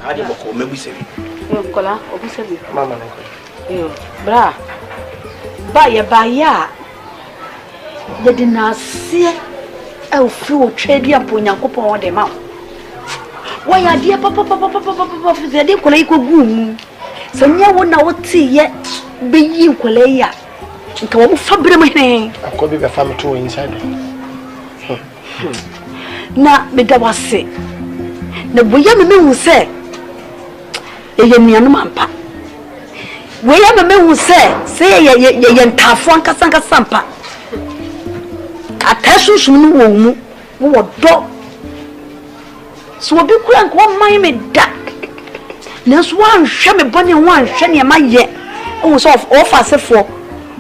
I don't know, maybe say. Kola, obusebi. Mama, yo, bra. Ba ya. Ye di na se e ofi o twedi apo Nyankopon wo de ma. Wa ya de papa fi de kola ikogu mu. Se nya wo na wo ti ye be yi kola ya. Nka wo fa bre ma hene. Akobi be fa me to inside. Na me da wase. Na boya me hu se ye nuanu mampa. We ya me hu se ye ntafo ankasanka sampa. Atasusum no wo mu wo do. So obi kura nko man me da. Na so wan hwe me bone wan hwe ne ma ye. O so of asefo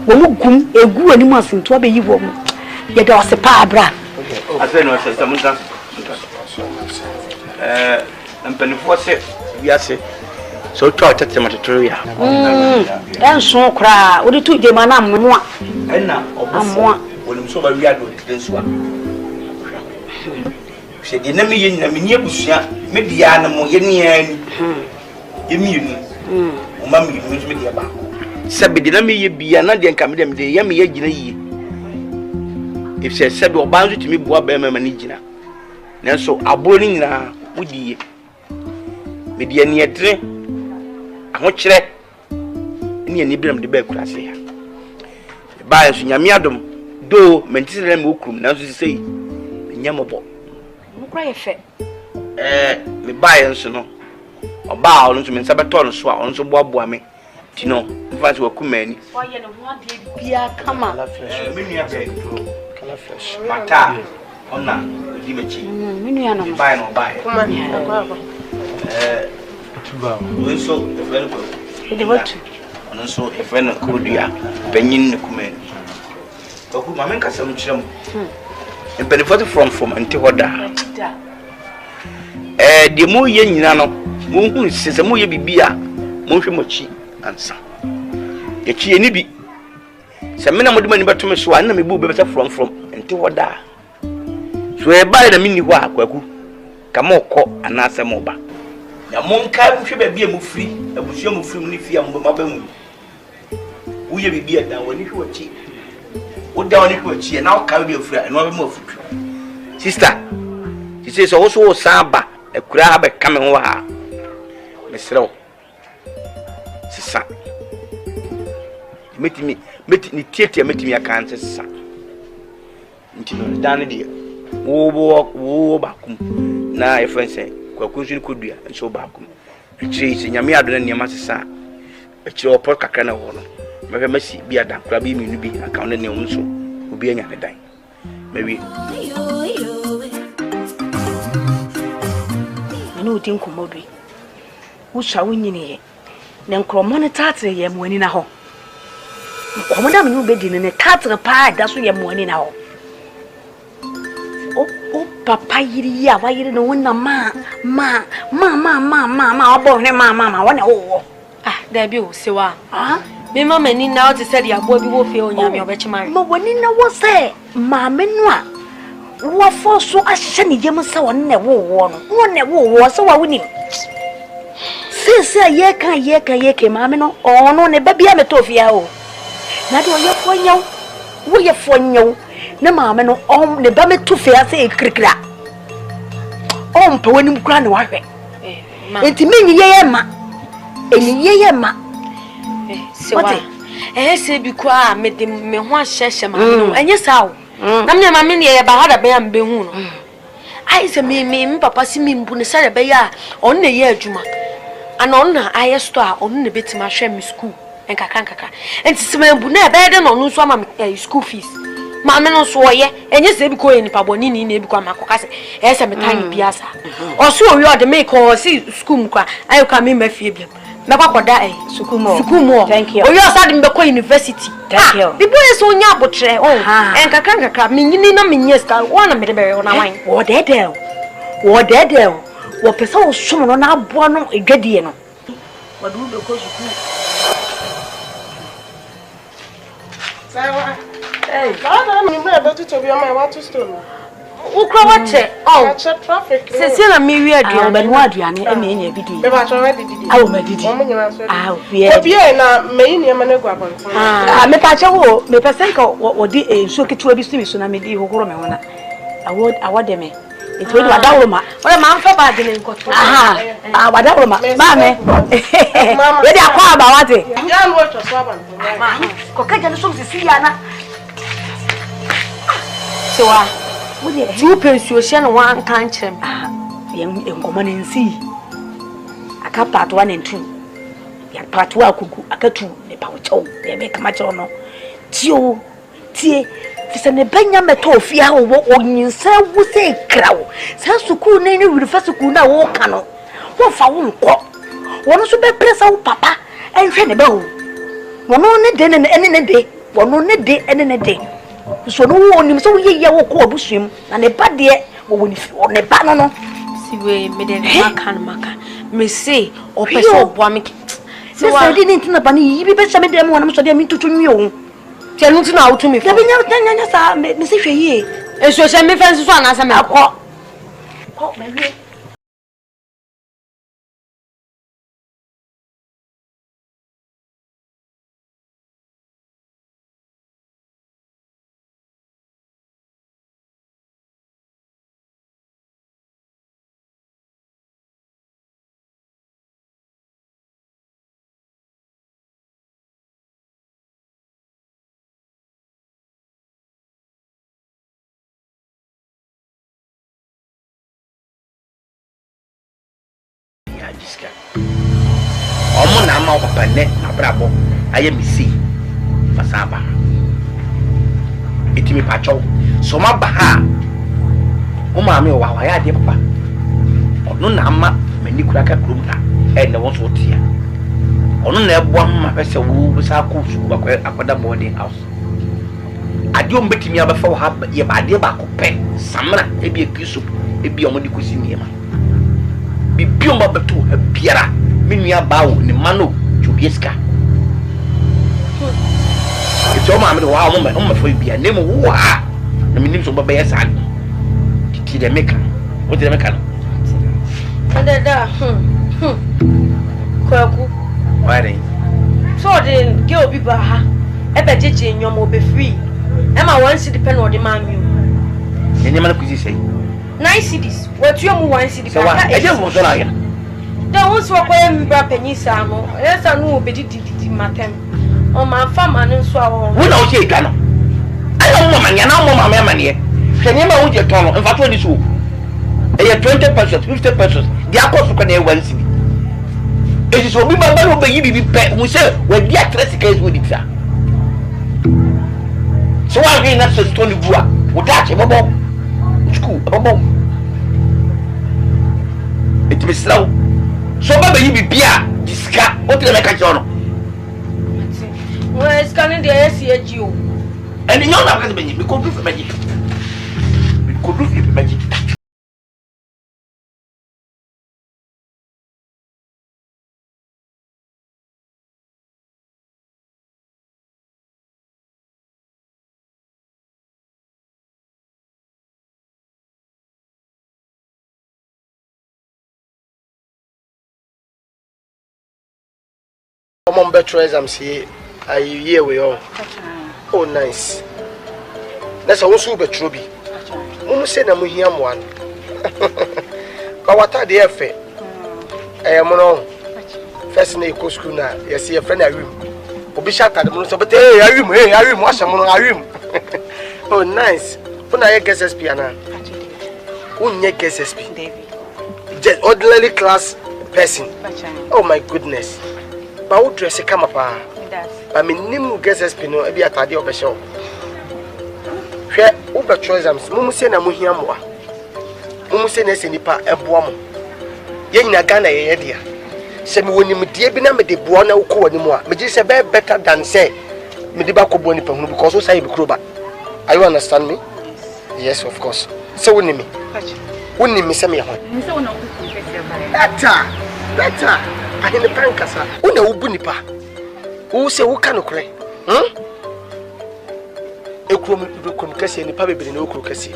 wo mu gum egu ani mu asinto abeyi wo mu. Ye da wase pa abra. Ase no se samunta. Mpanifo se wiase. So twa tete matetoria. Enso kra, odi tu je mana mo a. Enna obofo. Wonim so ba wiado denso a. Se de na me ye na me nie busua, me dia na mo ye nia ni. Ye mienu. O ma me me dia ba. Se be de na me ye bia na de nka me de ye me ye gina yie. If se se be obanzo timi bua ba ma ni gina. Nanso aboro ni nyina wodiye. Me dia ni edre. Aho kire ni ani biram de ba kurase ya. Ba enso nyame adom do mentisere me okrum nanso sisei nyamobo. Mukra ye fe. Me ba enso no. Oba ono so me nsabeto no so a ono so boaboa me. Ti no, mfasi wakumani. Wa ye no ho ade bia kama. Me nua be kala fresh. Mata ona di mechi. Me nua no. Ba no ba. Kuma ni akwa. Tuba. We so e friend ko. E de watu. Ono so e friend ko dua. Panyin ne kumani. Kwaku Manu kasa mu kirem. Benefit from anti hoda. De mo ye nyina no, mo hu sese mo ye bibia, mo hwe mochi ansa. Ye chi ni bi. Se me na mo de mani beto me so an na me bu be from anti hoda. So e ba na minni ho akwaku. Ka mo kọ anase mo ba. Ya mo nka hwe ba bia mo firi, abusua mo firi mo ni fia mo ba mu. Wo ye bibia dan woni hwe wachi. Oda woni ko chi na o ka bi ofura no be mo futu sister she say so wo samba e kura ha be kame ho ha mesrew sisa meti ni tietia meti mi aka nse sisa ntino dan de wo ba kum na e friend say Kwaku nso ni kodua nso ba kum chiri se nyame adona ne ma sisa e chiri opor kakra na ho no mehwe masi bia dan kura bi minu bi aka on ne nso obi anya ne dan mewi no tin Kumawood wo sha wonyini ye ne nkromo ne tatre ye moani na ho nkomo da me be di ne tatre pa da so ye moani na ho o papa yiri ya wa yiri no wona ma obo ne ma wona wo da bi o sewa me mama ni na o ti se di abo bi wo fe onyame obechimare ma woni na wo se ma me no a wo fo so ahye ne yem se won ne wo no won ne wo so wa woni se ye kan ma me no ono ne ba bia me to fia o na de o ye fo nyaw wo ye fo nyaw ne ma me no on ne ba me to fia se e krikra on pe woni mkura ne wa hwe enti me nyi ye ma eni ye ma sewa se bi kwa me de me ho ahyehye ma no enye sawo na me ma me ne ye ba hada be am be hu no ai se me papa si me mbu ne sare be ya on ne ye adwuma ana on na aye store on ne betima hwe me school enkaka enti se me mbu na be de no no so ama me school fees ma me no so ye enye se bi ko ye nipa boni ni na bi kwa makoka se se me tani biasa o so o wi de me ko si school mu kwa ayo ka me mafie bi Mekwakọda sukumo thank you oyo asade mbekọ university thank you the boy so nya abotre enkaka minyini na minyeska wana medebe ona wan wo dede wo pesa wo somo no na abo no edwadie no wo du be ko suku sawa hey kana me betu to be on my water stone Ukro wache. Oh. Traffic. Sisi na mi wi aduane. Ba no aduane e na enya bidi. Me ba cho ready didi. Awo ma didi. Obie na me ni ma na gu abon. Me pa che wo, me pese ka odi enso ketewa bi simi so na me di hohoro me hona. Awode me. Eto do adawro ma. Ora ma mfa ba de ne nkoto. Aha. Wadawro ma. Ma me. We di akwa aba wate. Ya no to so aban. Ma. Ko kaja no so sisi ya na. Sewa. Tu pensuo hye no wan kan kyerem. Engoma ne nsi. Aka part 1 and 2. Ya part 2 akugu aka 2 ne pa wo chew. Be kama chew no. Tio tie fisa ne banya meto ofia wo onyinsa wu se krawo. Sa sukuu ne ne wirifa sukuu na wo ka no. Wo fa wo nko. Wono so be presa wo papa enhwe ne ba wo. Wono ne de ne de. Wono ne de ne de. So no wonim so ye wo ko obusuem na ne ba de wo woni ne ba no siwe me de maka me say o peso oboa me se wa di ni ntina ba ni yibi be chame de mo na so de mi tutu nwi o te nu ntina auto me fa de nya sa me se hwe yi eso hye me fa nso anasa me akọ me wie Jiska. Omo na ma papa ne abrabo aye misi fasaba. Etimi pacho. So ma ba ha. O ma me wa ya de papa. Ono na ma mani kura ka krum na e ne wo so tia. Ono na ebo ma pese wo sa ko su ba ko akoda boarding house. Ade o mbetimi abafa wo ha ye ba de ba ko pe samra e bi ekisu e bi omo di kosi niema. Bibiom babeto biara menua bawo ne mano jubieska eto ma me wa mo fo bia ne mo wa na menim so baba yesa ti de meka o de meka no da Kwaku why so de ge obi ba ha e be jeje nyom obe free e ma wan si depend on the man you enye ma na kuzi sei 9 cities what you mu 1 city so wa eje mo so na ya da won so ko em bra penisa no esa no obedi didi matem o ma fama no so awo wo na o se edwa no ayo mo ma nya na mo ma me mane hwenye ma wo je ton no mfa to ni so e 20 pesos 50 pesos dia ko so ko na 1 city e so bi ba ba no be yi bi pe wo se wa dia tresi kai so di tsa so wa ri na so stone bua wo da che bobo school bobo etimi slaw so baba yi bibia diska o tele meka chono we scanning the SCG o and you know na be me ko do for magic me ko do for magic Common better exams here. Are you here we all? Oh, nice. That's a also better be. Mumu say na mu hiam one. Kawata de efe. Mo no. First na go school na. Yes, your friend Arim. Obi shata de mo so but Arim, washa mo no Arim. Oh, nice. Una ye guess SP ana. Unye guess SP. Just ordinary class person. Oh my goodness. Ba wo dress kama pa. Ba minim guess SP no e bi atade obehye. Hwe wo be exams mumu se na muhia mo a. Mumu se na se nipa eboa mo. Ye nyina Ghana ye ye dia. Se me wonim die bi na me de boa na wo ko wani mo a. Me ji se be better than say me de ba ko bo nipa hunu because so say be kroba. Are you understand me? Yes, of course. So wonim me. Wonim me se me ho. Me se wona wo confess Better. I in the pankasa. Una ubu nipa. Wo se wo ka no kure. Ekrom kase nipa bebere na okro kase.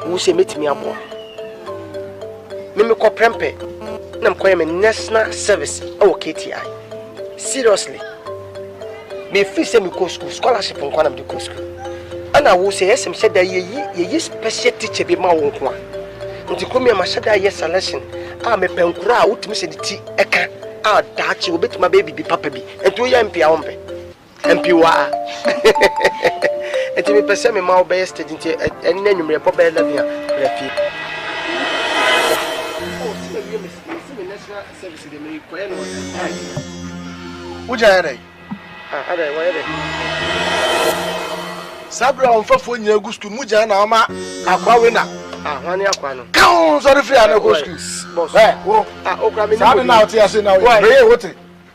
Who say meet me abo. Me ko prempe. Na mkoye me national service o KTI. Seriously. Me free say me go school scholarship nko na me go school. Ana wo say yes me say that ye special teacher be ma wo nko a. Nti ko me ma shada ye selection. A me penkura a utimi se diti eka a daachi obetima baby bi papa bi. Ento ya MP a wompe. MP wa. Enti me pese me ma obey stage nti enne nwumre pop be 11 a refi. Service de me ko eno. Uja ere. Ada wa ere. Sabra on fafo nya gu school muja na ma akwa we na. Wani akwa no. Kan sorry free na go school. Boss. Wo. Okra me ni. Sabe na oti ase na we. We wote.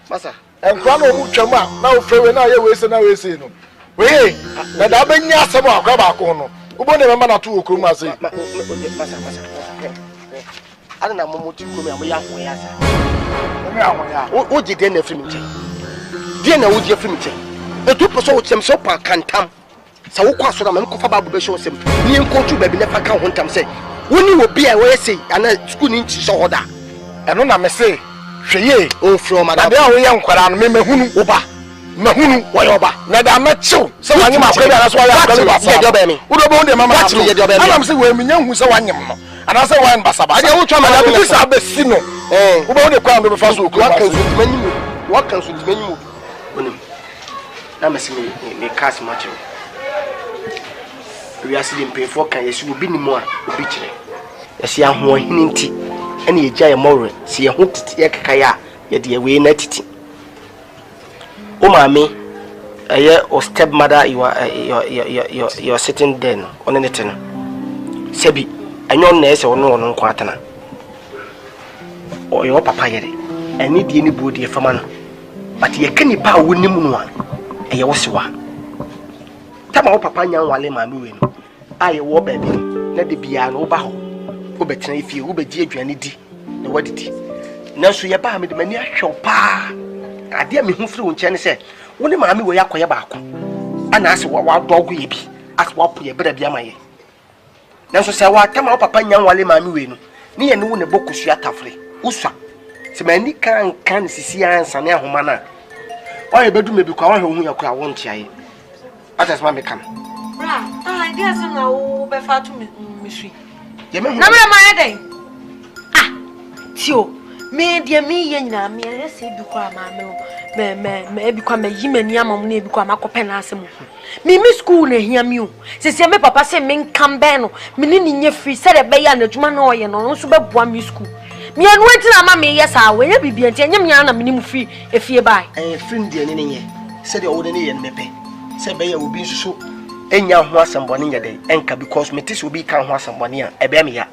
Masa. Enkwa no mu twam a na wo free we na ye we se na we se no. We. Na da ba nya asem akwa ba ko no. Ubo ne mema na to okrom ase. Masa. Ada na mo ti ko me am ya ho ya sa. Me awon ya. O jide na free me che. Die na wo je free me che. Etu poso wo chem so pa kantam. Sa wo kwa so na me ko fa babu be show sem. Ni enko tu ba bi na fa kan ho ntam se. Woni wo bia wo yesi ana school ni nchi so hoda. Eno na me se hweye o from ada be a wo ye nkwara no me mahunu oba. Mahunu wo ye oba. Na da ma chew se wanyem akwa bi ana so ya akwa ba. Ye do be me. Wo do bo de mama na. Ana me se wo eminya hu se wanyem no. Ana se wan basaba. Ade wo twa ma da bi sa be si no. Wo bo de kwa me fa so okru. Wa kan so dimanyimu. Onim. Na me se me cast match. We are seeing pay for can yes will be ni mo a obi kire. Yes ya ho hini nti ene ye gya ye more se ye ho titi ye keka ya ye de we na titi. O maame your stepmother you are sitting there on anything. Sebi anyo na ese ono nko atana. O your papa yere eni die ni bodi e fama no. But ye kani pa wonim no a eye wosewa. Tama wo papa nyan wale maame we no. Aye wo ba bi na de bia no ba ho. Wo betena ifie wo begi aduane di na wadidi. Nanso ye ba me de mani ahwew pa. Ade a me hu firi wo nche ne se wo ne maame we yakoye ba ko. Ana ase wa dogo ye bi. Ase wa po ye bra bia maye. Nanso se wa tama wo papa nyan wale maame we no. Ne ye ne wo ne bokusu atafre. Uswa. Se mani kan sisi ansa ne ahoma na. Wa ye bedu me bi kwa wa hu yakura wo ntiaye. Atas ma me kan. Bra, idea say na wo be fa to me sui. Ye me hu. Na me ma dey. Tio, me dia me ye nyina me e se bi kwa ma me bi kwa me yimani amam na bi kwa makope na asem. Me school na hia me o. Se me papa say me nkam ben no, me ni nye free say de be ya na adwuma na oye no so be boa me school. Me anu enti na ma me yes a we nya bibia enti nya me na me ni mu free efie bai. Free de ne ye. Se de wo de ne ye mepe. Se be ya obi nsusu enya ho asambone nya den enka because me tisi obi kan ho asambone a ebe me ya.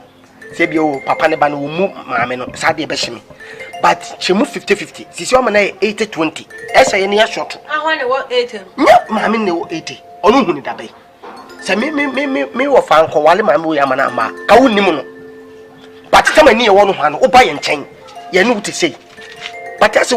Se bi o papa ne ba no mu maame no sa de be hye me. But chemu 50-50. Sisi o ma na 80-20. Esa ye ne ya short. Ahwa ne wo 80. Nya maame ne wo 80. Onu hu ni da be. Se me wo fa anko wale maame wo ya ma na ma. Ka wonnim no. But tama ni ye wo no ha no oba ye nchen. Ye ne wuti sei. But asa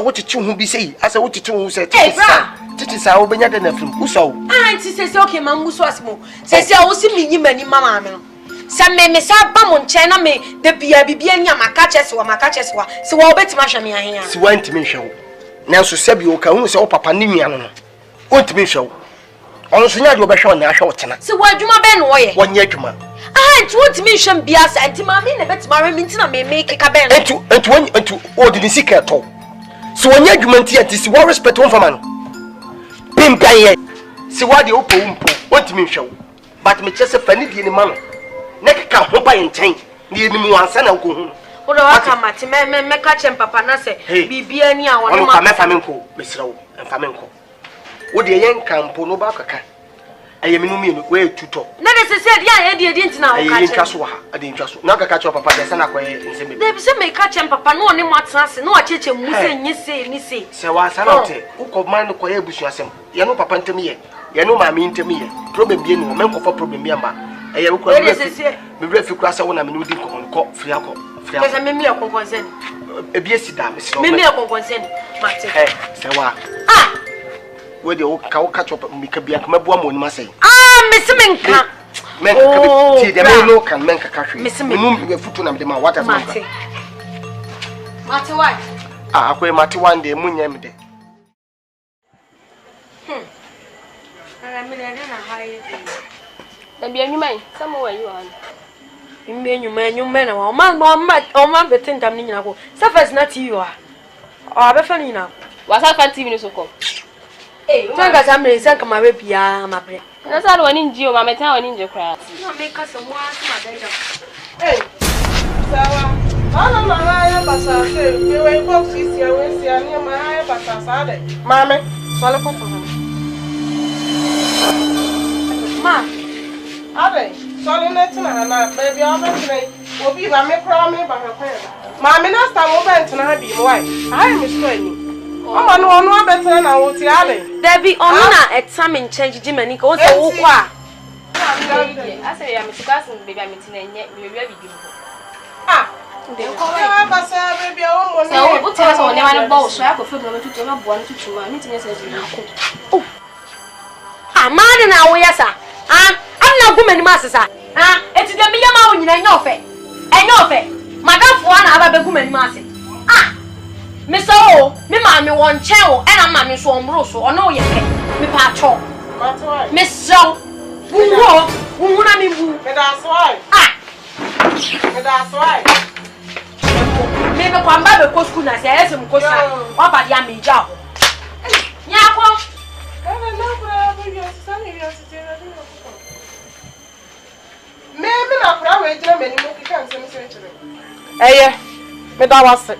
wo titi hu bi sei. Asa wo titi hu sei. Titi sa wo benya de na film. Uso. Auntie say okay ma muso asmo. Say wo si mi nyimani mama me no. Sa me sa ba mo nchen na me de bia bibia nya maka cheswa. Se wo betima hwe me ahen a. Si wa ntimi hwe wo. Nanso sabi wo ka hu se wo papa ne nua no no. O ntimi hwe wo. Ono so nya de wo be hwe na hwe wo tena. Se wo adwuma be no wo ye. Wo nya adwuma. Auntie wo ntimi hwe bia sa anti ma me na betima hwe me ntina me make ka be no. Entu o di ni sika to. Se wo nya adwuma nti anti si wo respect wo fama no. Pimpaye. Si wa de opo umpo. O ntimi hwe wo. But me chese fani di ni ma no. Nek ka ho ba nchen ni eni mu ansa na ko hu wo do aka mate me ka chem papa na se bibia ni a won ma me fa me nko mesra wo emfa me nko wo de yen kampo no ba kaka ayeminu mi no we tuto na de se dia ye de ntina wo ka chem ntwa so ha ade ntwa so na kaka cho papa de se na kwa nseme de bi se me ka chem papa no ne matena se no acheche mu se nyi ni se se wa sa na te wo ko man ko ye busu asem ye no papa ntem ye no ma me ntem ye problem bi ni wo me nko for problem bi amba eye wo ko me bre fi kura se wo na me no di ko free akọ Because I me konkonsen. Ebi esida me se. Me konkonsen. Mate. Se wa. We de o ka catch up me ka bia ka mabua mo ni ma sei. Me se me nka. menka ti de me no kan menka kahwe mum be futu na me de ma what as Mate why? Akwe mate one day munya me de. Ara me de na haye. Da bi anwuma some where you are. Mbe enyuma na o man betin dam ni nyina ko. Surface na TV wa. O abefa ni nyina. Wasa fa TV ni so ko. Twanga samre sanka mawe bia mabre. Na sa wani njio ma metan wani nje kra. Na me ka so mo asuma daja. Sawa. Ana mama ya basa se, we ko sisi ya we si ani mama ya basa sa de. Mame, sole ko fo. Ma, ade, sole net na na baby o be trai. Obi ba me kra me ba ko ya. Mame na sta mo bent na bi mo wai. Ai mi so ni. O ma no onu abetre na wo ti ade. Debbie onu na examine change jimani ko so wo kwa. Ase ya mi tukasin baby mi ti na nye mi wi abi bi. De ko wa basa baby o mo ni. So what tell us on never know so I go feel no to na bo ntutu ma mi tin say ko. Amade na wo yesa. Amna guma ni masesa. Eti de me yama wo nyina enyofe. Enyofe. Madam fo na aba be guma ni mase. Me so me ma me won chen wo e na ma me so omro so ono wo yeke. Me pa cho. Me so. Wo na me bu. Me da so ai. Me da so ai. Me be kwamba be ko school na se ese mu ko sa. Wa ba dia me ja ho. Nya ko. Me na kura we jira me ni mo kika nsem se chire. Eye. Me da wase.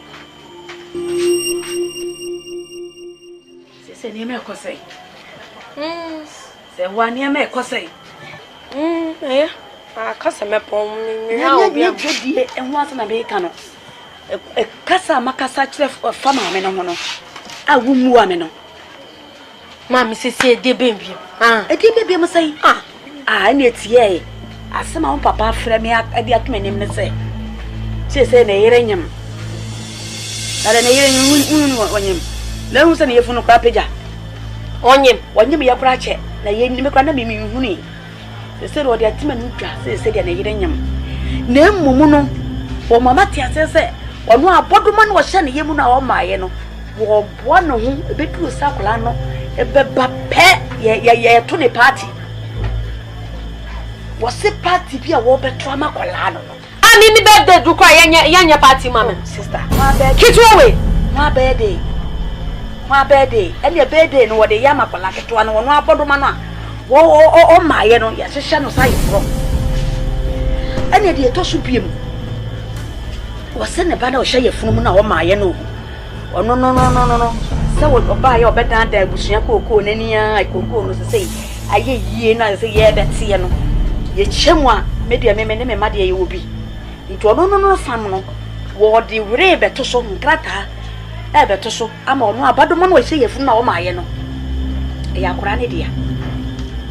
Se ni me ko sei. Se wa ni me ko sei. Eye. Kasa me pon mi ha obi am. Ye e ho asa na be ka no. Kasa makasa chire fama me no ho no. Awu mu wa me no. Mami sisi de bembi. E de bembi mo sei. Na etie. Asema on papa frɛ me ade atmenim ne se. Se na yere nyam. Dale na yere nyam wonyam. Na hu se na yefunu kwa peja. Wonyam ya kura che. Na ye ni me kwa na me huni. Se ro de atmanu twa se de na yere nyam. Na emmumu no wo mama tia se ono abodoma no wo hye na yemu na wo maaye no. Wo boa no hu ebetu sakula no ebeba pe ye to ne party. What's party be a wobe trauma colano? I mean, birthday do cry yanya party, mamma, sister. My bed, kids away. My birthday. My birthday. And your birthday, no, what the yamaka like to one or no abodoma. Oh, my, yes, a shano side from. And yet, the toss him was sent a banner share your phone or my no. Oh, no. So what buy your bed down there with Yako and any I could go to say, I ye na say, yeah, that's no. Ye chemwa media me madia ye obi nto no fam no wo de wure beto so nkrata e beto so ama ono abadomo no hye yefun na wo maaye no e yakora ne dia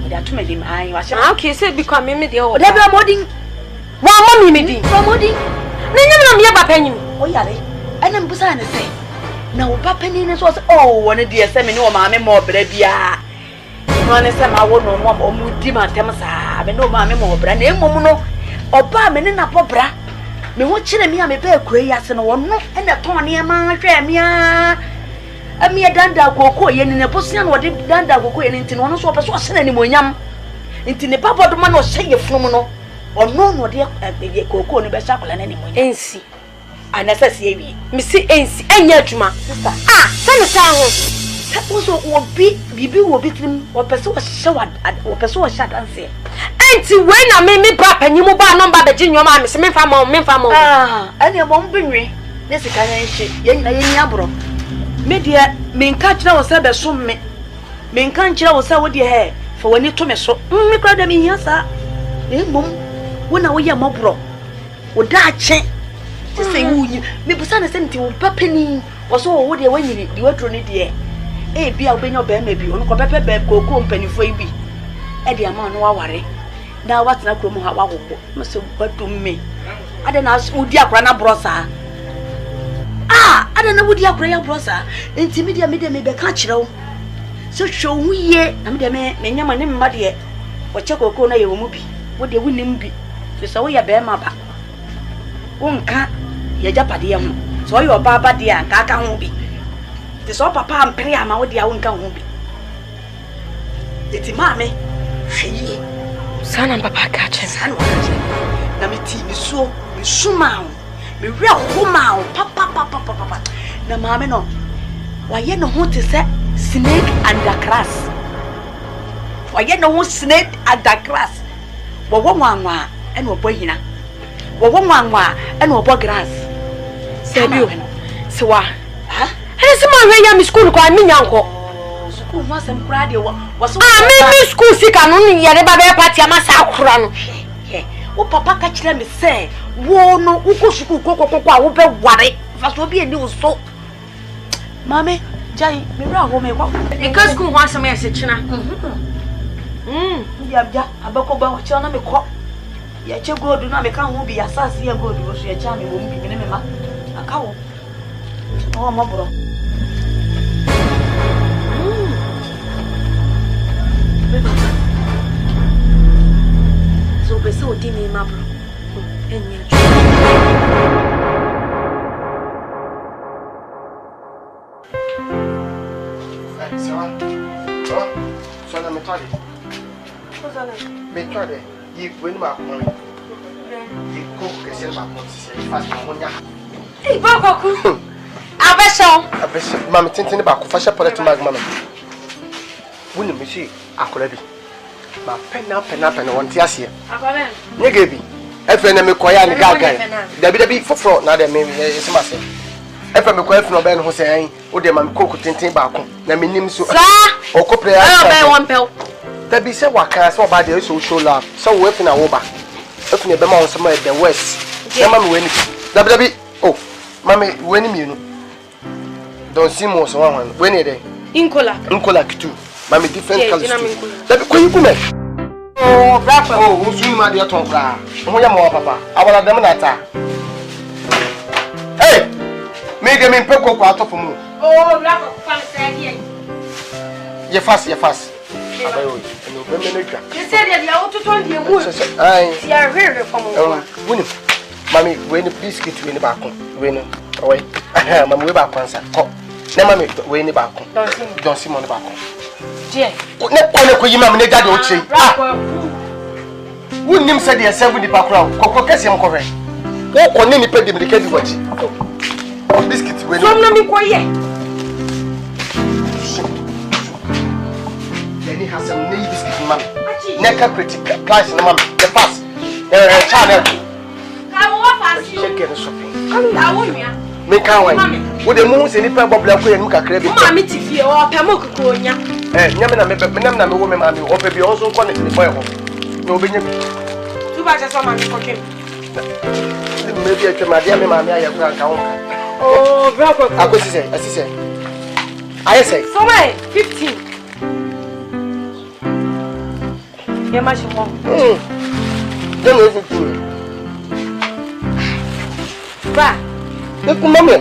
e da to me dim ai wa sha okay say bi kwa me dia o de be modin wa mo mi di modin na nyam na me papa nyim o yare ana mbusa ne say na wo papa ni ne so oh wona dia se me ne wo maame mo bra bia no se ma wo no mo mudi ma tem sa me no ma me mo bra na emom no oba me ne na pobra me ho kire me a me ba akure ya se no wo no e na ton ne ma hwe me a danda kokko ye ne bosia no de danda kokko ye ne nti no so opeso se na ni monyam nti ne papa do ma no hye ye funum no ono no de kokko no be sha kola na ni monyam ensi anasasi ewi me si ensi enya adwuma sister sene san ho also bibi wo bitrim wo pese wo sha dance enti we na me bra panyimu ba no ba beji nyoma me se me fa mo ene mo mbinwe ne sika yan hye ye nya bro me dia me nka kira wo se be so me nka kira wo se wo de he fa wani to me so me kra da me hia sa e mom wo na wo ye mo bro wo da che ti se wunyi me busa na se nti wo papani wo so wo de wanyini di wadro ne de bia obenyo be ma bi onu ko pepe be kokko mpanifo yi bi e de ama no waware na watena krom ha wagogo mse badum me ade na udi akra na brosa ade na udi akra ya brosa enti media me be ka kirewo so hwo huye na me nyama ne mmade wo che kokko na ye wo mu bi What they wouldn't be. So we are bear maba. One can't, ye japadium. So your baba dear and Kaka won't be. This all papa and Priya, my dear won't come be. It's mammy. Son and papa catch him. Son, Namiti, me so, me sumau, me real woman, papa. Na mamma no. Why you know what to say? Snake under grass. Why you know snake under grass? What one and what boy here? What one and what boy grass? Say you. So what? Huh? Hey, some man where school call me uncle. School was some crowd. Was me school sick and only yet about party. I must have run. What papa catch them say? Whoa, no, who goes to cook worry. That will be a new so. Mommy, Jay, me run home. Because school wants a message. Yeah, a buckle about China. Me call. Yeah, you go do not become who be assassin and go because your charming won't be minimum. A cow. Oh, my bro. So, be so dimmy, my bro. And yet. You win my money. You cook a silver fast ammonia. Hey, Kwaku. I bet Mamma Tintin about Fasha Polet Magman. Wouldn't you see Akrobeto? My pen up and one Tiasia. Negabi. FNM Koyan Gaga. There be a big for fraud, now that maybe is massive. FM Quaff no Ben Hossein, would the man cook Tintin Bacon, Naminim so or Copre. I one pelt. There be said what cast about the social love, so weapon a woba. Open a bema somewhere at the west. Mamma win it. W. Oh, Mammy, when you know. Don't see more so one. When a day. Incola too. Mammy different colors. Let me call you. Oh, Brapa. Oh, who's you, my dear Tonga? Oh, yeah, more papa. I will have them that. Hey! Make them in Peco out of moon. Oh, Brapa, you're fast, you're fast. You said that you ought to turn the wood. I heard from Winnie. Mammy, when the biscuit win the back, win away. I'm way back once. Never make win the back. Don't see on the back. Dear, what never could you mammy that don't say? Wouldn't him say yourself with the background? Cococasium correct. What on any pet the candy watch? Biscuit win. Don't be quiet. He has some need biscuit, man. Necker critical class in the man. The fast. Channel. Make our way. With the moons and the pebble black and look at Crabby. Mammy, if you are Pamokonia. Never woman, I will be also connected to the boy. No, be too much as someone for him. Maybe I can, my dear mammy, I have oh, brother, I could say, as he said. I say, so 15. Yeah, much more. Don't listen to me. Bah, look, Mammy.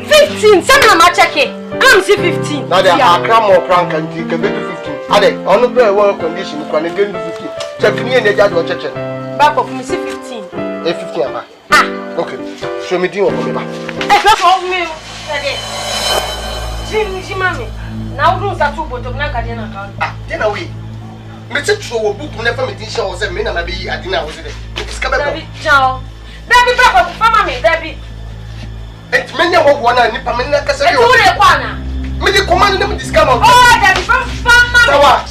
15. Some of my check it. Come see 15. Now there are cram or crank and you can get to 15. Are they on the very well condition? You can get to 15. Check me and the judge or check. Back of me, see 15. 15. Ah, okay. Show me the one. Hey, look of me. Jimmy, Mammy. Now, rules are too good of Nakadian account. Ah, then away. Mete tro book never me tinha o se me na be adina o se de iska be David John David papa mama me David et menya wo wo na nipa me na kasa yo e le kwa na me di command na me diska ma oh David mama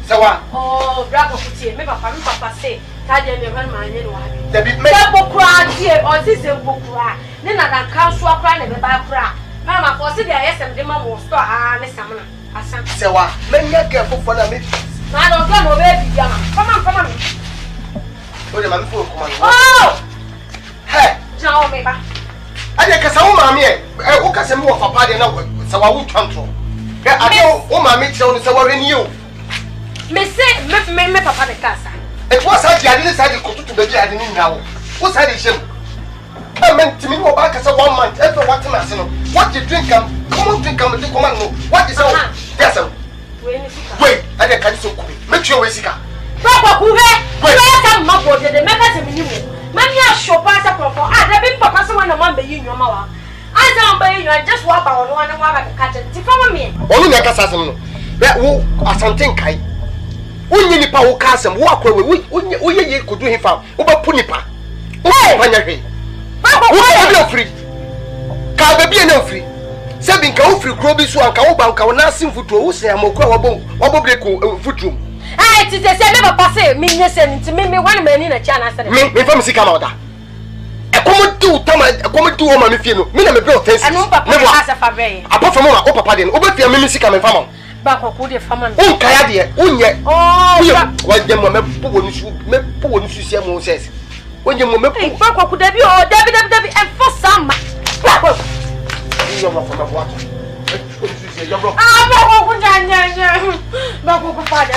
sawa oh bravo kutie me papa say ta de me ban ma nye no wa David me bokura tie o si se bokura ne na na kan so akra na be ba akra mama for se de ayesem de ma mo store ah ne samna Asante sawa menya ke fofo na me I don't know, baby. Come on. Oh, the man for Kumawood. Oh! Hey! John, me back. I think I saw Mammy. I woke us and more for party now. So I would control. I know, oh, Mammy, so we're in you. Me say, me papa the casa. It was I didn't decide to go to the garden now. What's that? I meant to me, go back as a 1 month. Every what you drink, come on, drink, come on. What is all? Yes, sir. Wait, I can't so cool. Make sure we see her. Papa, who? Wait. Mekasa mabo de mekasa minimo. Mami a shop as a proper. Ah, there be papa so when a man be you your mama. I don't buy you just walk on one and one catch it. Follow me. Only make us no. Wo Asante kai. Wonye nipa wo ka asem wo akwa we ye kodu hifa. Wo ba pu nipa. Wo panya hwe. Wo be ofri. Ka be bi na ofri. Se bi nka ofri kro bi so anka wo ba nka wo na asim futuo wo se amokwa wo break futuo. Ah, it is a say never pass me yes and to me one man in a channel. Me from sika ma oda. Come do my feel. Me na me be offense. And no papa has a fabre. Apart from my papa then, obefia me sika me fama. Back of the family. Un kaya de, unye. Oh, why dem me pu wonu su sia mo says. When you me pu back of Debbie or Debbie and for some. You are from what? Ah, back of father.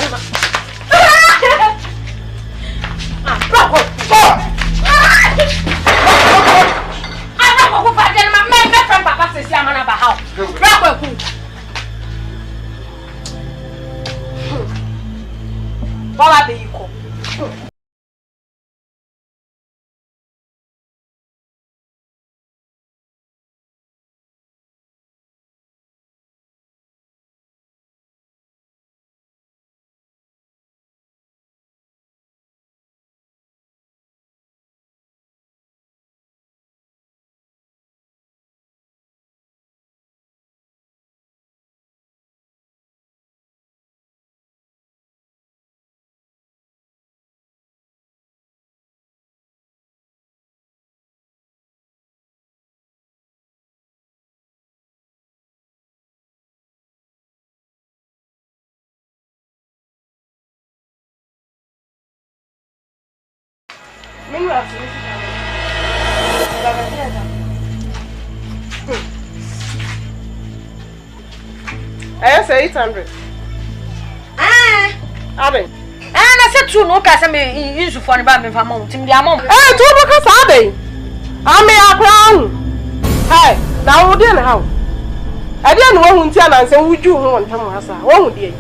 I say 800. Ah, Abe. and I said to no case me use for the baby for mom. Tim dia mom. Eh, to because Abe. Ame akran. Hey, now we dey how. I didn't know who tia na say wuju ho ntam asa. Wo hu dey.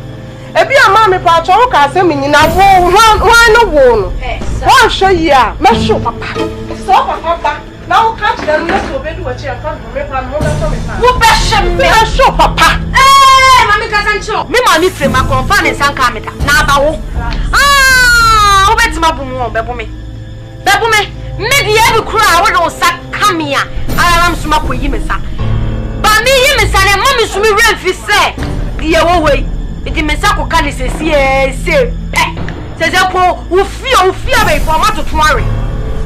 Ebi ama me pa cho ka say me nyina wo no wo no. Wo hwe yi a, me hwe papa. So papa. Now catch them next to bed watch and come me plan mo be so me plan. Wo be hwe me hwe papa. Eh, mami ka sancho. Me mami frame ma confirm ne sanka me ta. Na ba wo. Ah, wo betima bu mu be bu me. Be bu me. Me dia bi kura wo do saka me a. Aram suma ko yi me sa. Ba me yi me sa ne mami sumi ren fi se. Ye wo we. Iti me sa ko ka ni se se. Se po ufia be for ma to tware.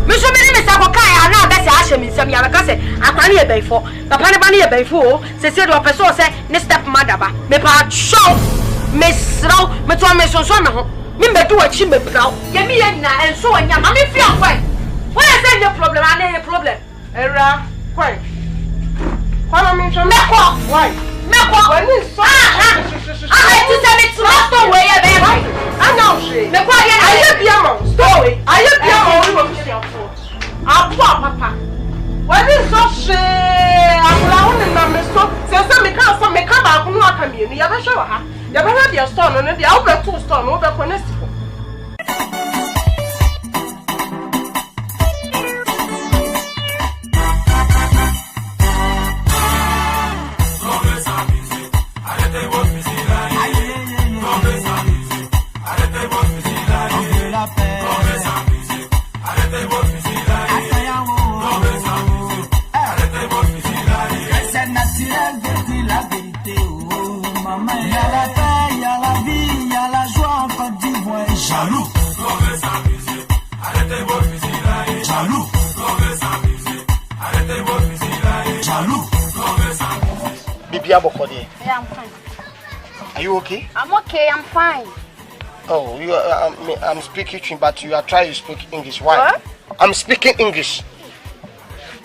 Me so me sa ko kai ana be se ahye me nsam ya be ka se akwani e be fo papa ne ba ne e be fo se do person se ne step mother ba me pa show me sro me to me so me ho me bedu achi me braw ye me ye na enso anya ma me fi afai when I say no problem I no problem Era, kwai. Kwa me so me ko why? me ko When is so I to say me to way e be I know she. me ko ye na Aye bia mo story. Aye bia mo we go fi afo. Apo papa. When is so she akula won na me so se me ka ba ko no aka mi ni ya be hwe wa ha. Ya be hwe dia store no ne dia wo be to store no wo be ko next for. Yeah, I'm fine. are you okay? I'm okay, I'm fine. Oh, you I'm speaking Twi, but you are trying to speak English. Why? What? I'm speaking English.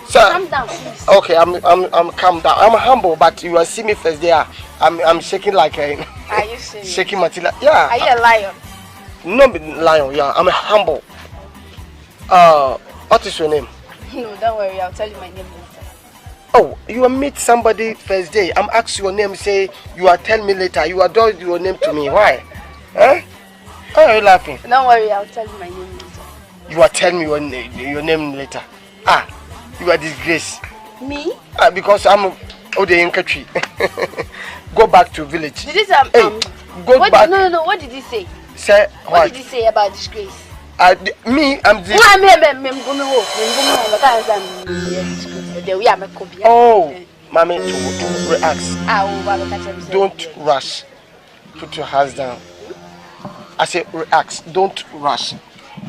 Sir. Calm down, please. Okay, I'm calm down. I'm humble, but you will see me first there. I'm shaking like a Are you serious? shaking Matilda. Yeah. Are you a lion? No lion, yeah. I'm humble. What is your name? No, don't worry, I'll tell you my name later. Oh, you will meet somebody first day. I'm asking your name, say you are tell me later. You adore your name to me. Why? Huh? Why are you laughing? Don't worry, I'll tell you my name later. You are telling me your name later. Ah, you are disgrace. Me? Because I'm Ode country. Go back to village. Did he say go back. No. What did he say? Say what did he say about disgrace? Me, I'm the. Oh, mommy, to relax. Don't rush. Put your hands down. I say relax. Don't rush.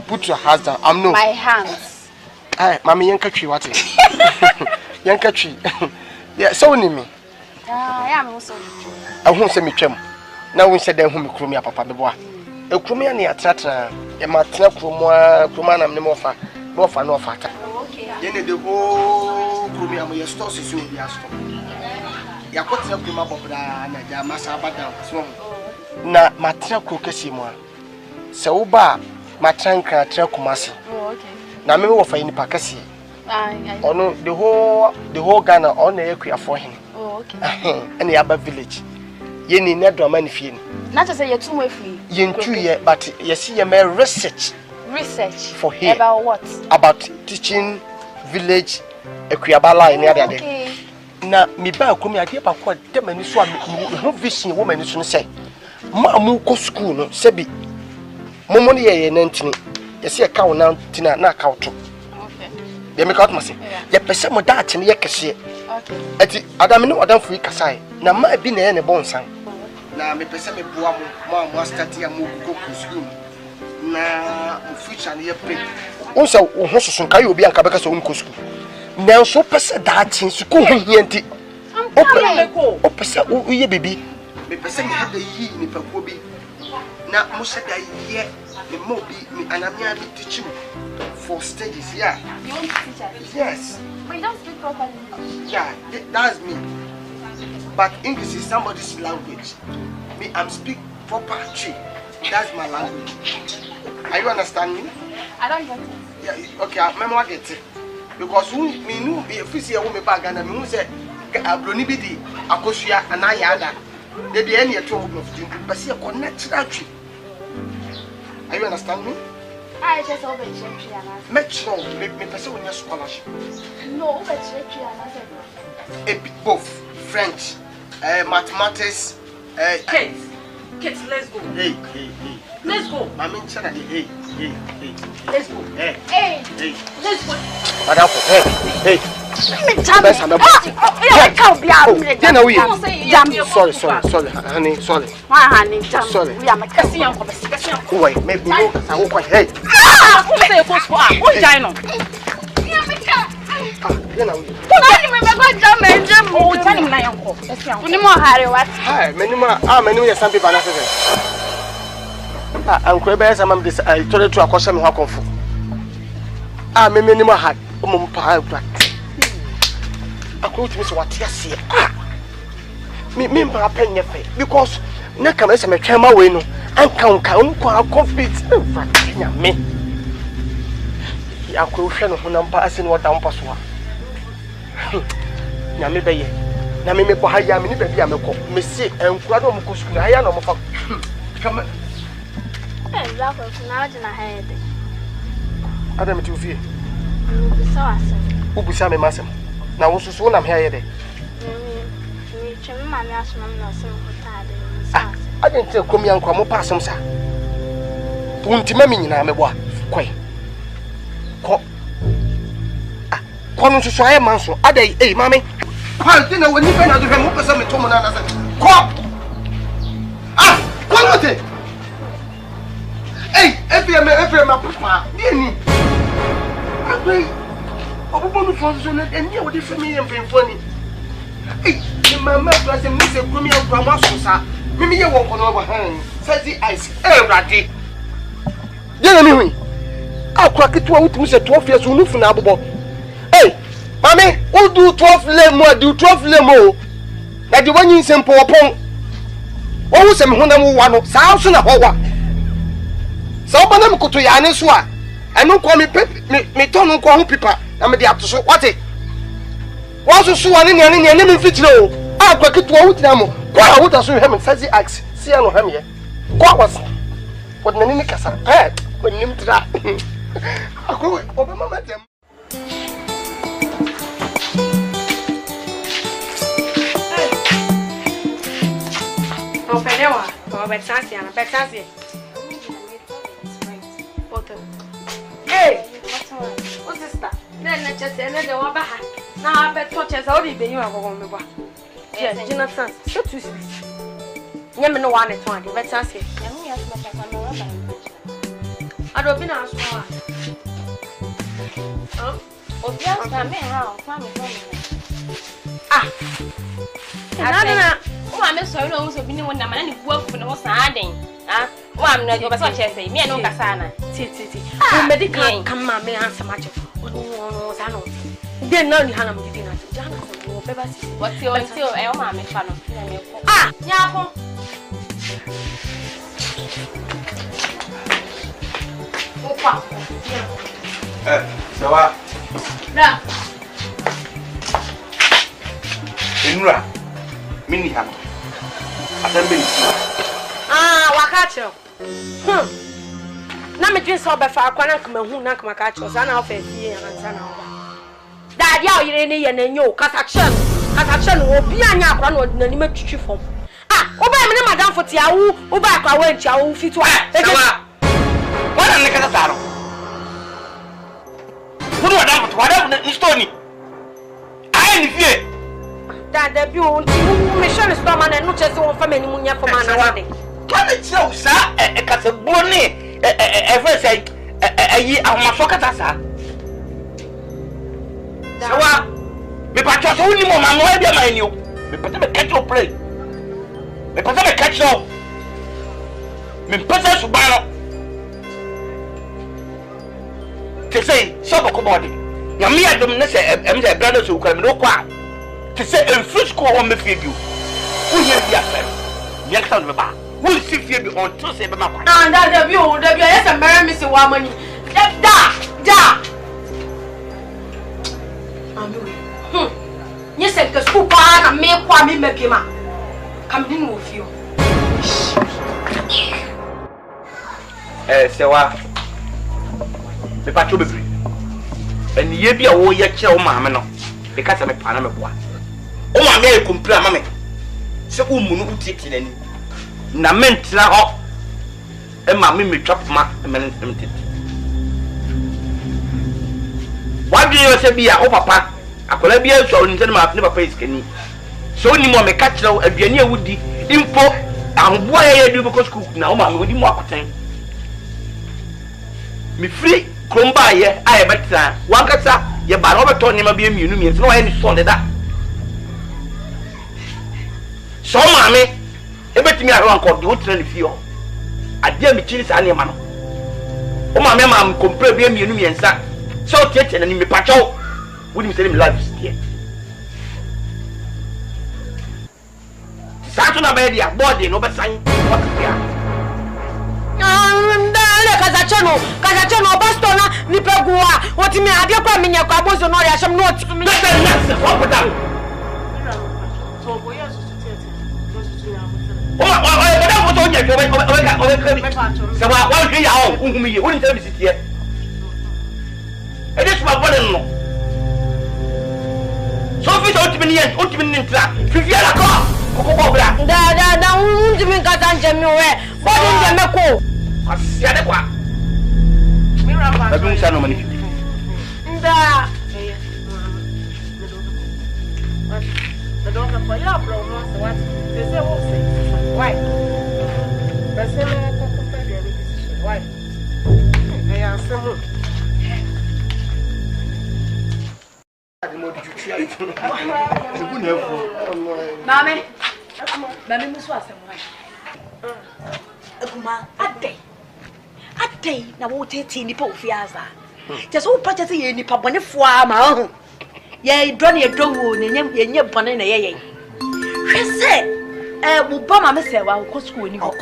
Put your hands down. I'm no. My hands. Hey, mommy, yanka tree, what? Yanka tree. Yeah, so near me. I am also. I won't say me chum. Now we said them whom you crew me, papa, the boy. A crewman near Tatra, a matna crewman, I'm no fat, no fat. Then the whole crewman, your stores is soon be asked. Ya put up to my bobra and a massa down. Na matna cookesimo. So ba matranka trakumasi. Na me wo fa ni pakasi. Oh no, the whole Ghana on the equia for him. Oh, okay. And the other village. Ye need not drama in. Not to say you're too free. Yen 2 years, but you see a mere research. Research for him. About what? About teaching village equiabala in the other day. Na me ba come here dey pakwa dem ani so a vision woman so say. Ma mu ko school no se bi. Momo ne ye nantini. Ye se ka wo nantina na ka wo. They make out must ye pese mo that ne ye kese. Okay. Ati adam ne odam free kasai. Na ma bi na ye ne bonsan. Na me pese me boa mo start ya mo go school. Na future ne ye pay. Onse wo ho soso kai obi anka beka so wo school. Na so pese that chin su ko ho hianti. O pese wo ye bibi. Me pese me have the yi ni pakuo bi. Na mo se da ye me mo bi me anamia bi teaching for stages, yeah. You want to teach us? Yes. But you don't speak properly. Yeah, that's me. But English is somebody's language. Me, I'm speak proper tree. That's my language. Are you understanding me? I don't get it. Yeah, okay, I remember I get it. Because me know be a physician woman back and me say Brony be the Akosia and Ayada. They be any two of them, but see a natural tree. Are you understanding me? I just over tree and Metro, me person in your scholarship. No, over tree and Both French, mathematics, Kids, let's go. Hey. Let's go. I mean, hey. Let's go. Hey. Let's go. Hey. Sorry, honey, sorry. My honey, sorry. We are my cousin. Wait, maybe no, I won't quite. Hey. Who say for what China? Many years, some people I'm quite some this. I told you to a question how comfort. Many more had I quote Miss what yes here. Me happen because no come as a camera window and count conflict. Me. I could show no passing what down password. Yami Bay. Nami me Bahaya, many baby, I'm a cop. Missy and Quadro Muscaya no more. Come. Adam to fear. Who be some massam? Now, also soon I'm here. I didn't tell Comian Como Passum, sir. Puntimami in Amewa, quay. Come to try a manso. Are they, eh, mammy? Quite dinner when you find out the remote of some Tomana. Cop! Ah, what was it? Hey, every papa, dear me. I agree. Oh, one for so and you would for me and being funny. Hey, my mother was a Miss Premier Gramasosa. Maybe you won't go over hand. Says the ice, ready. Dear me, I'll crack it to a 12 years who move from Abu. Hey, Mammy, who do 12 lemo, do 12 lemo? That the one in simple upon. Oh, some Honam one, sounds in a hoa. Somebody go to Yaniswa. I don't call me don't call people. I'm the up to so what it was so one in your name fit low. I'll crack it to a wood damo. Why would I show him and says the axe? See, I know him here. What was what Nanica said? When you try. Akrowe, obe mama dem. Openewa, Betsansi, and Betsansi. Hey, what's this stuff? Then I just ended the one back. Now I bet touches already been you are going to yes, Jonathan, so to speak. You know one at 20, Betsansi. I don't know how. Oh, yes, I may have. Ah, oh, I'm sorry, I was a minute when I'm any work for no standing. Ah, I'm not your such as a me no Cassana. Titi. Medical come, may answer much. Then no, Hannah did not. What's your still a mammy fan of? Ah, yeah. So what? Inra, Mini Ham. Assembly. Ah, Wakacho. Na me drink so be fa akwana kuma hu na kuma ka cho sana ofa fie na sana oba da dia oyire ne ye na nyo kataction obi anya akwa na odinani matwitwi fom ah oba me ne madam foti awu oba akwa wa ntia awu fitu Sawa. Wala ne kata saro. Kudu madam ni stoni. Ai ni fie. Da bi o nti me share store man no chese won fa mani munya fom ana wade Kana chira usa kase boni every say ayi ahomaso kata sa. Sawa. Me pa cho so ni mo ma no e bia ma ni o. Me pa me catch up play. Me pa me catch up. Me pesa su ba no. Te say so ko Boadi. Ya me adom ne say em say brother so kwa me no kwa. Te say en fish ko o me fie bi o. Wo ye bia fa. Me ka no ba. Wo si fie bi on to say be ma kwa. ah da bi o yes am marry me say wa mani da Yes, I can scoop and make one me pima. Come in with you. Sewa. Me pa cho be free. And ye bia wo ye che o ma me no. Because me pa na me boa. O ma me e compare ma me. Se o mu no utiti nani. Na me ntra ho. E ma me twap ma me ntiti. Wa bi yo se bia o papa. Akola bia so nte ma ne papa iskani. So ni mo me ka kire aduani awudi info ahoboa ye du because cook na o ma me wodi mo akoten. Me free kromba ye aye betra wankata ye ba ro beto ni ma bia mienu mi nti no ye ni so de da. So ma me e betimi ahwa nko de o tra ni fio. Ade mi chiri sa ne ma no. O ma me ma compare bia mienu mi ensa. So tete na ni me pacho. What do you say in life is here? Saturday na bed ya Boadi no be sign what here. Kazachono bastona ni pegua. What me ade kwa menya kwa bozo no ya shem no oti. So boy ya so tete. Madam photo nya o se wa hwe ya o nhumi ye. What do you say be here? E dey ma body no. So fi so ultimate ntra fifia la ko bobra Da unjimi kazanje mi we body nje meko asia de kwa Mira pa. babu nsa no mani nda The dog for ya bro no so what they say what say why but say me ko ko fa dia decision why I answer Mame musu asemwa. Akuma ade na wo tete ni pa ofiaza. Je so pa tete ye ni pa bone fo ama ho. Ye do na ye do wo ne nye bone na ye. Hwese wo ba mame se wa ko school ni ho.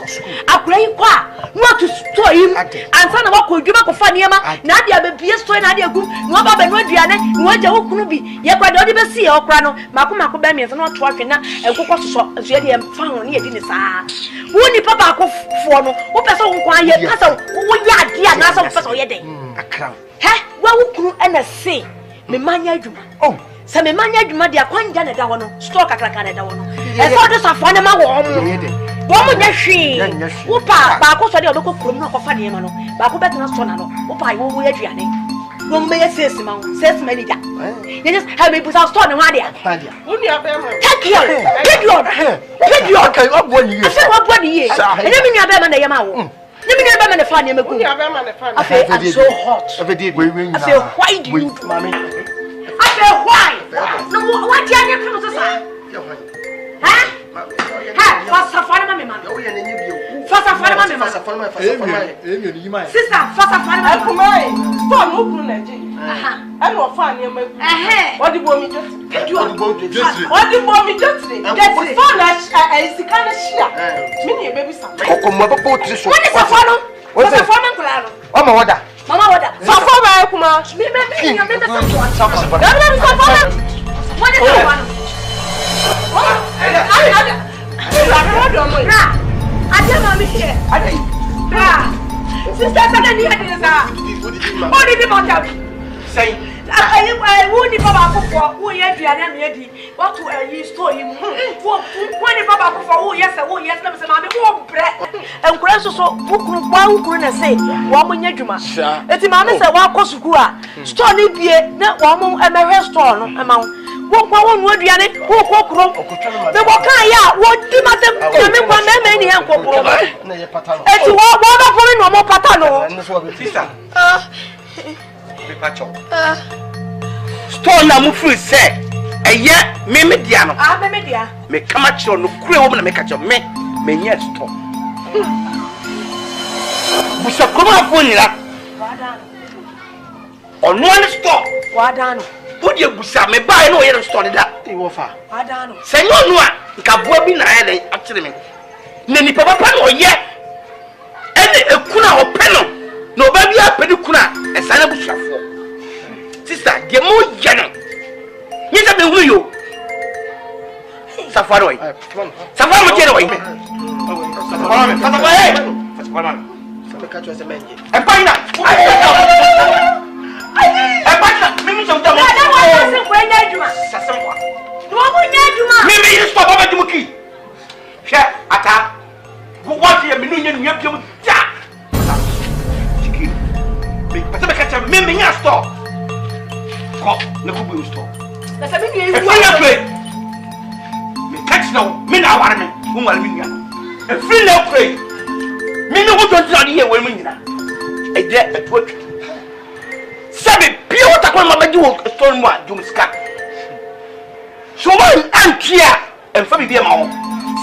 Akura yi kwa no to store him ansa na wako dwuma ko fa niema na ade abebie store na ade agum no ba banu aduane no agya wo kunu bi ye kwa de ode be sie okra no mako ba miensa no to atwe na enkokọ soso so ye de fa ho ne ye di ni saa wo ni papa ko fo no wo pese wo kwa ye kasa wo ya ade a na sa wo pese wo ye den akram he wa wukuru ana say me manya adwuma oh se me manya adwuma dia kwanja na da ho no store kakraka na da ho no e so de safo ne ma wo mo nya hwi wo pa ba ko so de obekọ kurom na ko fa ne ma no ba ko betena so na no wo pa wo wo aduane wo me yes manager you just have me put out store ne ho dia Uni abema. take your okay oboni ye say what body ye e me nua be ma na ye ma wo ne me nua be ma na fa ne ma ku Uni abema ne fa. I am so hot everyday we I say why do you mami I say why no what you are from so sir huh ha fasa fara ma me ma yo ye nenye bio fasa fara ma me ma sister fasa fara ma Akumai. Stone ukuru na je. Ana ofa ani ma ku. Odi bo mi joti. Odi bo mi joti. Stone na sika na shia. Mini e baby sa. kokomo babo tri so wani safa no wani safa man kula no mama wada Safa ba kuma. me safa safa wani safa no Ade mami here. ade Sister sana ni ade sa. Odi di mo tabi. say Wo ni baba akofo, wo ye aduane me adi. What to yi store him. Wo ni baba akofo, wo yes na me say mami wo bre. Enkura so bukuru kwa ukuru na say, wo mo nya dwuma. Eti mami say wa kosuku a, store ni bie na wo mo emehwe store no ema wo kwa wo nu aduane wo kokoro me wo kan ya wo di matem na me kwa me ni hen kokoro na ye patano eti wo ba ko me no mo patano sister be pacho store na mu free say eye me dia no me dia me kama chiro no kure wo na me ka cho me nya store busa koma fonira ono ne store wadano Put your busa me buy no yellow store that. wo fa wadano Senyo no a nkaboa bi na ele actually me. Na ni papa no ye. Ene ekuna openo. No ba bi apedi kuna esane busuafo. Sister, de mo ye no. Ni se be hunu yo. Safaro yi. Safaro mo jere yi. Safaro yi. Safaro. ka cho se menje Empa ina. Mimi somta mo. na wa se ko nya adwuma Sasemwa. no mo nya adwuma Mimi yi stop baba dimuki. Hwe ata. What you mean you nyam pio ja. Chiki. Me pata be kacha mimi nya stop. Ko na ku bu stop. na se me E ni free na play. Me catch now me na ware me. Wo wale me nya. E free na play. Mimi wo don try here we me nyina. E de e to. Sabe pio ta ko ma ba di wo store mu a dum ska. So one antia and for me ma ho.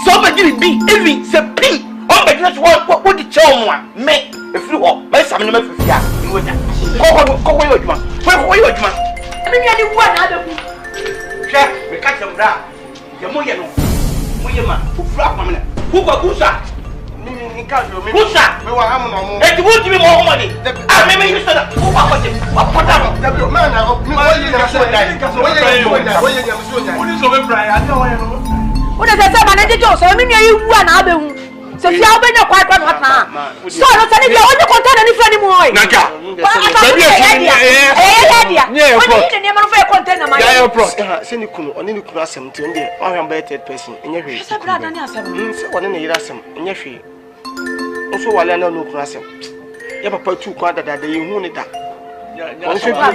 So ba di bi even se pin on ba di so what the chow mu a me e free ho. Me sam ne ma fifia. Ni wo da. Ko yo adwuma. Ko yo adwuma. me nya di wo na abeku Hwe me ka tem da. Ye mo ye no. Mo ye ma. Ku fra kwa me na. Ku kwa kusa. mimi nka do mimi Kusa. me wa amu no mo E ti wo ti mi mo ho mo ni. Ah me you said. Ku kwa kwa je. Wa pota mo. da bi man na mi wo ye na so dai wo ye na so dai Uni so be bra ya no wa no. wo de se ma na je jo so me nya yi wu na abehu se fia wo be nya kwa kwa na so no se ni bi onye container ni fra ni mu hoy Naka. baby ni ma no fa container ma Ya pro. se ni kunu oni ni kunu asem ti onde o hwan by third person enye hwe se bra da ni asem se wona ne yira asem enye hwe so wale na no kunu asem ya papa tu kwa dada da yehu ni da on se kwa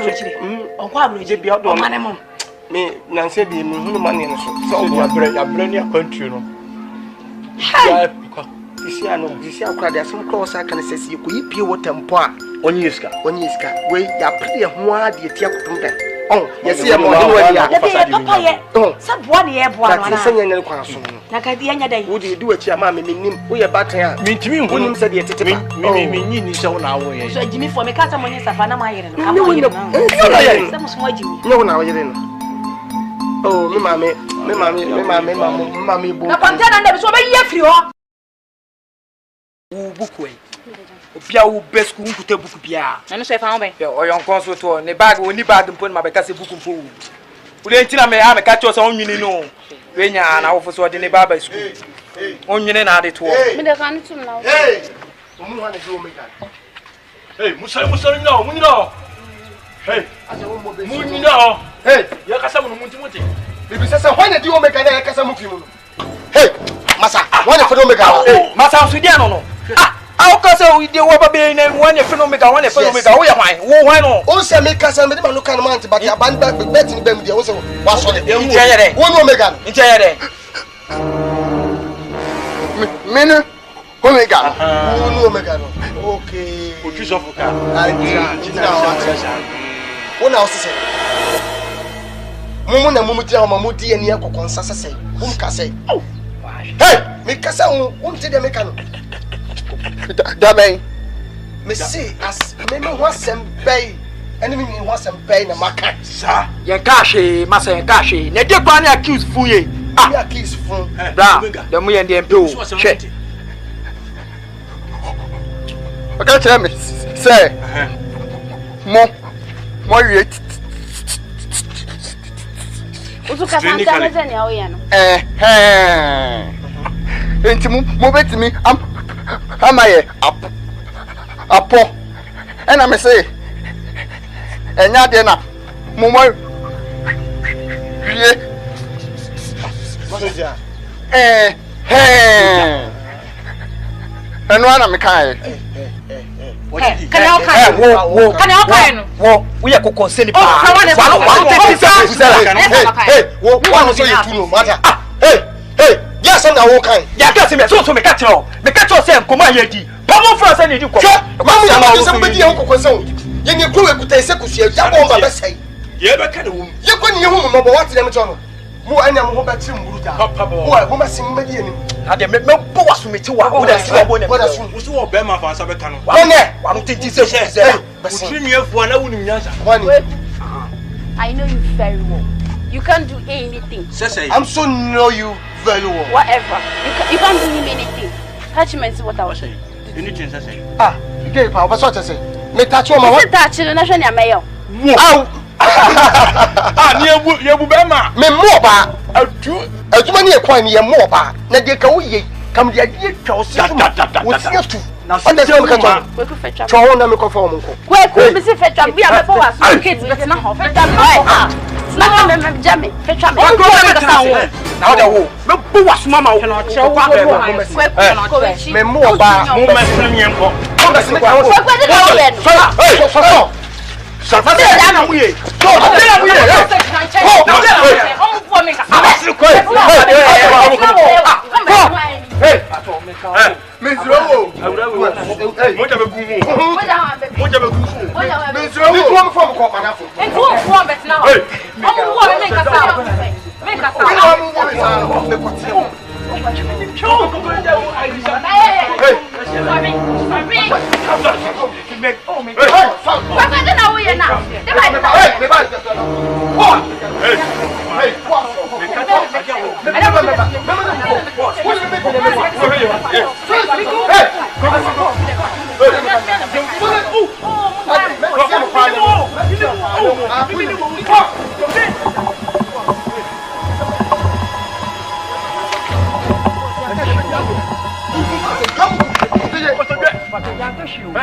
abro je bia do mane mo me na se bi me hunu mane no so So ya bre ni akwantri no. Ya kwa. disi akwa da asem kwa sa kan sesi ko yipie wo tempo a Onyi iska. we ya pede ho a de ti akotom da oh yesi ya mo de wa dia da be papa ye se boa ne ye boa no na na se nyanya kwa so na ka di anya dai wo de di wa chi ama me nim wo ye batan a Mintimi hu. wonim se de tete ba Mi nyi se wona wo ye. so jimi fo me ka ta mo ni safa na ma yere no Ne wo ne se mo so jimi ne wo na wo yere no oh me mama bo na container na bi so be ye free ho wo buku e obia wo best ku nkuta buku bia Na no so e fa ho ben. o yon kon so to ne bag oni bag mpo ma be ka se buku mpo wo le ntina me ha me ka cho so onwini no we nya na wo fo so de ne baba school onwini na ade to Me de kan tum na. hey omu ha ne so me ka Hey, Musa no, Munino. Hey, Munino. Hey, Yakasa Munti. Bibi sasa when do you make an Yakasa Mukimu? Hey, Massa, when a phenomenon. Massa Sudiano no. How can we do what being one phenomenon, one phenomenon? Why no? Also make us a minimum look at month, but your band back with betting them also was on the one omega. Interior. Menu omega. Omega. Okay. What is of one house say. Mumuna Mumutia Mamudi and Yako Consasa say. Whom can say? Oh, hey, make us won't tell the mechanic. Damn, Missy, as many was some bay, enemy was some bay in a market, sir. Yankashi, Massa Yankashi, Nedepani accused Fuye. Ah, accused Fun, the me and the MP. Check. Okay, tell me, say, more yet. Into move to me, am I up? And I say, and now then, Mumo, and one of my kind. Can we are concerned. Hey, yes, I'm the kind. Yakasi, so me catch you. Me catch you, say, come here, Pomo first, and you go. Mamma, somebody uncle concerned. You go with the secretary, Jabba say. You ever can you couldn't hear what them John. Who I am who bet him, who must sing median. I didn't no boss from me to what I saw when I was Bema for Sabacan. I don't think this is I know you very well. You can't do anything. I'm so know you very well. Whatever. You can't do him anything. Touch him and see what I was saying. Anything, ah, you gave power, what I say. Me touch one. What touch the national mayor? Ah, near Bema. Me more ba. A too many coin near more ba. Nadeka, come the idea to what's here to. Now, Sunday, we could fetch a troll and make a form. Where could we fetch a we are before us? Kids, but not fetch a Jammy, fetch a now the wall. No, was Mamma cannot show what me more by movement.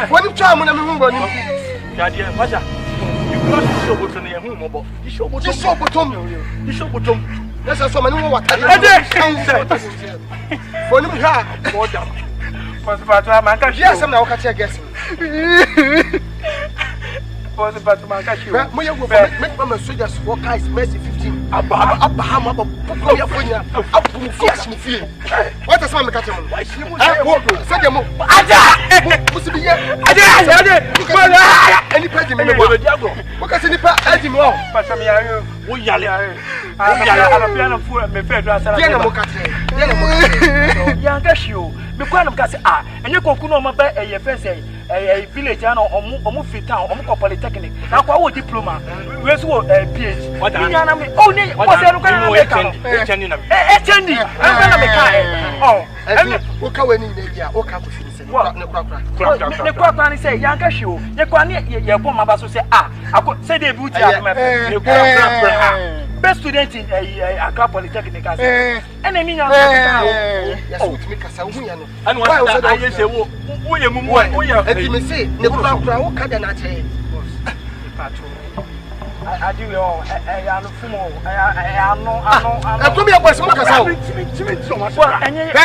What if I'm going to move on? You show bottom. That's a woman who what I did. For him, yes, I'm now catching a guess. Make my soldiers walk eyes, Messi 15. What is my catching? Any president, what can any president? Village polytechnic. Now, what diploma? Where's what PhD? What best student in Accra Polytechnic. And then me yes, with me kasa hu ya no. And what I say wo ye mumu wo ye. Enti me say ne kura kura wo kada na che. I do yo I no fumo I no I come here boys mo kasa o.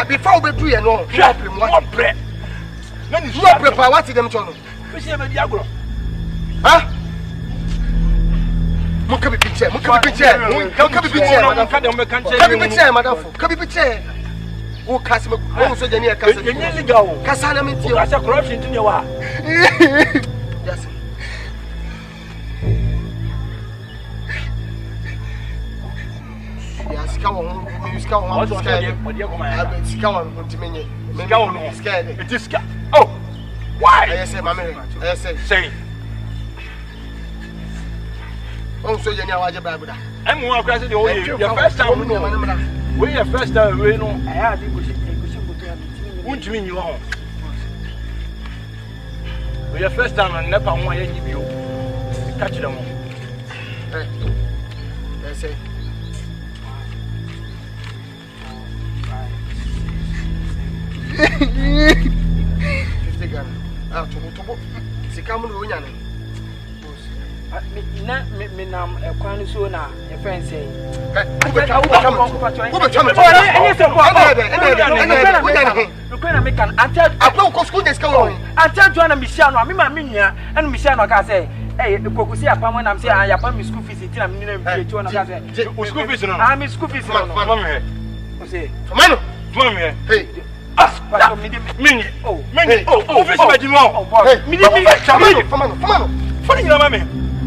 Before we do you know. What bread. When you prepare what them chono. We say be agro. Huh? Muka bi picture, madam. Kabi picture. Wo kase me wo so jani e kase. Enye legal. Kasa na me tie. Kasa corruption tin wa. Yes. Ya sika won, sika won. Sika won ntimenye. Sika won. It is sika. Oh. Why? I say mama. I say. Oh, so you know what you're about. I'm more aggressive. Your first time, we your first time, we know. I had to won't mean you all. We your first time, and never want to give you. Catch them. I say. Me nam ekwan so na e friend say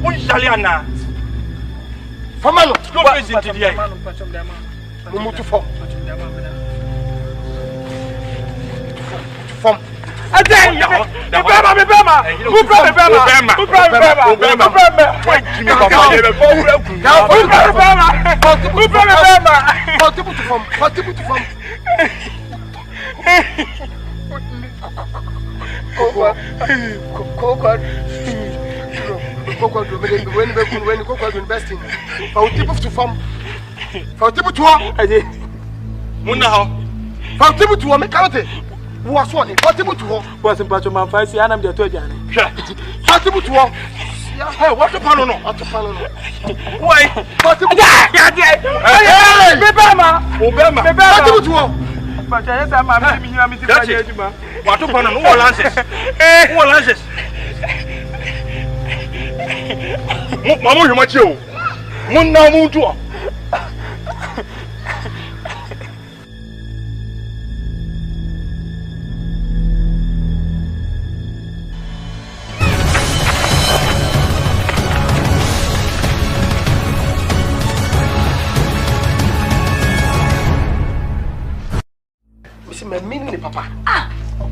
Unjaliana. Famano. Go visit today. Mumu to form. Form. Again, when you investing for people to form for people to for people to make out it was one for people to was in Patro Man 5 and I'm the 3rd for people to hey what the panel why for people Obama but I am what to panel who lances Mama, you might you. Muna Mutua. Missing my meaning, Papa.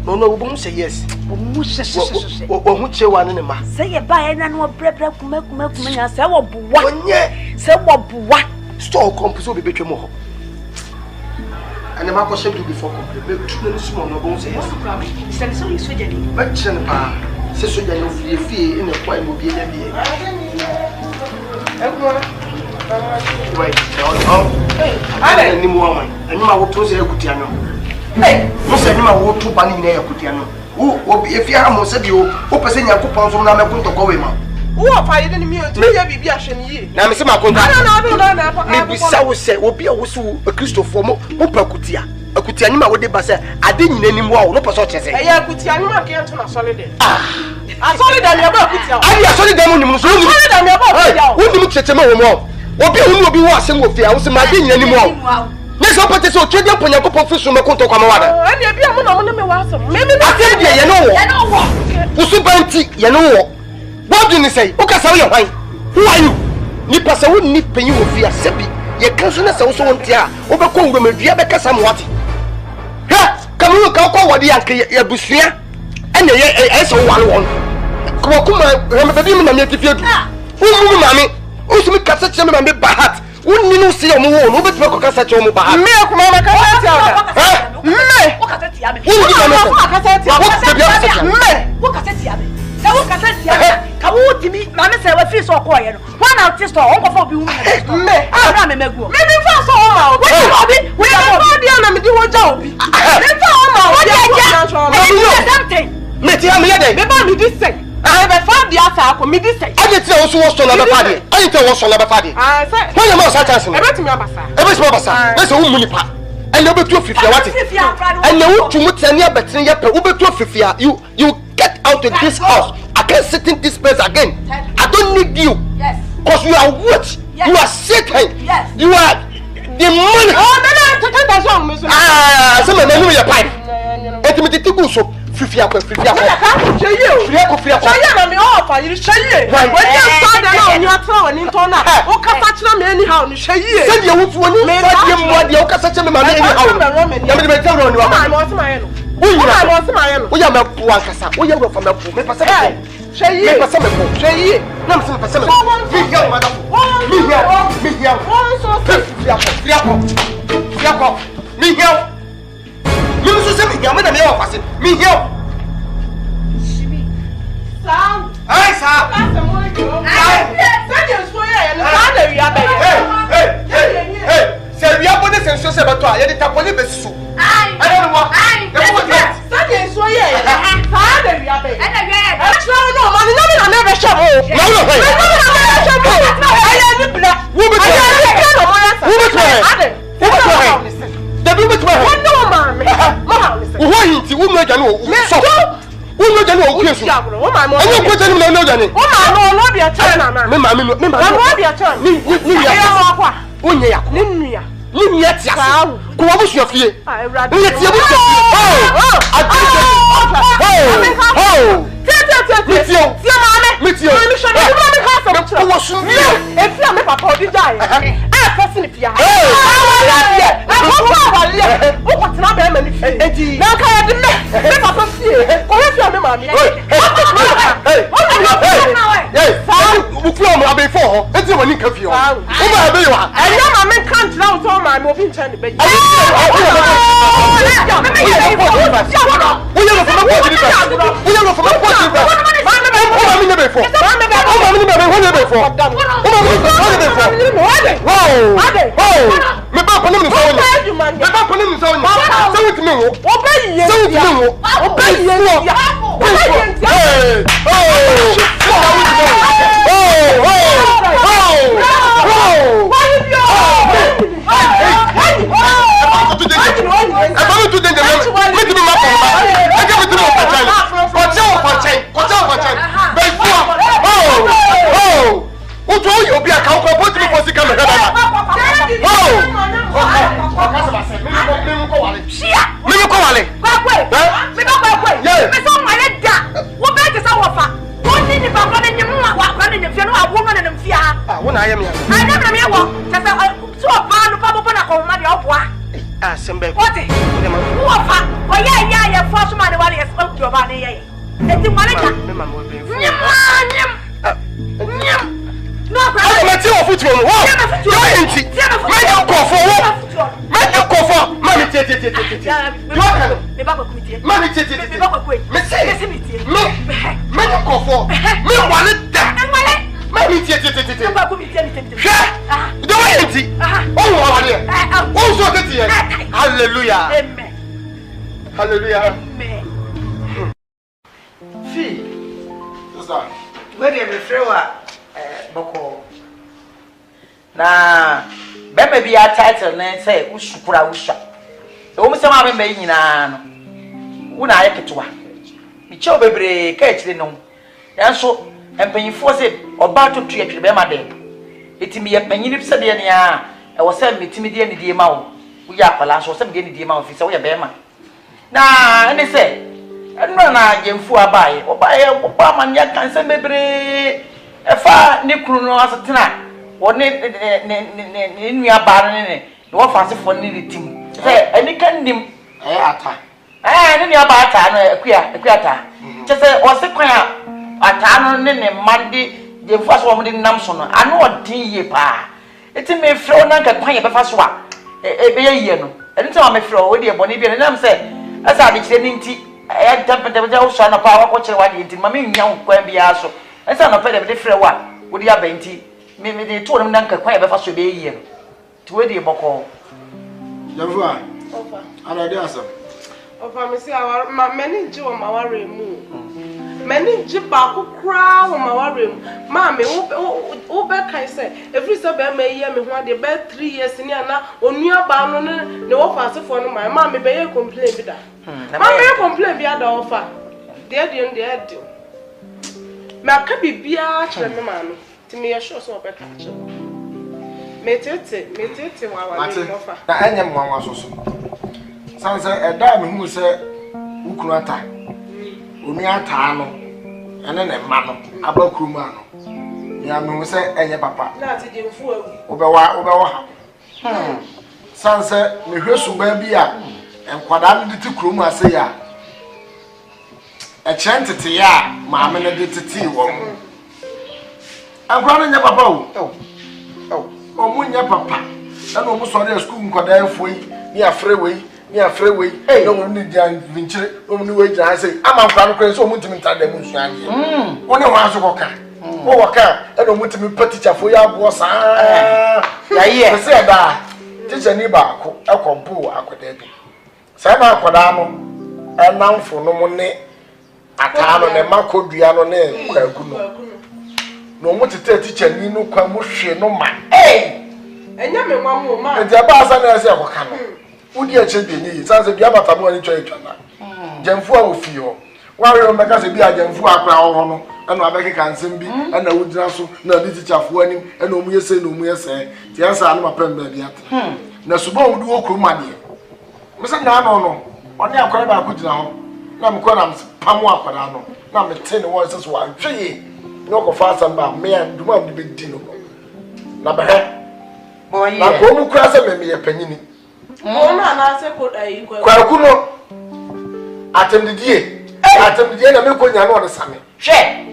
No, we won't say yes. We won't say one in the say a buy and no bread, kuma, say what store compass will be better more. And the Marco said before complete 2 minutes more, no bones say yes. Send so you switching. But Chenpa says so you know fee in the point will be a wait, I didn't need more money. And you are to say a good. Hey, Mose nyuma wo to bani na yakutia no. Wo efia mo se bi o pese nyankopon so na mekun to ko we ma. Wo fa ye ni mi o ti ye bibi ahwe ni ye. Na me se makonta. Na me bisa wo se obi a wo su Christopher mo pakutia. Akutia nyuma wo de ba se ade nyina ni mo a wo no pese o chese. Eh ya akutia nyuma ke ento na solid. Ah solid am ya ba akutia. Ai ya solid am ni mo so ni. Solid am ya ba akutia. Wo ni mo chese ma wo mo. Obi a wo obi wo asem wo fia wo se ma de nyina ni mo a. Yes, I'm going to say, "Kedi aponya ko profession me konto kwa mawada." Eh, bia mo na mo me wa asem. Me ate de ye no wo. Ye no wo. Usubanti ye no wo. What do you say? O ka sa wo ye hwan? Who are you? Ni pasa wo ni penyi wo fia sebi. Ye kanso na sa wo so wonti a, wo be ko ngro madua be kasa mo wati. Ha, kamu ka ko wodi anke ye busua. Ene ye so wale won. Kwaku Manu, me be mi na me tifie du. Wo mu mami. O so mi kasa che me ma me bahat. Wouldn't you see a move? Who bet for Cassette? Me, Kumama, me, what cassette? Mamma said, "What feel so store call you. One out to store, Uncle for you. Me, I'm a mego. Maybe for so long. We are not the enemy do a job. Something. Metia me yede. Me ba me this say. I be found the attack me this say. I dey tell also was on the party. I tell was on the party. Ah, say. When you must chance me. E bet me abasa. E bet me abasa. Let's say who money pa. And you betu fifia what? And you to mutani abetin ya pe. Who betu fifia. You get out of this house. I can't sit in this place again. I don't need you. Yes. Because you are what? Yes. You are Satan. Yes. You are demonic. Oh, no. Ah, some of them know your pipe. Intimate to so. Fifia ko. Say you. Say na me offer you say you. When you stand alone you throw an into na. O ka touch me anyhow you say you. Say you wo ni say mo dey o ka touch me ma anyhow. Na me tell you no. Ma mo my no. Wo ya me po ankasa. Wo ya wo fa me po. Me pasa me. Say you. Me pasa me po. Say you. Na me se me pasa me. Me here madam. Me here. So Fifia ko. Me here. Me so say me here. Me na me offer say. Me here. Sam. Ai sa. Hey. Say we are going to sense say beto a ye dey tapoli besusu. I don't know what. Sunday so here. Fa dey we abe. No, man, no never shame o. No. I am the black. Who be who hinti wo no agane wo so wo no agane wo kwesu enye ko tani no agane wo ma no be a turn na me ma no be a turn ni ya onye ya ni ni ya tia ko wo busu afie ni tia busu Hallelujah. Amen. Hallelujah. Amen. See. Where do you feel boko? Na bebe bi a title na say ushukura usha. E wo mse ma be nyina no. Wo na ayeketwa. Mi che obebre ka ekire no. Yanso empanyifo se oba totu etwe be ma de. Etimi ye panyini bi se de ne a e wo se metimi de ne de ma wo. Wo ya kwala so se me de ne de ma wo fi se wo ye be ma. Na ene se eno na yemfu abaye oba man ya kan se bebre efa ne kunu no asetena woni ne nua ba ne wo fase fo ne tim se eni kan nim ata ne nua ba ata no akua ata che se o se kwan ata no ne mande yemfu aso wo de nam so no ano odin ye pa eti me frɛ na nka kwan ye befa so a be ye no eni te ma me frɛ wo de bɔne bi ne nam se asa de kire ni nti temperature wo so na pa wa ko kire wa de nti ma me nya wo kwan bia so esa no pe de frɛ wa wodi abenti me de to na nka kwan e be fa so be yie no to we de boko Yavua ana de asam ofa me si awar ma mani ji wo ma ware mu mani ji ba ko kra wo ma ware mu ma me wo be kan say every so be ma yie me ho de be 3 years ni ana onua ba no ne wo fa asefo no ma me be ye complain bi da ma me complain bi ada ofa de de ma ka bibia kire me ma no ti me ye sure so be ka kire metete wa ni ofa na enya mwanwa soso sanse eda me hu se ukunu ata omi ata no ene ne ma no abakruma no ya me hu se enye papa na ti je mfu awu obewa ha sanse me hwesu ba bi a enkwada no de ti krom ase ya e chentete ya ma me ne de titi wo enkwada nya papa o munya papa na no mu so na school nkwada efoi ni afre wei no mu ni jan vinchire no mu ni wei jan say ama nkwa no kwen so mu ntimi ntade mu nsu anye woni ho aso koka wo woka e no mu ntimi paticha fo ya bo sa ya ye se da teacher ni ba ko ekompu akoda bi sai na akoda no enamfo no mu ne ata no ne makodua no ne kwaku no mu tete teacher ni no kwa mu hwe no ma enya me nwa mu ma nti aba asa na ase akoka no udi eche bi ni sanse bi abata bo ni twa etwana jamfu a ofi ho ware o meka se bi ajamfu akra ho no ena abeke kansem bi ena wudina so na di teacher fo anim ena omu yese na omu yese ti ansa anu mapem ba bi ata na subo wudi okroma de mese na no oni akwara ba kugina ho na mko na pamu akwara no na mete ne wo seso wa hweye no ko fa samba me anduma bi di no na behe boye na ko mu kura se me ye panyini mo na na se ko dai kwaku no atemdidie na me ko nya no de same hwe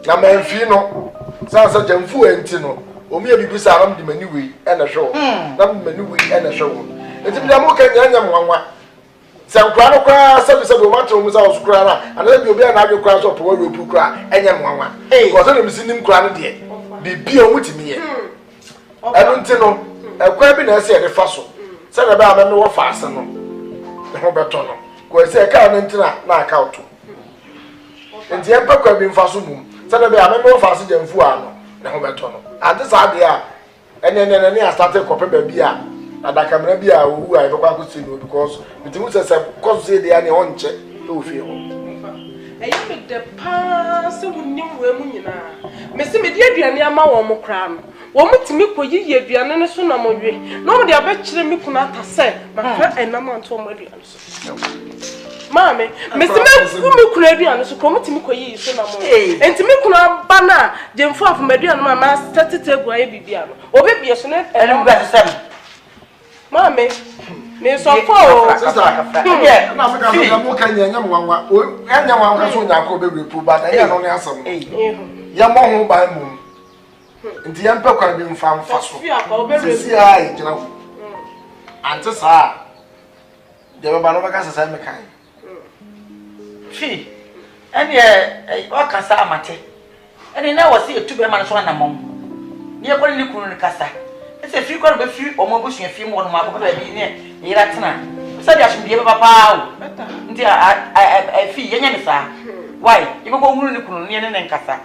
na manfi no sansa jamfu enti no omi ebibi sa ram di mani wei na hwe na mani wei na hwe enti bi mo ka nya mwanwa sankwa no kwa sabi wato mu za osukura na ana bi obi na adwe kura so po we pu kura enya mwanwa ko so na mi sinim kura no de bibia mu timi ye enu nti no ekwa bi na ese ye de fa so se na ba me wo fa ase no ne ho beto no ko ese ka no nti na account nti en pa kwa bi mfa so mum se na ba me wo fa ase jamfu a no ne ho beto no ante sa de a ene a start ko pe ba bi a adaka mena bi a owu a ifakwa kwesi no because mitimu se cause say dey na onche e ofie ho eya me de pa se wunnim we mu nyina me se me de aduane ama wo mo kra no wo mutimi koyi ye aduane ne so na mo we no mo de abekire me kuna atase ma fa enam anto mo aduane so mame me se me ku me kuna aduane so ko mutimi koyi so na mo enti me kuna ba na jemfu afu me aduane ma statete gu aye bibia no obebie so ne enam ba se mame me so for sister yeah na Africa so mo kan nya mwanwa nya mwanwa so nya ko bebre pu ba na ya no ne asam ya mo ho ba mu nti ya mpa kwa bi mfa so sisi ai jina ho ante sa de ba no ba ka sasa me kan fi ene o kasa amate ene na wo se etube ma so na mom ni e ko ni kunu ni kasa ese fi kwa be fi o mo busu fi mo no ma ko ba bi ne yira tena so dia shimdie ba papa o nti fi yenya ni sa why ibo ko hunu ni kunu ni ne nkasa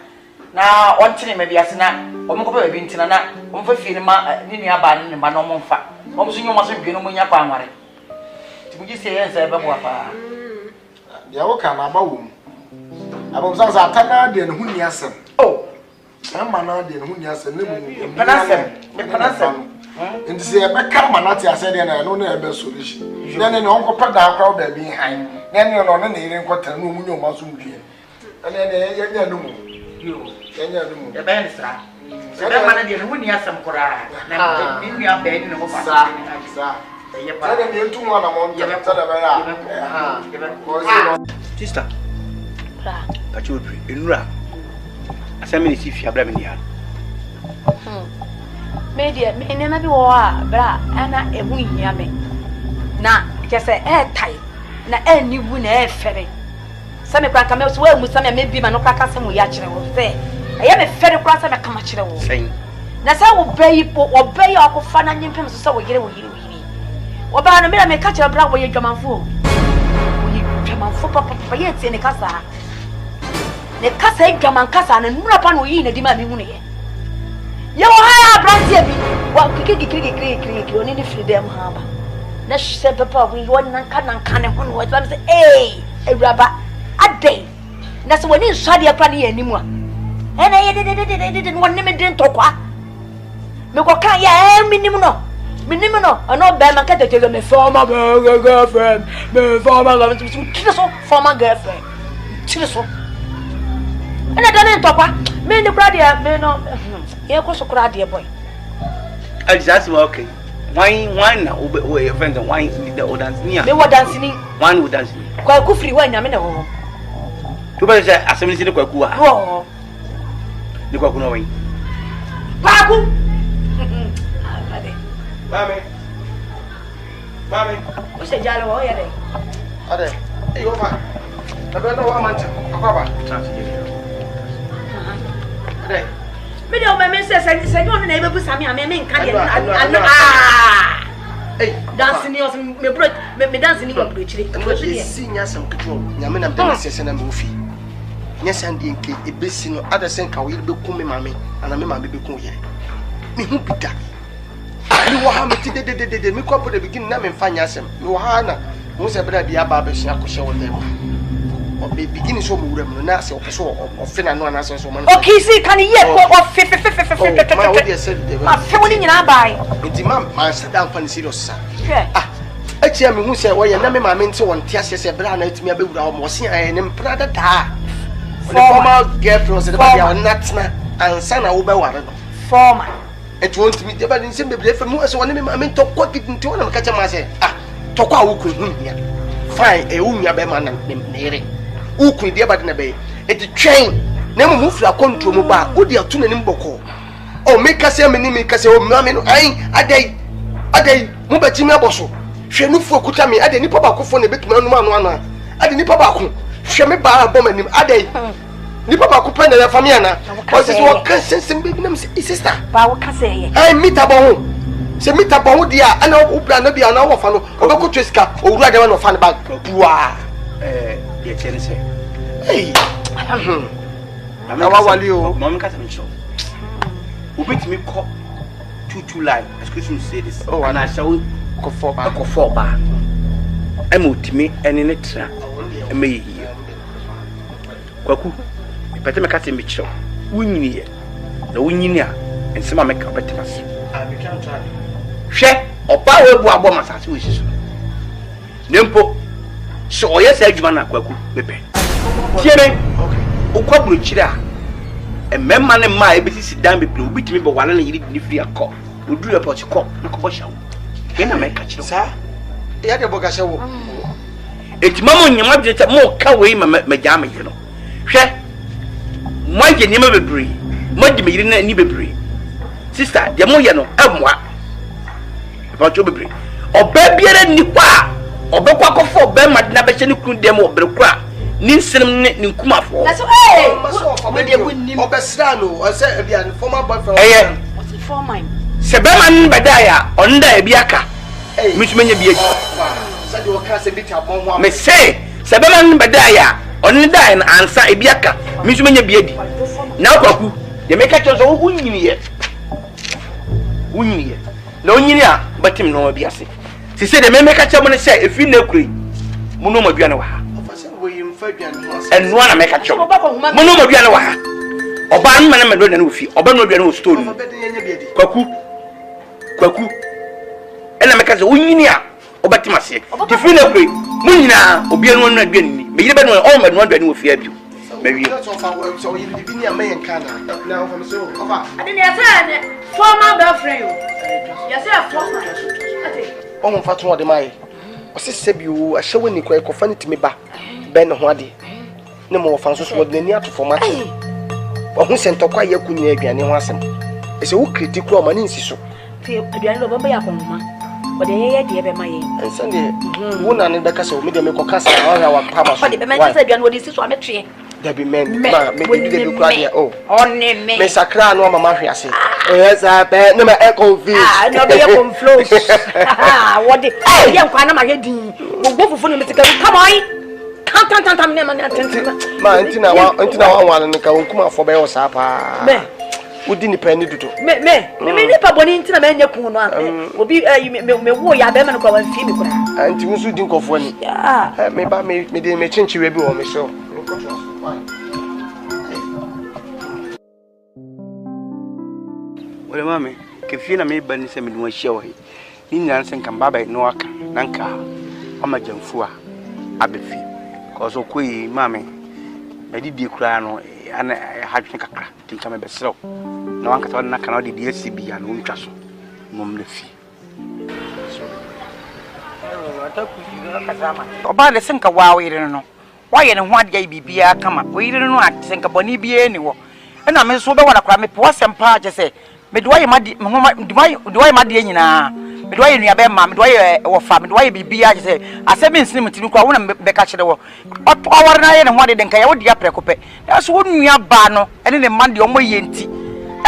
na on tene ma biase na o mo ko ba bi ntina na o mo fa fi ni ma ni ni aba ni ma no mo mfa o mo so nyoma so bi no mo nya kwa anware ti mu gi se yen sa ba bo apa dia wo ka na ba wo mu abom sa atana de ne hu ni asem ama na de ne hu ni asem ne mu panasem nti se be ka manati ase de na no na ebe solution ne onko pada akwa ba bi han ne no ne ire nkota no mu nyoma so ndue ne yenya no mu yenya no mu ya ben sra se be mana de ne hu ni asem kora na ni ni aba ni ne ho fa sa ya pa ne ntu mo na mo nta da ba ya sister ka children enura asemi ni sifi abra me ni ya media me ne na bi wo a bra ana ehu hia me na ke se tai na eniwu na efere se me kwanka me so wa mu se me bi ma no kaka se mu ya kire wo se I am a fairy cross and a camachero. That's how obey or fan and impimps so we get away. What about a minute may catch a brown way you come on fool? We come on for papa yet in the casa. The casa come on casa and upon we in a demanding money. You are brand what you only freedom harbor. Let's say papa we want and can and what I'm saying, a rubber a day. That's when you saw the planning anymore. And I didn't want them didn't talk. Mekoka ya minimum. I know Bama can take me former girlfriend. Me former former girlfriend. Chiso. And I don't talk. Me the brother, me no. You go so crowd dear boy. That's okay. Wine now, we friends and wine the old dance near. They were dancing. One would dance. Kwaku free wine, I mean. Two better say, as I see the Kwaku. Oh, the Kwaku no way. Kwaku. Mami. What's a jallow? Ade. Hey, over. I don't know what man. Akaba. Ade. Me don't remember say you neighbor put some me mean can hey, dancing yours me bro me dancing you bro chiri. We see nya some control. Nya me na dem sese na me ofi. Nya sande nke ebesi no ada sen ka we be kun me mami ana me mami be kun ye. Me hu bida. Me wo ha me ti de me ko the begin na me mfa nya asem. Me wo ha na mo se bra bia ba be hia ko hye wo dem. O be begin so mo wura mu na se o so o fe na no na so man. Okay, see can you hear what fe. Ma wo dey say de. Ma fe woni nyina bai. Nti ma sit down for serious sa. Ah. Achia me hu se wo ye na me ma me nti won te ase se bra na atumi abewura wo mo se aye ne mpra da da. Former girlfriend se de ba dia natna ansa na wo be ware no. Former. It won't me but in some baby for me as one of my men to quote it into one of catch my say ah to kwa wuku here fine e unya be man nere wuku dia bad na be it train na mo move la control mo ba wo dia tu na nim boko o make us say me make us say o me no ai adai mo ba ti me aboso hwe nu fu okuta me adai ni papa ko fo na betuma anu anu adai ni papa ko hwe me ba abom anim adai ni papa ko pende la famille na o se so kan sense be na me sister ba wo ka say ai mita ba ho se mita ba ho dia ana wo bra na bia na wo fa no o be ko tweska o wura de no fa ne bag bua ye chene se ei na wa wali o mo me ka se me show obetimi ko tutu line excuse me say this oh and I shall ko for ba am otimi ene ne tra am yi Kwaku pete me ka se me show wunyini ye na wunyini a ensema me ka betima se I can try hwe oba we bu abo masase we siso nempo so oye sa adwuma na Kwaku bepe tie me okwaburu kire a ememma ne ma ebesisi dan beple obitimi bo wane ne yiri ni free akọ odu report ko nko shawo ke na me ka kire sa ya de boga shawo etimamo nyama de ta mo ka we ma jama yino hwe mo je nyama bebre mo de me yiri na ni bebre sister de mo ye no amwa ba cho bebre oba biara ni kwa obekwa kofo oba ma de na be che ni kun dem obere kwa ni nsem ni nkumafo na so me de wunnim obesra no o se bia former boyfriend what's it for mine se be man bedaya onda e biaka misumenya bi eji se de o ka se bita bon ho me se se be man bedaya onda na ansa e biaka misumenya bi edi na Kwaku de me ka chozo wunyini ye na onyini a batim no bi ase se se de me ka chamo ne se efi na kuri muno maduane wa ha enwa na me ka chamo muno maduane wa ha oba an mane me na ofi oba no aduane o store Kwaku ena me ka se onyini a obatim ase ti fi na kuri munyina obi anu na aduane ni me yire be no o ma no aduane ofi abio mewi so you be near me in Canada now from so I didn't say former girlfriend you say former on fatu o de mai o se sebi o a hyewe ni kwa ekofa ni timi ba ben ho ade ne mo fa so so de ni ato format o hu sentokwa ye kunni aduane ho asem e se wo critical o ma ni nsiso te aduane lo bamba ya konma o de ye de be maye ensande wo na ne be kasa o me de me ko kasa o ya wa pa ma so o de be man say aduane o de siso ametwe Debbie men, ma, me do the cry. Oh, on me. Mensah cry no mama fiase. Yes, no my echo V. Ah, no be come flows. What the young kwana ma head. Go for me to come on. Come name and Ma antina one nka wonkuma for be osapa. Me. Wodi ni pani dudu. Me ni pa boni ntina me nya kun no. Obi me wo ya be man ko wan fi mi kura. Anti musu di nkofo ni. Ah. Me ba me de me chinchiwe bi wo me so. Wale mame, kefina me bani se me no ahia wo he. Ni nyan se kan baba no aka nanka ama jamfu a abefi. Cause okoi mame, me di bi kura no ana hadwe kakra tinka me besrew. Na wanka to na kana de DSB ya no ntwa so. Mom na fi. Oba de senka wa wire no. Wa ye ne ho ade bibia kama. Wire no a senka boni bia ni wo. Na me so be wada kra me po sempa je se me do waye madi me do waye madi nyina me do waye nua be ma me do waye wo fa me do waye bibia je se asemi nsini mutimi kwa wona be ka kire wo awar na ye ne ho ade nka ye wo dia prekope na so wo nua ba no ene ne mande o moye nti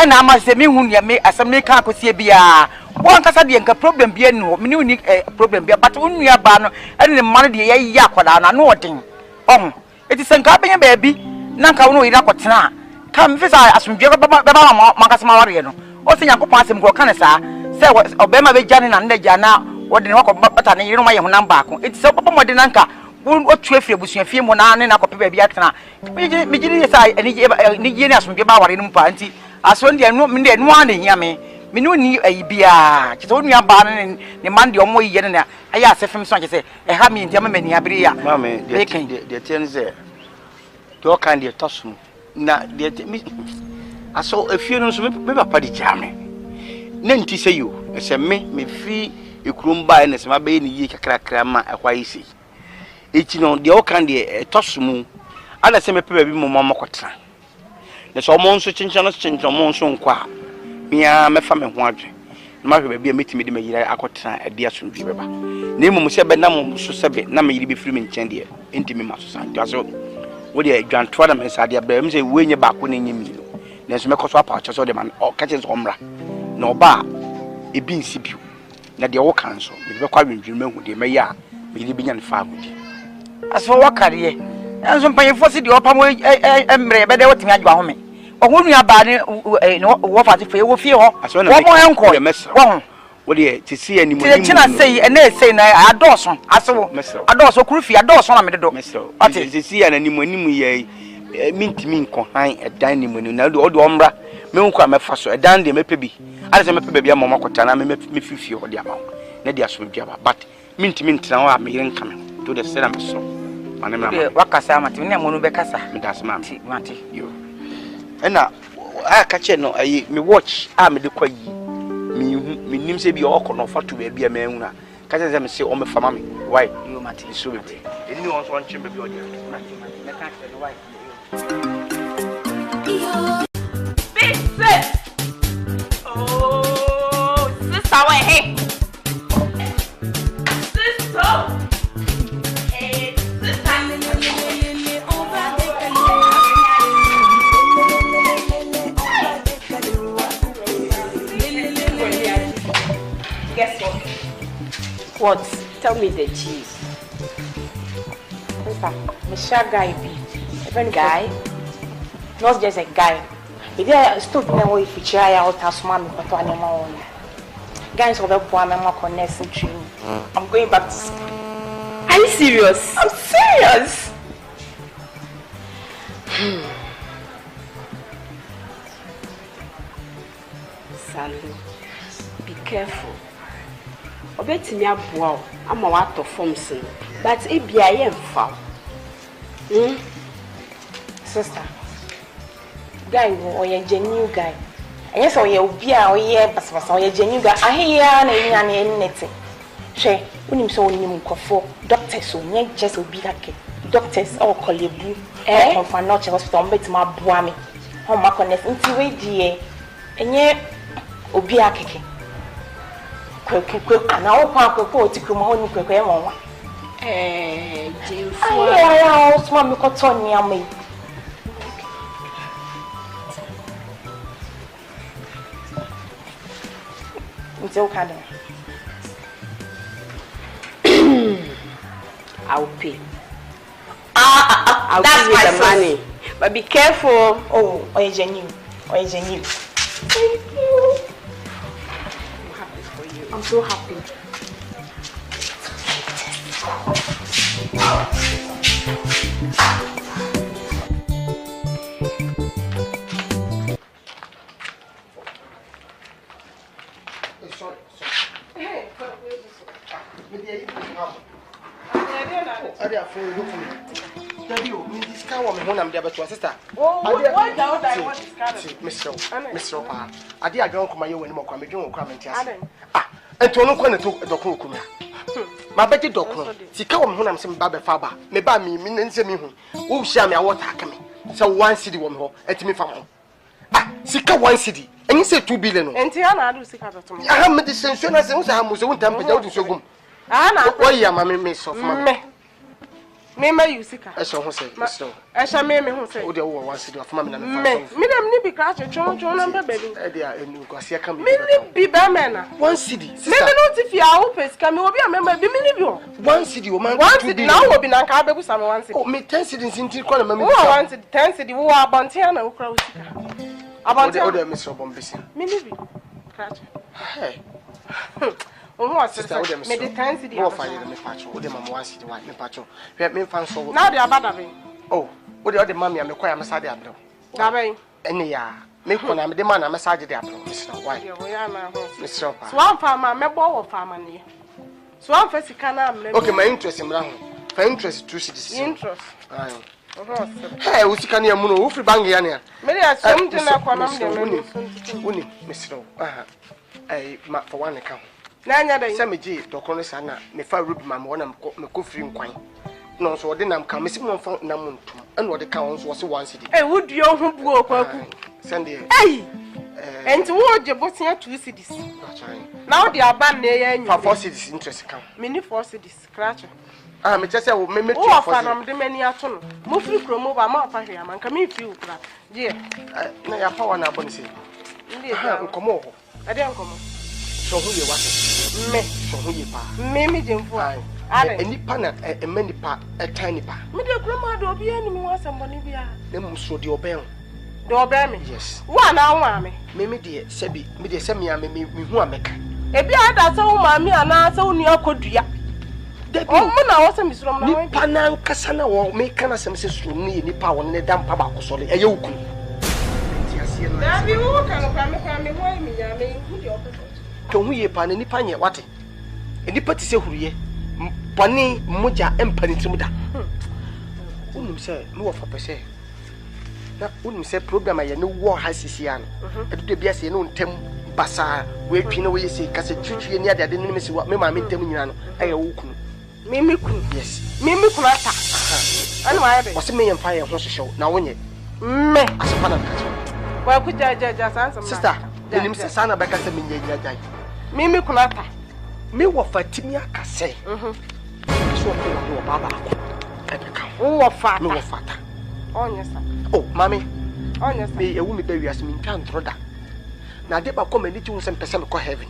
ena ama se me hu nua me asemi ka akosie bia wo ankasa de nka problem bia ni ho me ni uni problem bia but wo nua ba no ene ne mande de ye ya akoda na no odin eti senka benya ba bi na nka wo no ira kotena kam fisa asumdwe baba makasema ware no o se Yakobon asem ko kan sa se obema be jane na nda jana wode ne wakobata ne yire no maye honam baako enti se papa mode nanka wo tu afie busuafie mu na ne na kope ba bi atena me giri sa ni je ne asumdwe ba ware no mpa enti aso ndi anu me ndi anu ana hia me no ni ayi bia kete onu aba ne mande omo yi ne aya asefem so kete ha me ndi ama mani abiri ya mama de ten ze do kan de tosum na de mi aso afie no so me papa di jame na nti se yo se me fi ekurum ba na se ma be ni yi kakrakra ma Akwasi echi no de o kan de tosum ala se me pe ba bi mo makotra na so mo nso chinchan mo nso nkwa mia me fa me ho adwe na ma hwe ba bi metimi de mayira akotra ade asomdwe beba na emu se be na mo so sebe na mayiri be firi me nchen de enti me maso santi aso wo de dwantoa na me sa de ba me se wenye ba ko na nyimi no na so me koso apa cho so de man o ka che so mra na oba ebi nsi biu na de wo kan so me be kwa dwendwem mahu de me ya me yiri binya ne fa agudi aso wakare enso mpanyefo si de opa mo emre be de wotimi adwa ho me ohunu aba ne wo fa ti fe wo fie ho wo mo enko wo wo de ti si ani mo ni china sei ene sei na adoso aso adoso kurufi adoso na me do ati ti si ani mo ni mu ye mintimi nko han edan ni mo ni na de omra me nko a me fa so edan de me pebi ale se me pebi bia mo makota na me fifie ho de ama na de aso bia ba but mintimi ntina ho a me yen kan to de se na me so mane me wakasa amati me mo no be kasa me das ma mate yo ena aka che no ayi me watch a me de kwa yi me nim se bi o kono fa to be bia me hu na ka che se me se o me fama me why yo mate so be eni won so nche be bi o dia me ka che no why big sis oh sister why hey sister hey Guess what? What? Tell me the cheese. Michelle guy be. Even guy. Not just a guy. If you stood now with the chair out of mommy, but on your own. Guys over one and more connection tree. I'm going back to school. Are you serious? I'm serious. Sally, be careful. Obeti mi aboa ama wa to form sin but e bia ye mfa sister guy wo oye genuine guy enye so oye obi a oye basabasa oye genuine guy ahia na enya na ennete hwe unim so onim nkofo doctors so nye just obi hake doctors all kolebu confrontation hospital mbeti ma aboa me ho ma connect nti we die enye obi akeke kwekwe na wo kwa kwekwe otikuma ho ni kwekwe enwa jemfua ayo o sma mi ko to ni amai Until kind of. I'll pay. I'll give you the money. But be careful. Oh, or genuine. Or genuine. Thank you. I'm happy for you. I'm so happy. Sister. Mr. Pa. Ade agan kuma ye wani mo kwa medwon kwa menti ase. Ento no kwa ne to dokon okuma. Ma beti dokon. Sika wo me honam se me ba be fa ba. Me ba mi nse mi hu. Wo hia me awota aka me. Se 1 cedi wo me ho. Etimi fa ho. Sika 1 cedi. Enyi se 2 billion no. Enti ha na adu sika totom. Aha me de sensuo na se wo sa ha mo se wo ntam pa ja wo de sogum. Aha na. Wo ya ma me so fa ma. Me usika. Eso ho say, so. Esha me ho say. O de wo 1 cedi afama me na me fa. Me dem ni bi ka chon na ba baby. E de a enu kwase aka me. Me ni bi ba me na. 1 cedi. Me no ti fi a wo pesika me obi a me bi me ni bi o. 1 cedi o man. 1 cedi na wo bi na nka bebu sa me 1 cedi. Oh, me 10 cedi sinti kwa na me. Wo 1 cedi 10 cedi wo abontia na wo kra wo sika. Abontia. O de me so bombisi. Me ni bi. Kracha. Hey. Oh, what sister? Me the 10 cedi. Wo fa ye me pacho. O de mama 1 cedi wa me pacho. Me fan so. Now they abada be. Oh, o de mama me kwa ya me sa de abro. Da be. Ene ya. Me ko na me de man na me sa de abro. Mr. Why? Yo ya na ho. Mr. Pa. So am fa ma me bo wo fa ma ne. So am fa sika na am. Okay, my interest mra ho. For interest 2 cedis. Interest. Ayo. Hey, o sika ne amu no wo free bank ya ne. Me dey asem de na kwa na me de me. Woni, Mr. Ma for one account. Na nya dey. Se me ji dokon sa na me fa ruby ma me wona me ko free nkwan. No so de nam ka me si mo fa nam ntum. Ena wo de ka won so wo se 1 cedi. Eh, wo duo ho bu Kwaku. Send here. Hey. Enti wo je botia 2 cedis. Na wo de aban na ya nyi. For 4 cedis interest ka. Me ni 4 cedis. Kracha. Me chese wo me tu 4 cedis. Wo fa nam de mani ato no. Mo free kromo ba ma fa hwe aman ka me fi ukra. Je. Na ya power na abon se. Ndi ya nkomo ho. Ade nkomo. So who ye wase? Me. So who ye pa? Me jemfu ai. Enipa na emanipa etanipa. Me de kroma do obi ani mi wasamba ni bia. Na mso de oben. De oben me? Yes. Wa na wa me. Me de sebi, me de semi a me hu ameka. Ebi ada sa wo ma mi ana sa wo ni akodua. Debi. O mu na wo se misrom na wo. Nipa na nkasa na wo me kana sem se suro ni nipa wo ne dampa ba akosole. Eye wuku. Dabi wo kan kwa me ho mi ya me hu de opeso. To hu ye pa na nipa nye wate. Nipa ti se huruye. Bani moja empanitim da. Unum se no fa pese. Na unum se program aye no wo ha sisia no. Edude bia se no ntem basa we twi na we se kase twitwie ni ade no me se me ma me ntem nyina no aye wo kunu. Mimi kunu. Yes. Mimi kunu ata. Ani wa yabe. Wose me yem fa ye ho hwehwe na wonye. Me. Asepa na kacho. Wa ku ja sansa. Sister, enim se sana beka se menye nya jai. Mimi kunu ata. Me wo fatimi akase. So ko wo baba ko. Ebeka. Wo fata. No wo fata. Onyesa. Oh, mami. Onyesa. Me ewu me ba wiase me ntwa ntroda. Na de ba ko mani ti hu se mpese me ko heaven.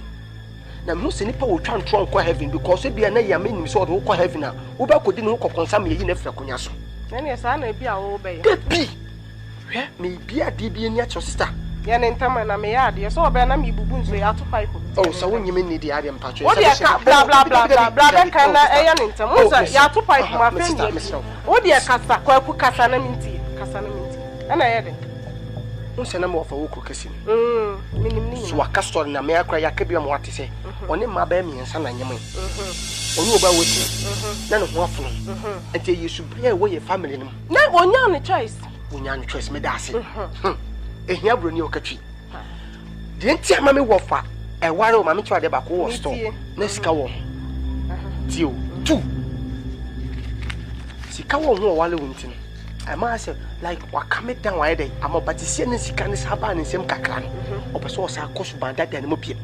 Na me hu se nipa wo twa ntro ko heaven because bia na ya menim se wo ko heaven na wo ba ko di ne ko konsa me yi na fra konya so. Na ne sa na bia wo be. Bi. Hwe me bia de bi ni acho sister. Ya ne ntama na me ya de so obe na me bubu nso ya to pipe. Oh, so won yimi ni de ade mpacho. Wo de ka bla bla bla bla bla de kan na eya ne ntama. Wo sa ya to pipe ma fe ni. Wo de kasa Kwaku kasa na minti. Kasa na minti. Ana ya de. Unse na me wofa wo kokasi ni. Minim ni. So aka story na me akra ya ka bia mo wate se. Oni ma ba mi ensa na nyem. Oni oba woti. Na no ho afono. Enti Yesu bia wo ye family nim. Na onya ne choice. Onya ne choice me da ase. Ehia broni okatwi. De enti ama me wofa. E ware o ma me twa de ba ko wo store. Na sika wo. Tio 2. Sika wo ho wale wonti no. I must say, like, what come it down? Why they? I'm about to see any scan happen in some cacran. Or so, I cost band that and mopia.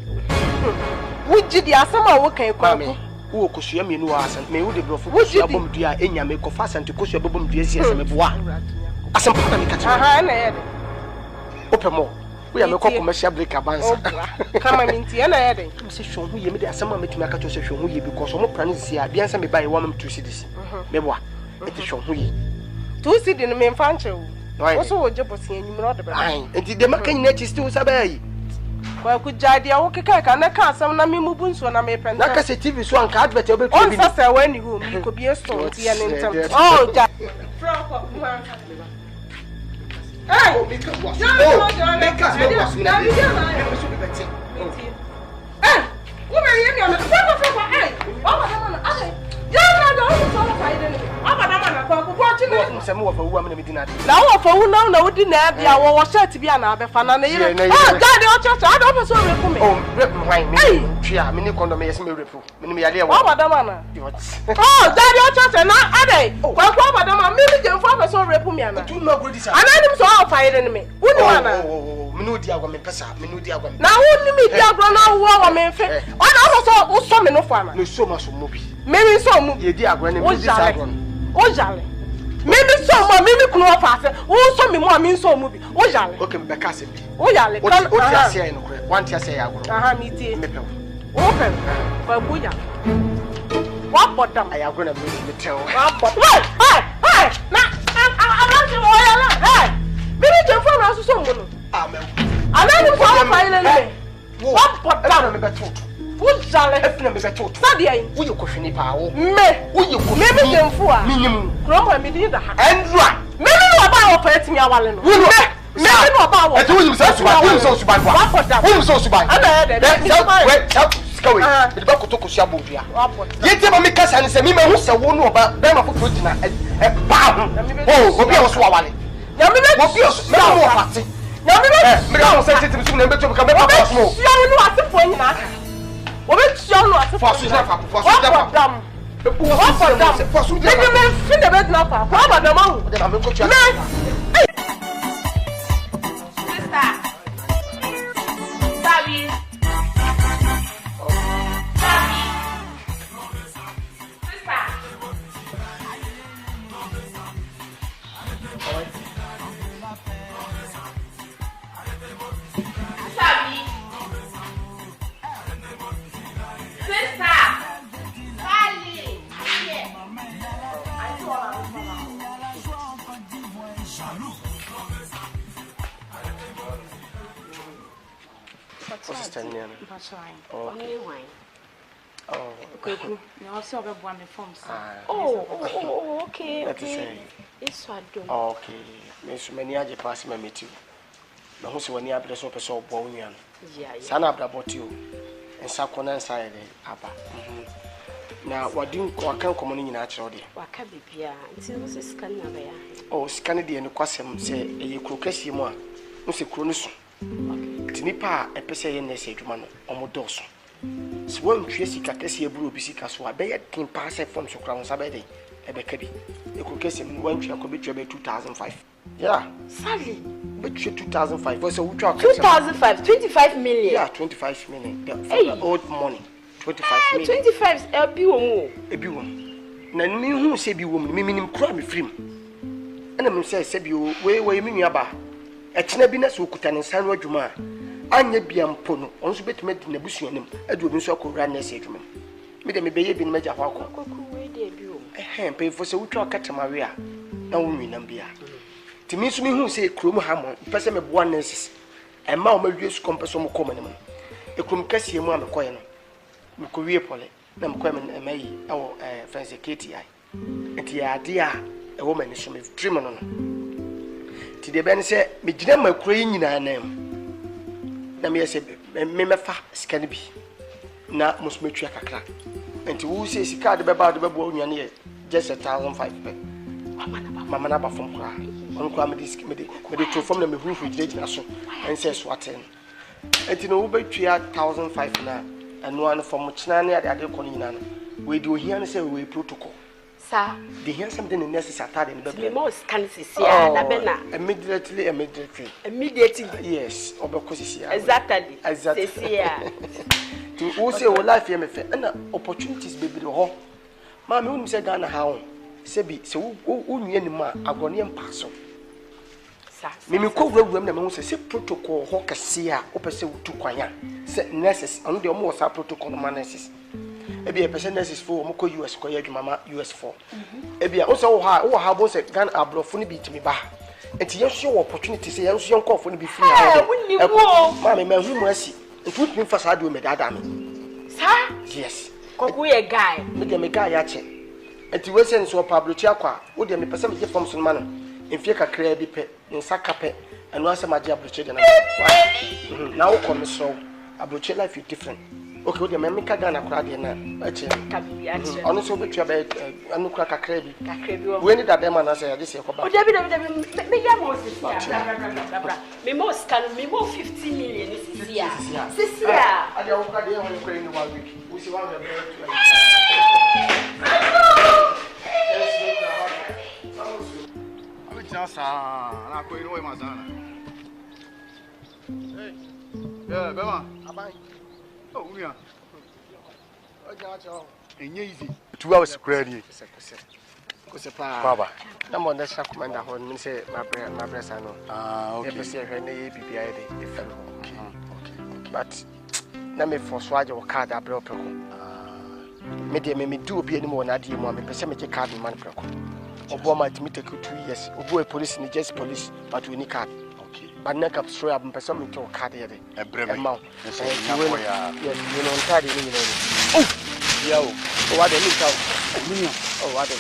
Would you the Asama working, Kwame? Who could see me no as and may would go for what you bomb dear in your make of fast and to cost your bomb dear as a bois. As some part of me catch. Open more. We are no commercial break abansa. Come on, Minty, and I had it. I'm saying, who you made a summer to make a choice who you because I'm planning to see a biansa me buy 1 2 cities. Mebwa, it is shown who you 2 cities in the main function. Also, what job was seeing you not the and the making net is still sabay. Well, good idea, okay, and I can't some Nami Mubunso and I may print like a TV swan card, but you'll be when you could be a store. Oh, Jack. Hey, because what? Now, for who now didn't have the hour was set to be an abbey fan and I don't know so I mean, condominium may report. Oh, Daddy, church and I day. Oh, Madame, maybe the father so repumiana. Do not good. And I am so fired enemy. What do I know? Now, only me, Diagram, now, woman, fair. I also summon no farmer. No so much movie. Maybe so movie, Diagram, oh, Jolly. Maybe so, maybe no faster. Oh, so me more means so movie. Oh, Jolly. Okay, Becassi. Oh, Jolly. What I say, one tear say, I will. Meet open for Buya. What bottom? I am going to make you tell. Hey! I want to oil. Hey! Maybe you from us someone. I let him fall finally. What bottom? Who's Sally? Study, will you question it? Will you maybe them for minimum? Grow and me the and right. Maybe no about operating your wallet. Maybe no about what you so to buy. Who's so to buy? Go away. The back to Kushabuvia. Yet, make us and say, me, who's a woman about them of Putina and bam. Oh, what was Wally? Yamina was yours. No more party. Yamina said it to number to come back. You know what the point now. What you know for Susan for them. What for them? For Susan, let me feel the bed now. How about the mouth? Then I'm going to Oh, okay. It's okay. Miss many are passing my meeting. The host when you have the soap so bonian. Son of the bottle and Sakona side, Papa. Now, what do you can't come in naturally? What can be Pia? It's a scanner. Oh, Scandi and Quassam say a crocassi more. Mr. Cronus. Tinipa, a pessay and essay to man, or more dorsal. Swam Tracy Cacassia Brew Bisica, so I bet can pass it from Socran Sabede, a becabi. You could guess him when you could be 2005. Yeah, Sally, but you 2005 was a 2005, 25 million. Yeah, 25 million. Hey, old money, 25 million. 25 a B1. Now, me who say be woman, meaning crime free. And I'm say, you way me about a tinabiness who could an San Rojuma. Anya biampono onso betime de nabusuan nim adu obi nso akora na sedwuma me de me beye bi meja hwa akọ we de bi o pe fo se wutwa katamawe a na wonwi nam bia timi nso mi hu se krom hamon pese me boa nurses e ma o ma wie su kompeso mo koma nim ekrom kasie mu a me koye no me ko wie pole na me koye me mayi e wo fancy KTI enti ya de a e wo mani so me dream no ti de ben se me gina makura yi nyina nam na me say me mefa scan bi na musmetwa kakra enti wo say sika de beba de bebo onwane ye just 1,500 mama na ba fom kra on kra me disk me de to fom na me huru gire na so en say so aten enti no wo betwa 1,500 na anu an fom china na ade ko nyina no we di ohia no say we protocol sa the here something in necessary atade ne bebe mo scan sisia na be na immediately yes obeko sisia exactly sisia to wo say wo life ye me fe na opportunities bebre ho ma me wonu say Ghana ha ho se bi se wo nwie ni ma agone mpa so Mimi ko wura na me hu se protocol ho kase a opese wutu kwanya se nurses on de omo sa protocol no nurses ebi e pese nurses for omo ko US ko ya dwuma US for ebi a o se wo ha bo se Ghana abrofo ni bi timi ba enti yeso wo opportunity se yeso yonkofo ni bi free ha ma me hu mu asi ntu timi fa sa do me dada me sa yes Kwaku ye guy me de me guy ya che enti we se nso pablochi akwa wo de me pese me je form so ma no enfie kakra bi pe nsa kape anu ase ma je ablochi de na na wo come so ablochi life is different okay wo de me ka Ghana kura de na ache ka bi ya che onu so betua be anu kura kakra bi we ni dada ma na se ya je se ko ba o de bi me ya mo sisi bra me mo scan me mo 50 million sisi ya ade wo ka de ho ko ni 1 week we see one be na ko ino ma sana yeah bema abai oh unia oja cho enye easy 2 hours credit kose pa baba na mo na sha commander ho mi se ma bresa no okay e pese hwe na ye bibia ye de efe okay but na me for so aje wo card abre opeko me de me do obi ani mo na de mu a me pese me je card man preko obo ma timi take 2 years obo e police ni just police but we need card okay but na cap straight up me pese me to card here de e breme ma so ya yes you know card ni ni oh yo o wa de ni ka o wa de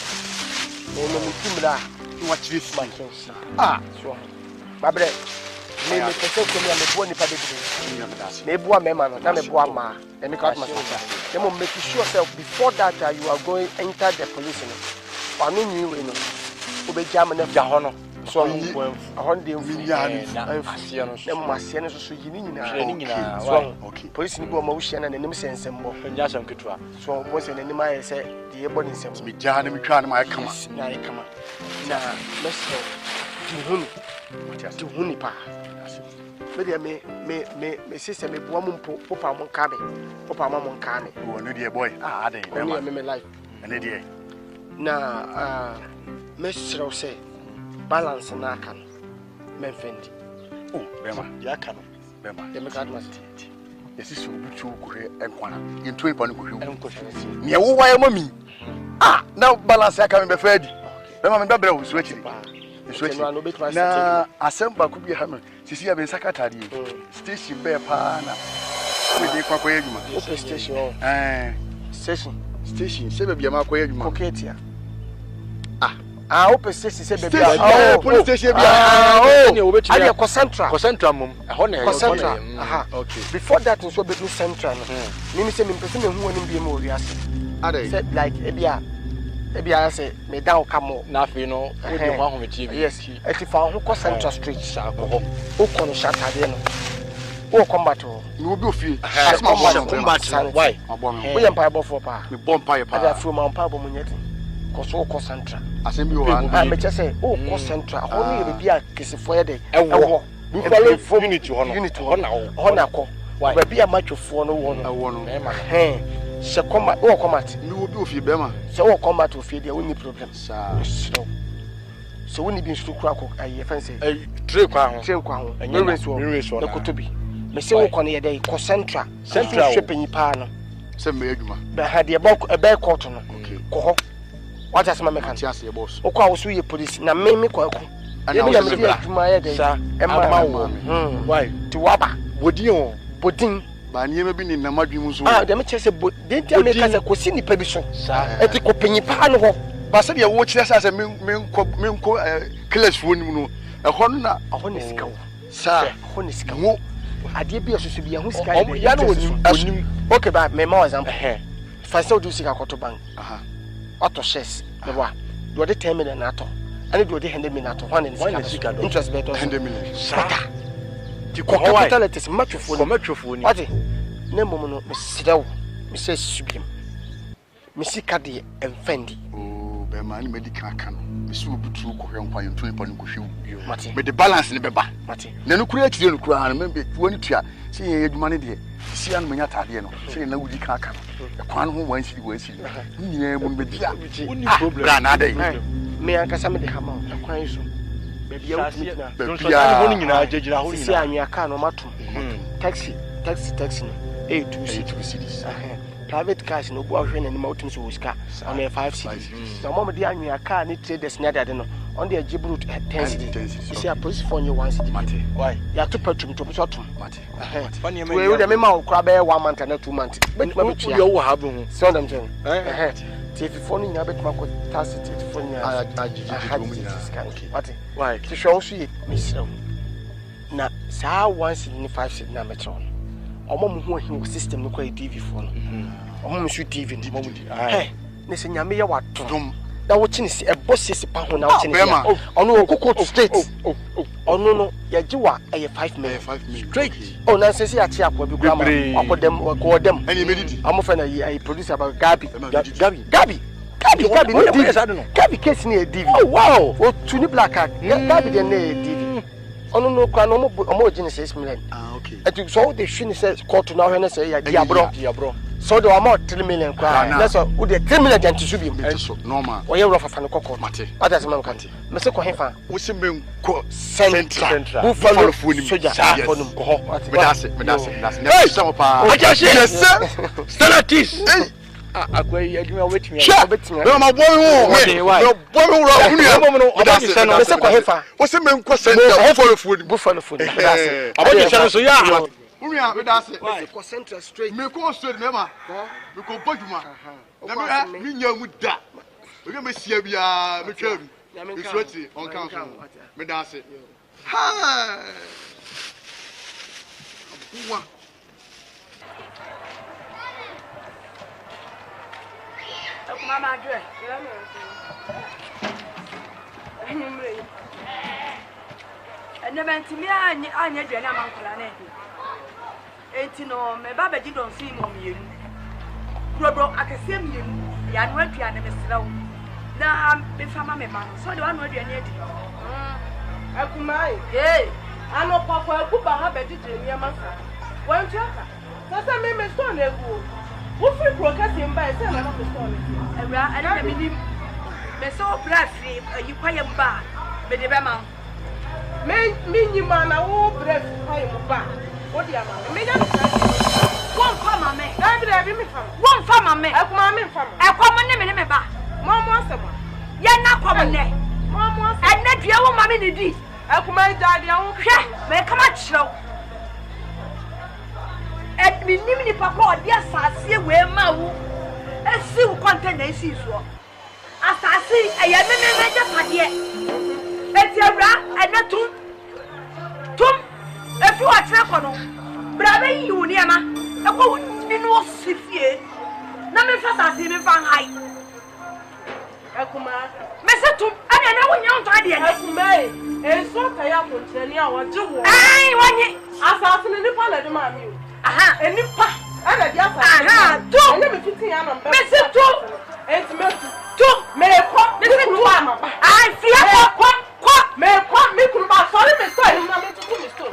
o no timra wa chief man so babre me pese ko me bo ni pa de bi me bo me ma no na me bo ma e me ka ma so dem make sure self before that you are going enter the police no anu ni we no obeja me na ja ho no so ahon de mfu ya na asie no so masie no so yini nyina so okay police ni bo ma wo hia na nanim sensem bo nya asam ketua so bo se nanim aye se de ebo ni nsem me ja na me twa na ma kama na ye kama na meso di huni pa me de me sise me bo mo popa mo nka me popa mo nka me wo no de boy ade me life ene de na mesro say balance na kan menfendi oh bema ya kan bema de me ka admast esi so butu kuhwe enkwana yentu ipa no kuhwe me wo wa mami na balance aka me be fadi bema me bebere wo so akiri na asemba ku bi ha no sisi ya ben sakatari station be pa na we dey kwa adwuma open station station se be bia ma kwa adwuma koketia open station se be bia police station bia ali ko central mum ho na central okay before that so be central no me se me pese me hu ani bi mo wiase say like ebia say me down kamo na afi no wo de ho ahometi bi yes eti fa ho ko central street sha ko o ko no shatade no o combat ho me obi ofie combat why we empire bofo pa me bompa pa ada fu ma pa bo munyeti ko so ko central asem bi o ha me say o ko central ho no ye bia kesefo ye de ewo buffalo from unity ho na ko ba bia matwofo no wo no se combat o combat me obi ofie be ma se o combat ofie de we ni problem so we ni bi strukura ko aye fancy tray kwa ho me so na kotobi me se wo ko ne ye de ko central shepenyi pa no se me adwuma ba ha de be court no ko ho what as my mechanic ase boss o kwa wo so ye police na me Kwaku ye bi na me dey adwuma ye de e ma wo why ti waba bodin ba niema bi ni na madwum so de me chese bodin ti me ka se ko si ni pa bi so e ti ko penyi pa no ho ba se de wo kire sa me nko class fo nim no e ho no na ho ne sika wo sa ho ne sika wo ade bi osusu bi ho sika ya no onim okay ba me ma example fa se o do sika koto bank auto shares me wa do de 10 million ato ani do de 100 million ato one in sika interest bet 100 million saka ti ko capitalities matwofo ni ati na mom no me sedaw me se subim me sika de enfendi be ma ni medical kan me su butu ko hwe nkwa yento ipa ni ko hwe mate me de balance ni beba mate na no kura akire no kura na me be woni tua se ye adwuma ne de si an manya tade no se na wudi kan kan kwan ho wansi ni nyina mu be dia woni problem bra na dai me ankasa me de hama kwan so baby ya utina baby anwea car no matum taxi no 8 cities private cars no bo ahwe na ni mautum so uska on 5 cities na mom de anwea car ni traders na ade no on the Jibrut 10 cities you see a police for you 1 city why ya to patum to so tum we we me ma okra be 1 month and 2 months but ma be you have hu so them saying if phone nya bet ma ko taxi phone nya what why to show you miss na saa 1 city ni 5 city na metro omo mu hu ahi system no kwa TV phone omo mu shoot TV ndi ne se nyame ye watom na wo chini se ebo sisi pa ho na wo chini ono okoko straight ono no ye giwa eye 5 million straight na se ya chi akwa bi grama akodem eni medidi amo fa na yi producer ba Gabi case ni DV oh wow o tuni black card Gabi de na DV ono no kwa no mo gini 6 million okay etu so the shini say court na ho na say ya diabro so the amount 3 million kwa that's all with the 3 million then to should be so normal o ye rofa fa no kokko mate what does man kanti me say ko hefa wo se men ko central buffalo phone soja phone ko ho me das na so pa yes stalatis akwai adwuma wetimi no ma boy wo no boy wo ra hunu ya me say ko hefa wo se men ko central buffalo phone abodi chano so ya hunu ya me das ko central straight me ko straight me ma me ko boduma na me nya mu da we me sia bia me twa bi straight on kan so me das ha wa Mama Dre. And never to me, I did not mangle. No, my baba did not see me. Bro, I can see you. I went to an slow. Now I'm before my man, so do I know you're near. I come by. Yay. I know Papa, who have a digit near Mensah. Why don't you? That's a member stone. What free broadcasting by a lot of the story? And I mean, me so bluffy, you pay a bar, but the man. Me, you man, I won't breath pay a bar. What do you mean? One farmer, man. I did me from one farmer, man. I come in from a common name in a bar. Mom, you're not common name. Mom, and not your own mammy, indeed. I come my daddy, I won't care. Come on, show. Et mi nimini papa odi asase we ma wo esi wo content na esi so asase eye mememe je pade eti abra enetum tum efi wa tre kono bra be yi wo niema ekwo ni no sifie na me fa asase me fa hai ekuma me se tum ade na wo nya onto ade ene ekuma enso ta ya kontrani a wo je wo ai wonye asase ni pa na de ma mi o aha enipa ana dia fa aha tu ana me fitin ya no me se tu enti me tu me ko me se tu ama ba ai fia ko me kuru ba sorry me so na me tu me so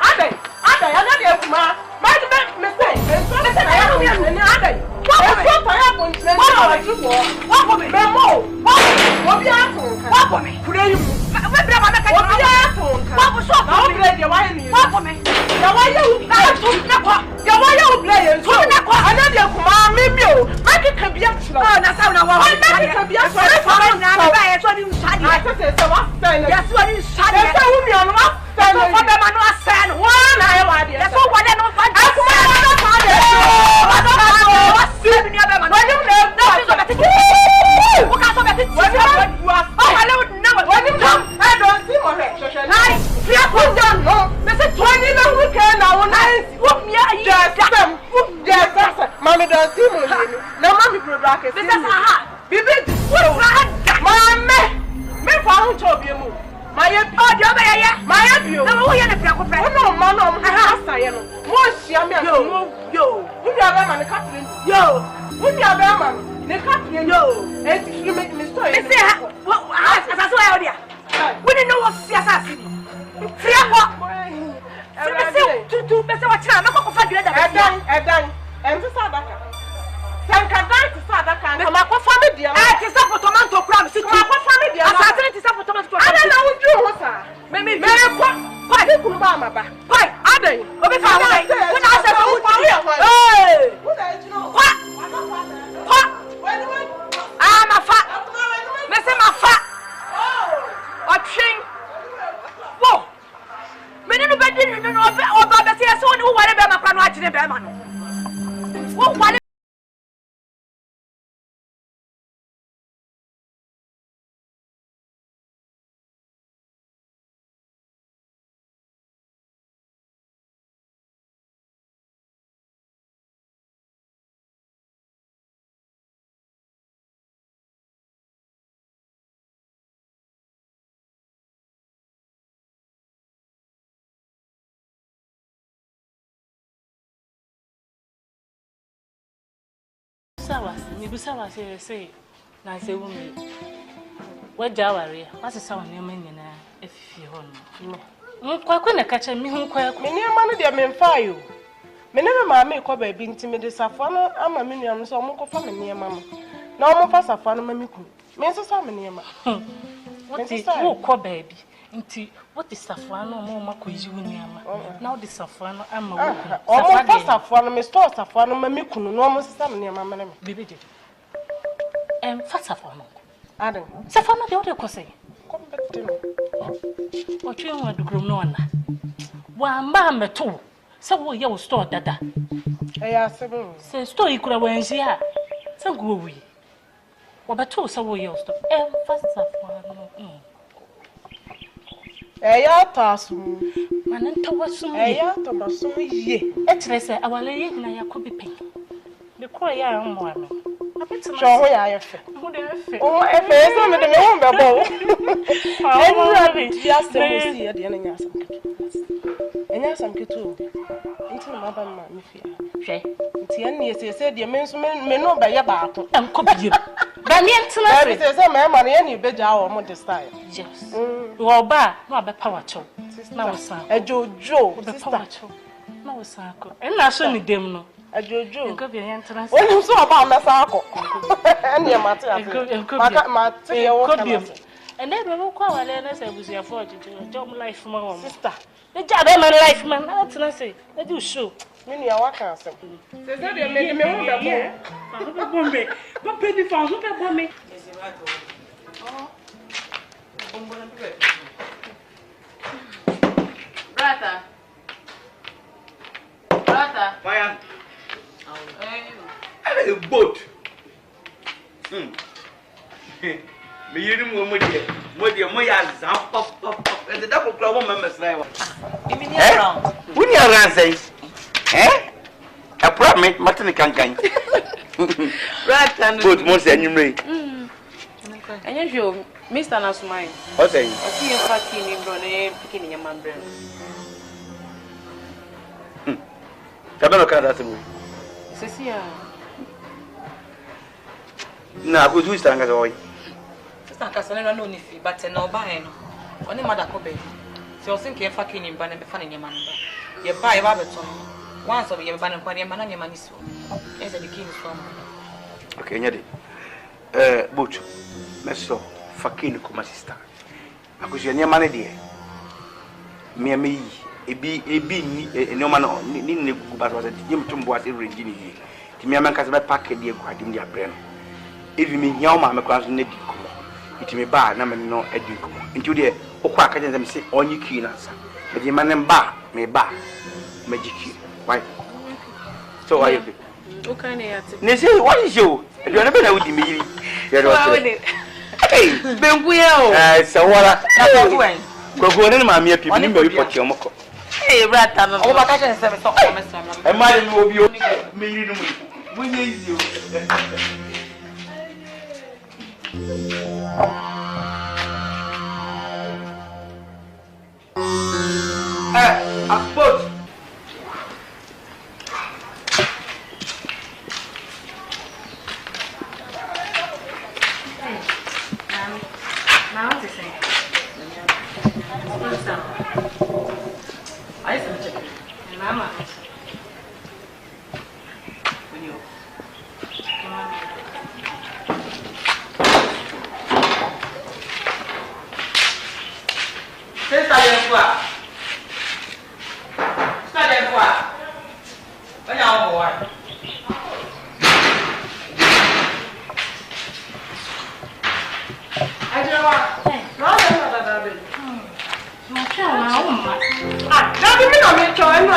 ade ya na dia kuma me say enso me say na ya no me ni ade enso ta ya ko ntre wa ju wa ko me mo wa bi ato wa ko me kure yi we bra ma ka wa bi ato wa ko so na o bra dia wa ni wa ko me ya wa ye u na so na ko ya wa ye u bra ye so na ko ana dia kuma me mi o ma ki ka bia tro na sa na wa ma ki ka bia so na ba ye so ni usade a se wa sa na ya so ni usade ya so mi on wa sa na ko be ma no asa no wa na ye wa dia ya so wa de no fa kuma na fa de wa do wa si ni be ma no ni na so be ti wo ka so be ti wa wa le na wa ni na I don't see mo he hai fia ko dan no me se 20 na wu ke na wo na wo mi ayi da mami don't see mo ni na mami pro bra ke se ha bibi wo fra ha mami me fa hu cho bi mu ma ye o de o be ye ma ye bi o na wo ye na fra ko fra no ma no ha asa ye no mo hia me aso yo wo ni aba ma ne kapre yo wo ni aba ma ne kapre yo e ti me story me se ha asa so ya o dia we didn't know what asasi free ko me se tutu me se wa tira me ko fa dure da edan enzi sadaka sanka dan ti sadaka ma ko fa me dia ti sa tomato kura me si ma ko fa me dia asasi ti sa tomato kura ana na wo Me kwa. Pai kunu ba ma ba. Pai, adan. Obi fa wa. Wo na asa so wo pari e hwan. Eh. Wo na eju no. Kwa. Kwa. Ah, ma fa. Me se ma fa. Oh. Otwin. Wo. Me ni no be di no oba be se so ni wo ware be ma kwa no agire be ma no. Wo ware Sawa, ni busawa say na say wumi. Wa jaware, wase sawa ne manya na afifi ho no. Kwaku na kacha mi hu kwaku. Me niam no de me mfa yo. Me ne me maame ko ba bi ntime de safo no ama me niam so mo ko fa me niam ma. Na mo fa safo no ma me ku. Me nso sa me niam. What is wo ko ba bi? Nti what is safo no mo ma ko yi wo niam. Na wo de safo no ama wo ku. O mo fa safo no me store safo no ma me ku no mo sa me niam ma me. Bibi de. Fa safo no. Adan. Safo no de wo de ko say. Kom bette no. O twen wa dugrum no na. Wa ma meto. Se wo ye wo store dada. Ya sebe. Se store ikura wa nsia. Se go wi. Wa beto se wo ye wo store. Fa safo no. Ya tasu. Mananta wasum ya to basum ye. Etrese awale ye na yakobi pen. Me ko ya ammo ame. So ho ya yefe. Ho de yefe. O efe so me de me won bebo. Enra dia se si ya de na nya sam ketu. Enya sam ketu. Nti na maba ma me fia. Hwe. Nti ya ne se de me nso me no ba ye ba ako. Enko biem. Ba me ntena se. Ba se me ma na ye ni beja wo mo this time. Yes. Wo ba no abepa wacho. Na wo san. Ejojo sister. Na wo san ako. Enna so ni dem no. Ajojo. Enko bi yan ntena se. Oni so ba mesa ako. Ene ma te ase. Ma te ye wo kana. And then we kwa wale na se busia for jom life ma wo. Sister. E ja be man life man. Na ntena se. E do show. Me ni awaka asem. Se se de me wo da bo. Fa bo bombe. Ba pe di fa zo pe bo me. Oh. Bombo na pe. Brata. Fire. A boat. Me yiri mo dia mo ya zap pop. The double club members na wa. Imi ni around. Wuni around say. A problem matini kankan. Brata no. Boat mo say anyumre. Enye hwe Mr. Nasumai. O say. O ti e fa ki ni bro na pikin ni nyamambre. Kabeno kada temu. Sesia. Na ko du stanga zoy. Sister Kasane no ni fi but na oba en no. Oni mada ko be. Se o sinke fa ki ni ba na be fa ni nyama no ba. Ye ba beto no. Once of ye ba na kwa ni ma na nyama ni so. Yes the king from. Okay, nyade. Boat. Meso fa ki ni kuma sister. Akosia nyama ne de. Me yi ebi ni nyoma no ni gugu ba so yim tumbo ase range ni yi ti me amanka se be pack de aguadim de abre no evi me nyaw ma me kwa so na di kumo iti me ba na me no adi kumo nti de okwa aka je me se onyi ki na sa me di manem ba me jiki why so why you okay na yati ne say what is you e do na be na wudi me yiri ye do hey bengu ye o sawara na ko wen gogo ne ma me api me me report ye moko. Hey, brata no. O ba ka chen se me so ko me so na. E ma ni obi o me yiri no mu. Mo nye easy o. A boat. Now what is it? I said, Mama.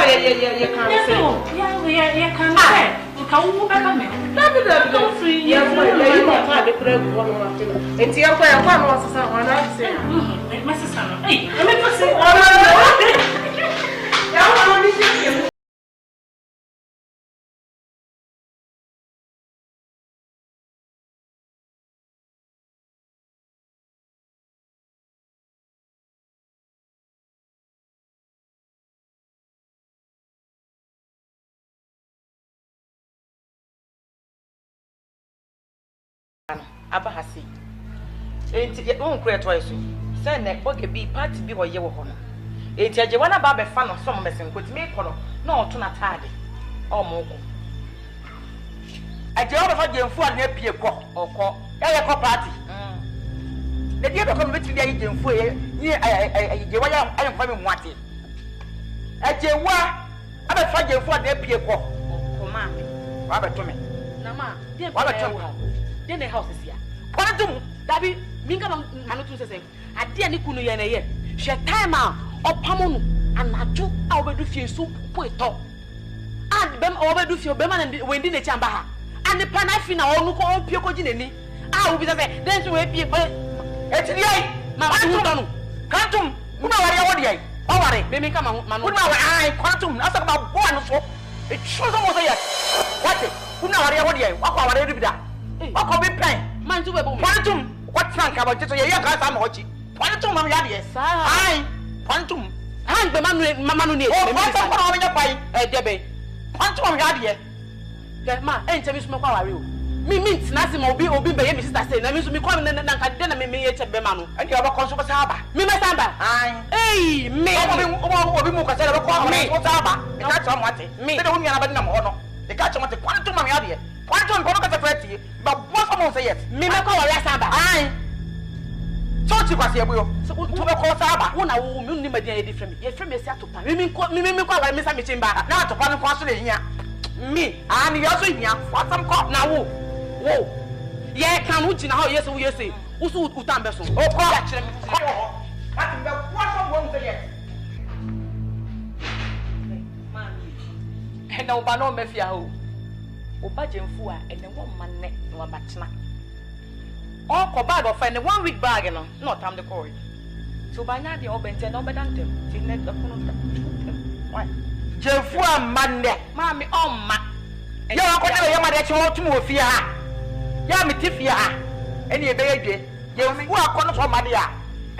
you can't say. Yeah, you can't say. How will I me? Don't free. You can't the crib one. It's your way. One was someone else. My sister. Hey, let me just say. Abahasi. Enti ye won kure to eso. Say na boge bi party bi hoye wo hono. Enti aje wana ba be fa no so mo mesen kwoti me kono na oto na taade. O mo ko. Aje o be fa jemfu a na pie ko okọ. Ye ko party. Na die be ko me betri dia jemfu ye ni aje wa ya ayo fa me muate. Aje wa abe fa jemfu a na pie ko. Ko ma me. Wa be to me. Na ma, dia wa be to me. The house is here. Pardon, Dabi, Minga Manutu says, I dear Nikunu Yene, she time out, or Pamonu, and Natu, I will do few soup, put top. And Bem over do few Beman and Wendy the chamber. And the Panafina or Nuko or Pioko Ginny. I will be there, then to wait people. It's the eye, Mamma Quantum, Mawari, Mawari, maybe come on, Manu, I, Quantum, that's about one so. It shows almost a yes. What it? Mawari, what are you that? What be pen? Man to Quantum. What frank about it? Yeah, I'm watching. Quantum, I'm yes. I Quantum. Hang the Mamanu. Oh, what's up on your pie? Debbie. Quantum, I'm here. That man, enter Miss Macquarie. Me means nothing will be obeyed by Mrs. Say, I mean to be calling and I didn't make a Bemanu. And you have a consumer Saba. Me, my Samba. Hey, me, or be more concerned about me. What's Saba? That's somewhat. Me, the only other number. The catch on the Quantum, I'm here. Quantum, go look at the pretty, but what's someone say yes? Me, my call, Saba. I. So you was here, will. So, to the call Saba. One I will mean my dear from me. Yes, from me, Saturday. Me, call Miss Amichimba. Now to Pan Consul here. Me, and you also here. What's some call now? Whoa. Yeah, can we know yes, we say. Usu Utambeso. Oh, catch them. What's someone say yes? And now, Bano Mefia. Obajemfu a ene wo manne no abatena o ko bag of and 1 week bag no not am the call so banya de obente no bedantem ti net da kono ta why jemfu a manne ma me omma ya ko de ya ma de che wo tum wo fie ha ya me ti fie ha ene e be yedwe jemfu a kono so ma de a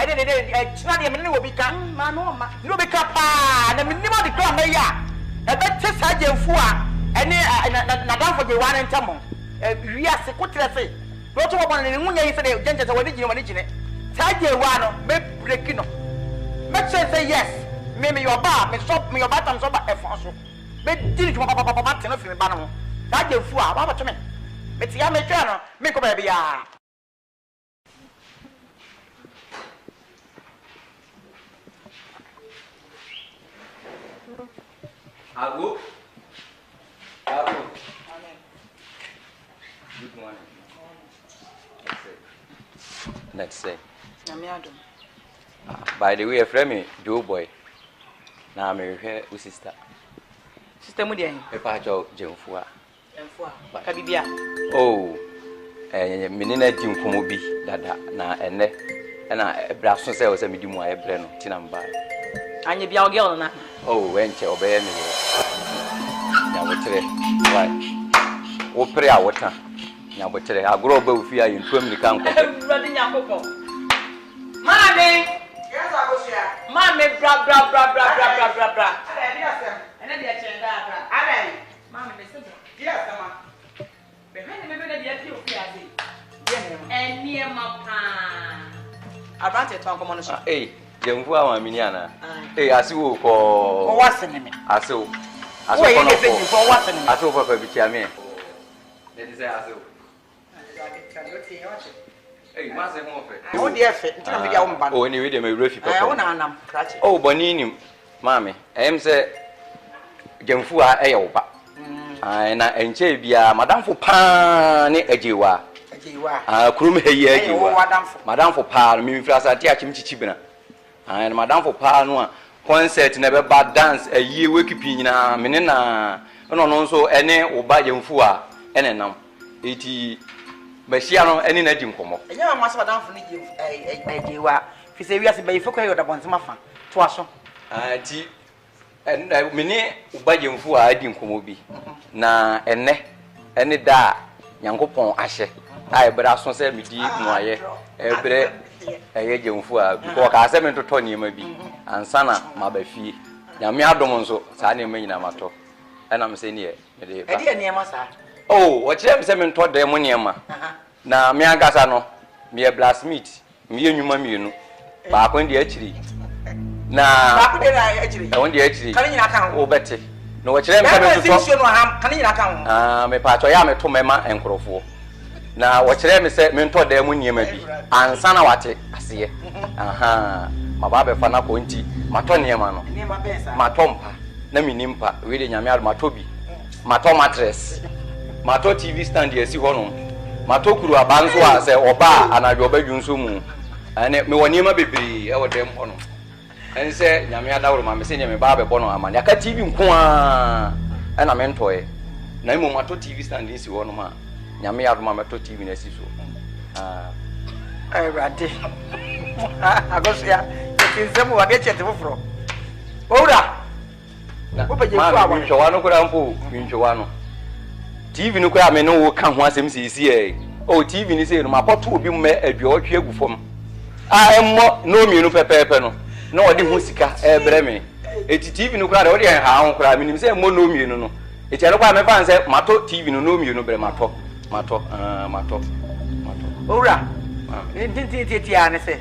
ene de china de me ne wo bi ka ma no ma no bi ka pa na me ni ma de kra ma ya e be te sa jemfu a ene na danfo je wan ntamo wiase kotrese no to won ne munya yi se de jenje se wadi jini gine ta je wa no me break no me say yes me your ba me stop me your batam so ba efon so be diri juma papa teno fi me ba no ta je fu a ba to me ti ya me twa no me ko ba bia Ago. Good morning. Let's say. By the way, a friend, Joe boy. Now I'm here with sister. Sister Mudian. A patch of Jemfua. Kabibia. Oh, Menina Jim Kumobi, Dada, na and a brass was a medium wire brand, Tinamba. And you be our girl now. Oh, when you obey me. Now, what's it? Right. O pray our water. Now, but today I grow up with you in 20 camp. Running your cocoa. Mammy! Yes, I was here. Mammy, bra. And then the agenda. Amen. Mammy, listen. Yes, Mamma. Behind the baby, the appeal. And near my pan. I ran to talk on the Hey, Jemfua, Miniana. Hey, I see who for what's in me. I saw. I saw Papa Bichamé. Hey, Master Moffat. Oh, dear, oh, anyway, they may refuse. Oh, Bonini, Mammy, I am say Jemfua Ayoba. And Chabia, Madame for Pan, Ejiwa. Krum here, Madame for Pan, Mifras, Tiachim Chibina. And Madame for Pan, concert na be ba dance ayi wekipi nyina mene na no nso ene wo ba yemfu a ene nam eti bashia no ene na di nkomo enya ma so danfo ni jewa fi se wiase ba yefo kwa yoda bonsema fa to aso ti mene wo ba yemfu a di nkomo bi na ene da nyankopon ahye ai bra so se medi mu aye ebre eye jemfu a because ka se me toto niema bi ansana mabafie nyame adom nso saa ne manyina mato ana me se ne me de ba edi niema saa oh wo kire me se me nto de mu niema na me agasa no me e blacksmith me enwuma mienu ba ko ndi akiri na ba ko de na akiri e won di akiri kan nyina kan wo bete no wo kire me se me nto no kan nyina kan me pa cho ya me to mema enkrofo na wo kire me se me nto de mu niema bi ansana wate ase mababe fa na ko nti mato niema no mato mpa na minimpa we de nyame ado mato bi mato mattress mato TV stand yesi hono mato kuru abanzo a se oba anadwo badwu nso mu ane me woniema bebre e wodem hono en se nyame adawro ma me se nyame baabe bono amane aka TV nko a na me ntoe na imo mato TV stand yesi hono ma nyame ado ma mato TV na si so rade agosia yetinzemu wage chete foforo owura wo peje fu awa nhwano kura mpo nhwano TV no kura me no wo ka ho asem sisi o TV ni se no mapoto obi me aduo otwe agu fom emmo no mienu pepepe no na odi ho sika ebre me eti TV no kura de odi ha ho kura minim se emmo no mienu no eti ano kwa me fan se mato TV no mienu bre mato owura tintintinti ane se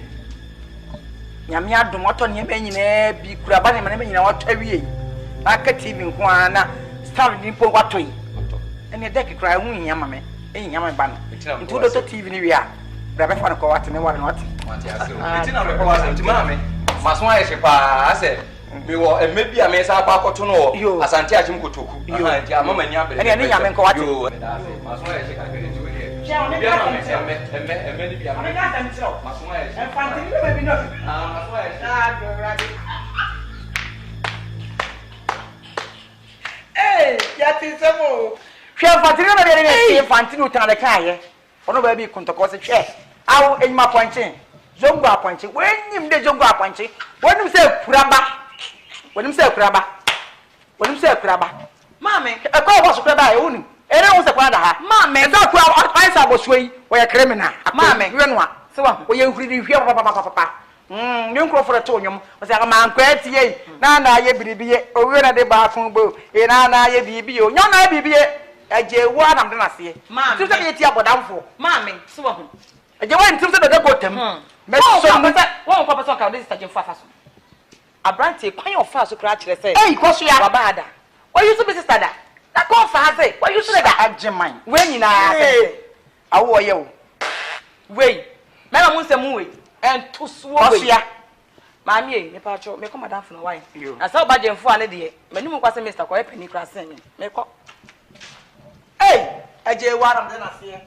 nyame adom oto ne nyina bi kura ba ne me nyina oto awie aka TV nko ana star ni po kwato yi ene dek kura hu nyama me nyama ba no ntu do to TV ni wi a bra be fa no ko wate ne wale no wate eti na be ko wate nti ma me maso aye pa ase me wo emebi a me sa ba akoto no asante achim kotoku nti amama nya bere ene nyame nko wate maso aye ka kere nti we ono ba bi kuntoko se hwe awu enyima ponche zongo aponche wenyim de zongo aponche wonim se kuraba mame e ko bo so kuraba e wonim ere wo se kwada ha mame da ku aisa bosoi wo ye criminal mame we no a se wa wo ye huridi hwe papa nyonkro for to nyom wo se ma nkwati na ye biribiye owe na de ba fun bo na ye bibiye nyon na bibiye eje wo anam de na se mame tu se ye ti abodamfo mame se wa hu eje wo ntim se de gotem me so wo papa so ka de sister jemfa fa so abrante kwan yo fa so kra kire se ko so ya wabada wo you so be sister da na ko fa se wo you so da ajeman we nyina ya awo ye wo we me ma munsem we ento so we ya mami e me pa cho me ko madam fo no wine na sa ba jemfo ane de me nim kwa se Mr. ko e pani kra se me ko aje waram de na se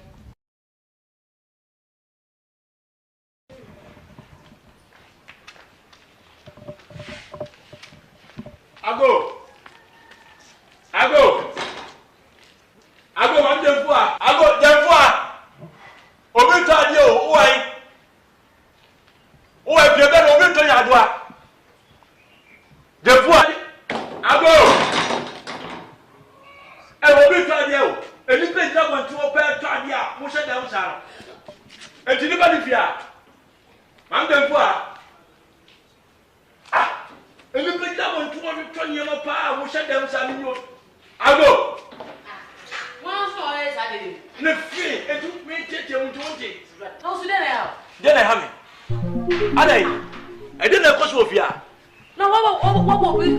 Ago, I'm Jemfua. Obi to adi o, why? O e bebe obi to yadwa. Jemfua. Ago. Obi to adi o. Eni pe ja wan ti o pe to adi a, mo se dem sara. Enti ni ba di fia. Mam Jemfua. Eni pe ja wan ti o to nyema pa, mo se dem sara ni o. Ago. Ne fi edu me tete mu tonte no so den ya den ha me adai e den ko so ofia no wo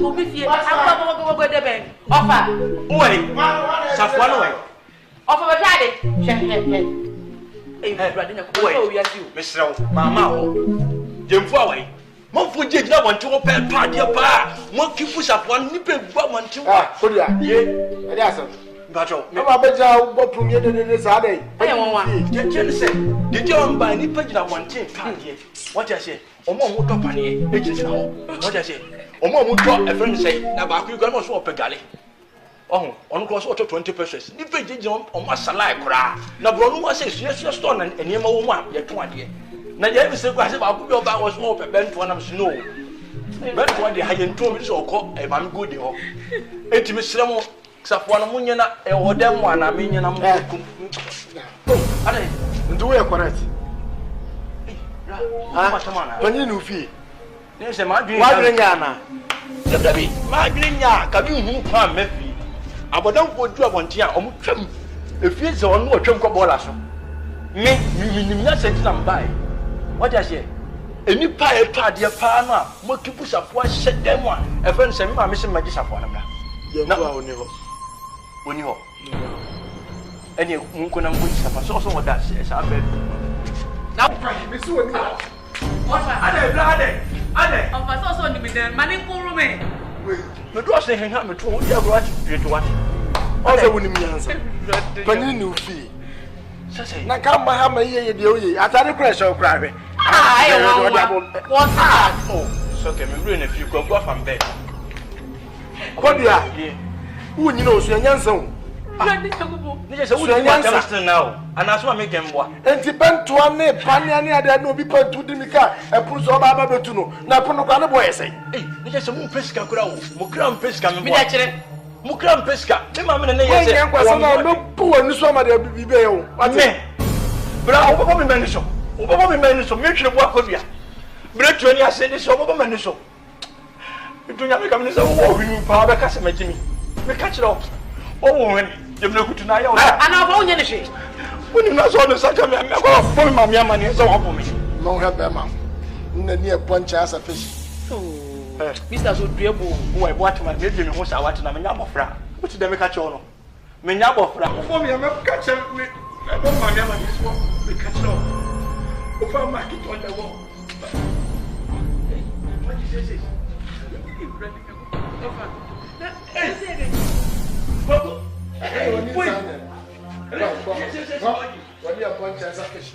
obi fie akwa go de ben ofa oi safwa no oi ofa be fiade brother na ko o wi asi o me srew mama o Jemfua awai mo fu je gina wonte wo pe to ade pa mo kifu safwa ni pe gba wonte kodia ye e dey aso Bacho, me ba beja bo premier de sa dey. Aye won wa. Je say, did you on ni pagina wonte kan dey. What you say? Omo mo to pane e je na ho. What you say? omo mu do e friend say na ba ku no so opegale oh on cross auto 20 pesos ni page je on masala kura na bro no wa say serious store na enema wo mu a ye to ade na ye bi say kwa say ba ku bi oba wo so opebento na msino bento ade ha ye nto mi so okọ e ma mi go de ho etimi sire mo safo na munye na e wo dem mo na me nyina mo ku ade ndu we correct Onye no fi. Ne se ma dwen. Wa dwen nya na. Dabi, ma dwen nya ka bi hu kwa mafi. Abodan ko du abonti a omu twam. Efie ze onu otwam ko bola so. Me nya sentina mbai. What ya say? Eni pa e to ade pa no a mo kipu safo a hyedem a e fe no se me ma me se magi safo na bra. Na oni ho. Oni ho. Eni nko na nko safo so woda se sa be. Now, Miss Winnie. What's that? Ade. Of so ni me den mani nkuru me. Me do say hen ha me to wo dia go ati to what. O se woni mi answer. Pani ni ufi. Na ka ma ha ma ye de oye. Atare pressure kra hwe. What's that? Oh, so okay, me bring a few go from bed. Kodia. Wo nyina osu anyansa o. Nije se wudi ma Justin now. Ana so make emboa. Enti pentoa ne pane ane ade na obi pentu di mika e puru so ba betu no. Na pono kwa ne boy ese. Nije se mu pesika kura wo. Mo kra pesika me boa. Mi da kire. Mo kra pesika. Me ma me ne ye se. Wo na no pu ani so ma de bibe ye wo. Ate. Bra wo papa me mani so. Wo papa me mani so. Me twere boa kodua. Bra tu ani ase ni so wo papa mani so. Itunya me kam ni se wo hwinu pa ba ka se magimi. Me ka kire wo. Oh, jemne kutu na ya o. Ana ba onye ne hwe. Woni na so no saka me ko fo ma me amane so wa fo me. No help be ma. Nna ni e poncha as a fish. Mr. so duebo wo e boat ma me me ho sa wat na me nya bofra. Wuti de me ka che ono. Me nya bofra. Fo me me ka che me bo ma me amane so me ka che ono. O fa ma ki ton de wo. What you say? Hey, Kwaku. Wait. What you point as a fish?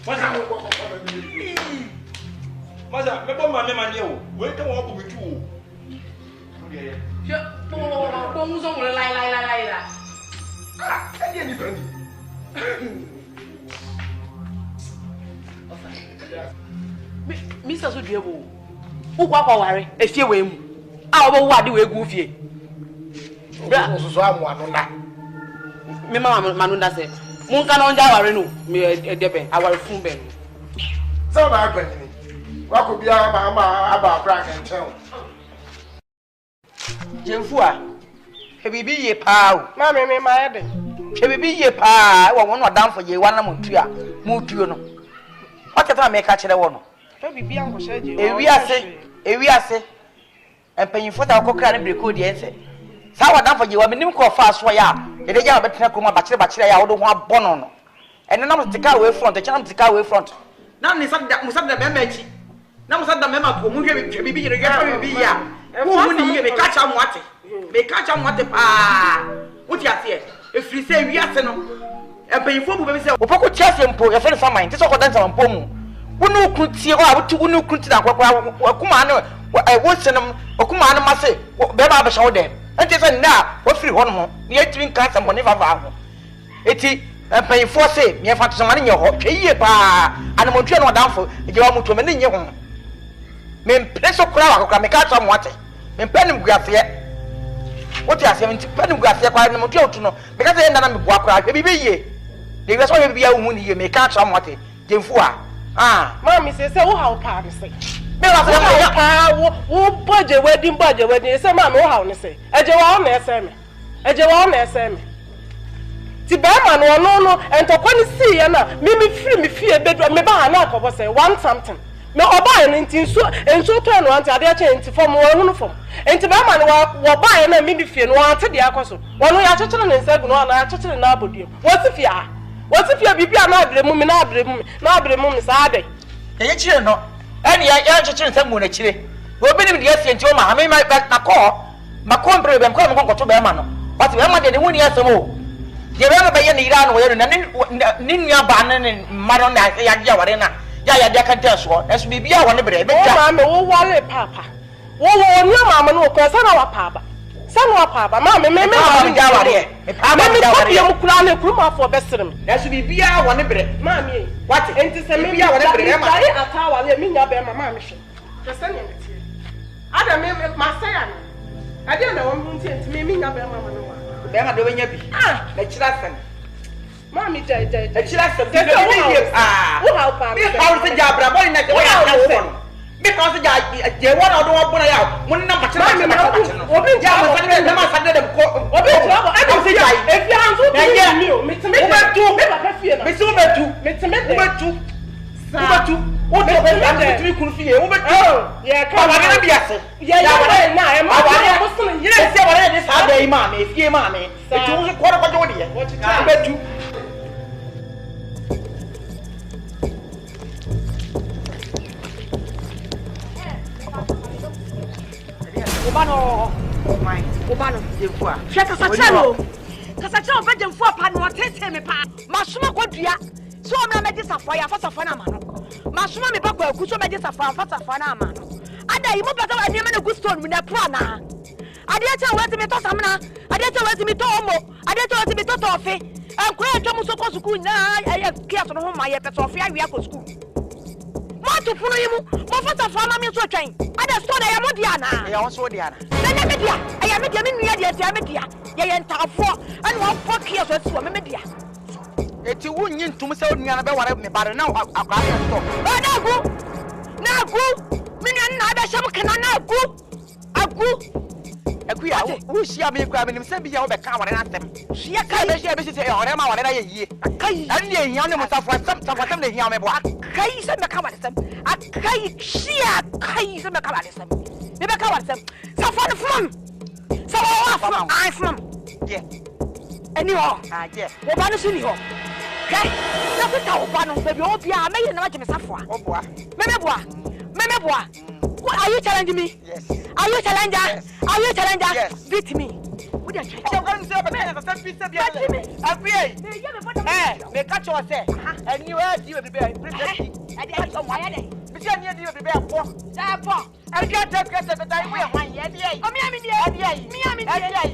Maza, me bo ma me mani o. We ka wo ko mi tu o. Je, bo mu so mo lai la. Ah, e ni bani. Mr. so duebo. Wo kwa ware, efie we mu. A wo wo ade we gu fie. Bra so amu anu na. Me mama manu nda se. Mun ka no nja ware no. Me edebe aware fun be. So na agba ni. Wa ko bia ma aba fra kan chen. Jemfu a. E bibi ye pa o. Ma me ma ye de. E bibi ye pa wo won odamfo ye wan na montu a. Mu tuo no. What ta me ka kire wo no. E bibi an ko se je. Ewi ase. Empanyifo ta kokra ne breko de ense. Sa wadan faje wa menim ko fa so ya e de ja betena kroma bakire ya wo do ho abono no ene na mtika we front e chana mtika we front na ni musada be machi na musada me ma ko mu hwe bibi yire ga bibi ya wo mu ni ye be kacha mu ate pa wuti ase e firi se wi ase no empanyifo bu be se opoko chase mpo ye fe faman ti so ko dansa mpo mu wonu krutie ho a wuti wonu kruti na kwakwa wakuma ne wo senam wakuma ne mase be ba hye wo dem enti se na wo firi ho no ne yetiri nka sam bone fafa ho eti empanyifo se me fa to mane nye ho tweye pa anamotua no danfo eje wa muto me ne nye ho me mpreso kura wa kokra me ka to mo ate me mpanim guafie woti ase me mpanim guafie kwa ne motua otu no me ka se nda na me bua kura hwe bibi ye de wi so hwe bibi ya hu ni ye me ka to mo ate jemfu a mami se wo ha o pa de se me wa se pa wo budget wedding se mami wo ha o ni se eje wa o na ese me ti be ma no entokwa ni si ye na me free me fie bedwa me ba ha na akobo se one something me oba ye nti enso to no ante ade a che nti fom wo hunu fom enti be ma no wo ba ye na me fie no ante de akoso wono ya chechele ne nsa gu no na ya chechele na abodio wo ti fie bibia na abremu me sa ade ye chire no eni ya chechele nsa mu na chire wo bi ni de asie nti o ma ha me na ko makombre be mko mko to be ma no wati be ma de ne woni asemo ye be ma be ye ni ira no wo ye na ni nua ba ne maro na ya ja ware na ya de kan ta so esu bibia wo ne bre be ja ma me wo wale papa wo ni mama no ko sana wa paba ma me jaware me jaware mu kura na kuru ma fo besrem yaso bibia wo ne bre ma me what enti se me bibia wo ne bre ma ai atawa le mi nya be ma me hwe kese ne nti ada me ma say ya na ade na wo nti enti me nya be ma no wa be ma do benya bi na kira sen ma mi jai kira sen de wo ha pa me ha se jabra boy na wo ya sen because je one do one ya mun na ma obi ja ma sa de ma sa de ko obi ja ma e se jai e fi hanzo mi o metime me ba ka fie na me so metu o de be na tu kun fie o betu ye ka wa na bia se ya na e ma wa mo so ni ye se wa na de sa de ma me fie ma me e tu ko ko jo de o betu Obano, Jefua. Shaka Sachelo. Kasachelo bedem fo pa no tete me pa. Masuma kwadua. So me me disafo ya fa safo na ma no. Masuma me pa Kwaku so me disafo fa safo na ma no. Ada yi mo pata wa ni me na gustone me na pro na. Ade acha wati me to samna. Ade acha wati me to omo. Ade acha wati me to tofe. Ankura atwa so ko school na aye kiaso no ho ma ye peto fe awia ko school. Mo funu yimu mo fata fa ma mi so twen ada store ya mo dia na ya wo so dia na na media aya media me nua dia dia media ye ye ntafo ana wo fo kia so si wo me media eti wunyi ntum se onua na be ware me bare na akwa store na gu me nua na ba sham kana na agu akuya wo shia me kwa menim se bia wo be ka ware na asem shia kai be shia be se e ore ma ware na ye yie kai ani ye hia ne musafo sam ne hia me bo kai se me ka ware sam akai shia kai se me ka ware sam me be ka ware sam safo from I from yeah anyhow yeah wo ba no so ni ho kai na se ta wo ba no baby obi a me ye na ma safo a oboa me boa are you challenging me? Yes. Are you challenger? Yes. Are you challenger? Yes. Beat me. What are you trying? I'm going to say, but I'm beat me. Me catch you say. And you heard you be bear. I did someone. Me say you be bear for. Therefore, I get the time we are one year. Oh, me am in the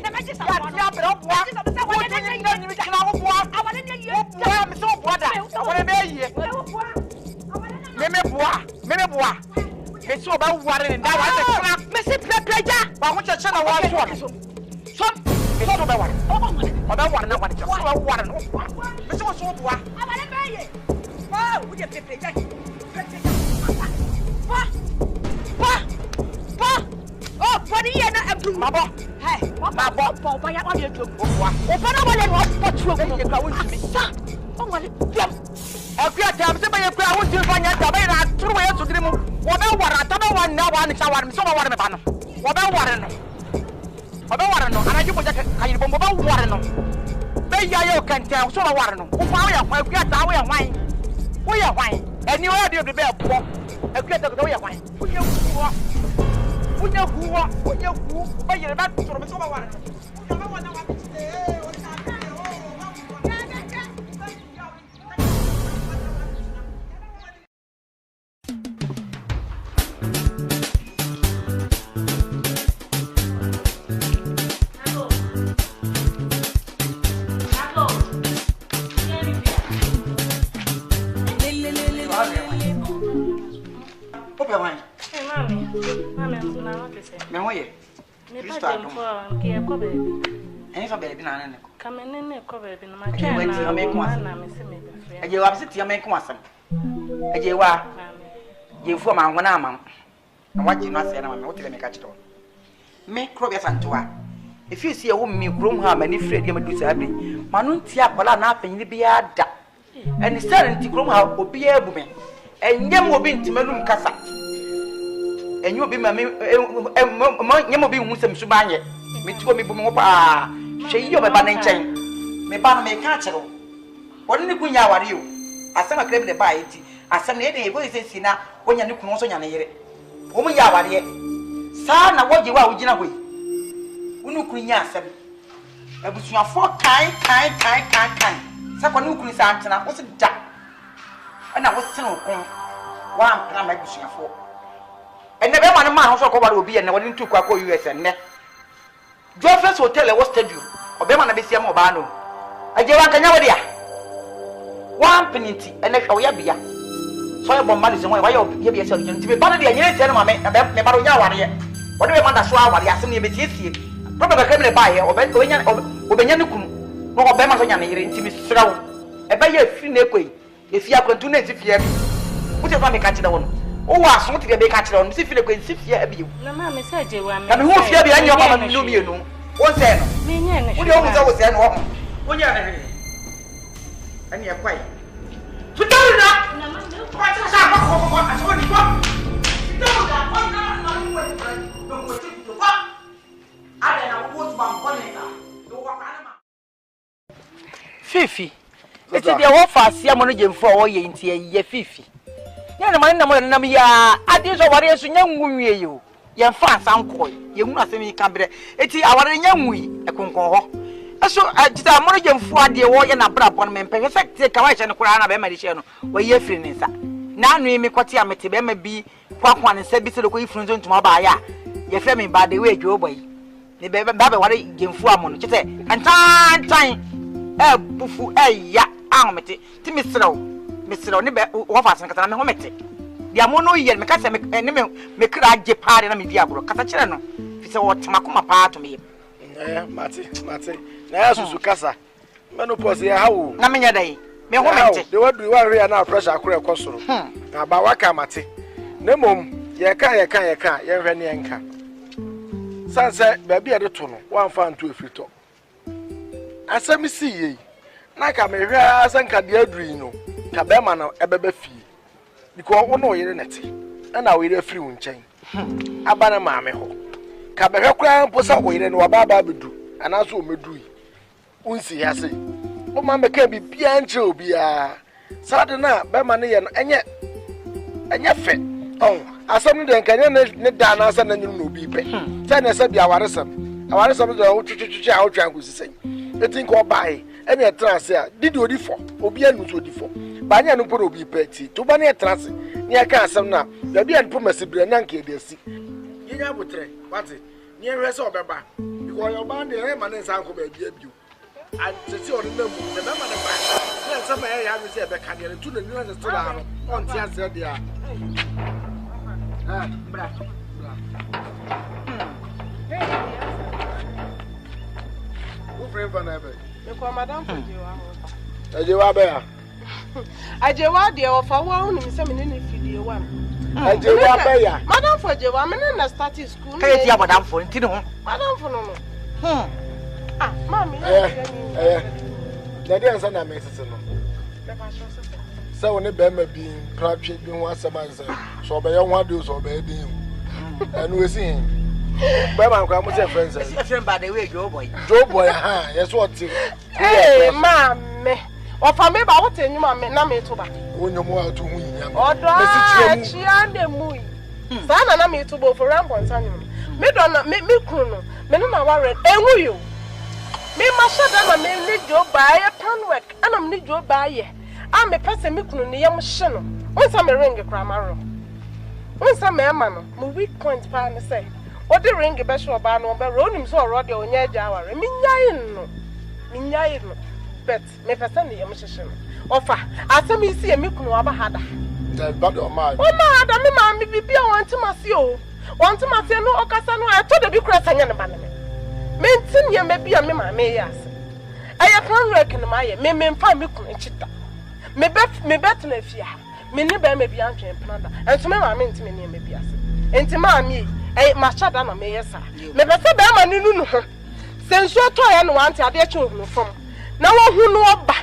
the magic of it's so about water and that was a pleasure. But what you said, I want some. It's so about water. Not what water. It's so what? I want to buy it. Oh, would you be oh, what are you not my boy? Hey, my boy, why are you doing? Open up and what's true? Oh, what? A great time, somebody I want to find out about through it to dream. What about I don't want now one shower, so I want to ban. What about water? About water, no, and I do what I can about water. No, they can tell, so I want to know. Why we got our wine? We are wine, and you are the bear poor. A great wine. Who, but you're about to throw so I want to. Me Krobia Santua. If you see a woman, me groom her, many Fred, you may do sadly. Manuntia, Pola, nothing, you be a da. And the certainty groom her will be a woman. And Yam will be in Timelum Casa. And you'll be my Yam be Muslim Subanya. Me told me, Bumopa. She you have a banning chain. Me ban may catch her. What in the Kunya are you? As some claim the bite. As some lady, what is it now when you can also yanere? Woman Yawarie. Sana what you are with Jina way. Unu Kunya said. I was your 4 kind. Sakon Ukun Santana was a jack. And I was 10 o'clock. One plan my bushing for. And never man a man also covered will be and one to Kwaku US and ne. Joffrey's Hotel was stadium, or Beman Abisia Mobano. I gave Canavadia. One penny and a Yabia. So I bomb money somewhere. Why you be a surgeon to be body and you tell me about Nebaroya here. Whatever man that's why I asked me if it's probably coming by or Benyanukum, or Bemasoyan in Timmy Strow. A bay of free neque. If you are continuing if you have put your family catch on. Oh, I want to be catched on. See if you can see you. No, Mamma said you were. And who fear behind your mama, you know. What's that? What do you always always say? When you're and you're quiet. To do that, Fifi. It's the offer, see a money for ye into a Fifi. Yana mana mo na ya ade so ware so nyanwu you ye fa sanko ye hu asemi ka bre eti aware nyanwu ekonkon ho eso agita mo jemfu ade wo ye na bra bon me pɛ se te ka wa che ne kura na be ma de che no wo ye firi ne nsa na anu mi kwate amete be ma bi kwakwa ne nsa bi se ko ifuru nzo ntuma ba ya ye fre me ba de we dwo boy ne be ba be ware jemfu amo no chete antan bufu ya ahomete ti misro ne be wo fa san kata me ho mete dia mo no ye me kasa me ne me kra je paare na me di agoro kata kire no fi se wo tema koma pa to me mate na ya susu kasa menopause ya hawo na me nya dai me ho mete de wadu wa re na pressure akora ekosoro na ba waka mate na mom ye ka ye hwe ne enka sanse ba bia de to no wan fa nto efrito asami si ye na ka me hwe asanka de aduri no ka be ma na ebebe fie because wo no yire nete na wo yire free wo nchen abana ma me ho ka be hwe kra mposa wo yire no wa baba bedu anaso o medu yi unsi ya se o ma me ka bi bia nche obi a sade na be ma ne ye no enye fe oh asam de nkanya ne da na asa na nyinu no obi pe se na se bia waresam de wo twetwetwe a wo twan ko sisen etin ko bai ene trance a didi odi fo obi anu so odi fo ba nya no poro obi peti to ba ne trance ne aka asam na da bia no masibre na nka edi asi yenya botre wate ne hwe se obeba because your band e ma ne san ko ba bia bio antete on na mu ne ma ne ba na se ba ya mi se be ka ne tu na ni na se la no on ti ase dia bra who pray for na be me madam for jewa ho ajewa be ya ajewa de o fa wa unu mi se me ne fidie wa ajewa be ya madam for jewa me na start school kai ti madam for ntino ho madam for no mami na dey answer na me sese no se woni be ma bi prapche bi ho asema nse so be ye ho ade so be din anu esi hin be ma kwa mo se friends esi friend by the way Joe boy ha yes what mame o fa me ba wote nyuma me na me to ba onyomo a to hu yin odo a chi ande mu sa na me to bo for ram ponsa nyum me do na me kunu no me no na ware enwu yo me ma shada na me ni Joe ba ye pan work ana me ni Joe ba ye a me pese me kunu ne yam hye no onsa me ring kra maro onsa me ma no mo weak point pa ne say o de ring be show ba no be ro nim so ro de onya aja aware mi nyai no bet me pese ne yam hye no ofa asem isi e me kunu aba hada da bad o ma hada me ma me bibia wantimase o wantimase no okasa no ato de bi kura sanya ne ba ne me ntin ye me bia me ma me yas aya plan work ne ma ye me mfa me kunu chita me bet na fia me ni ba me bia ntwen planda enso me ma me ntime ne me bia se enti ma me ma chada na me yesa me be se ba ma ni nunu ho senso to ya no wante ade che ohunu fom na wo hu no oba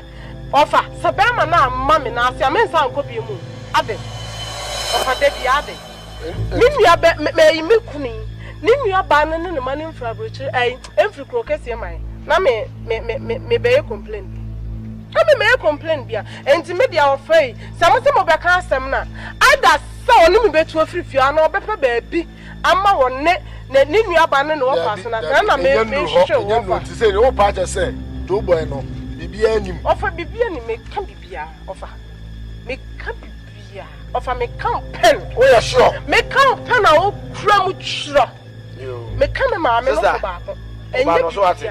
ofa se ba ma na ma me na ase me nsa nko bi mu ade ofa de bi ade ni nua be me kuni ni nua ba na ne ma ne mfra brochi emfri krokese mai na me be complain me complain bia enti media ofai samose mo be ka asem na ada sa onu me betu afirifi ana obepa baabi ama wonne na ni nua ba ne wo pass na na me hwehwe wo fa ti say wo pa cha say do boy no bibia anim ofa bibia ni me ka bibia ofa me ka bibia Of a me can't pen. Oh, yeah, sure. Me can't pen a cramuchra. Me can't mamma. And you know what?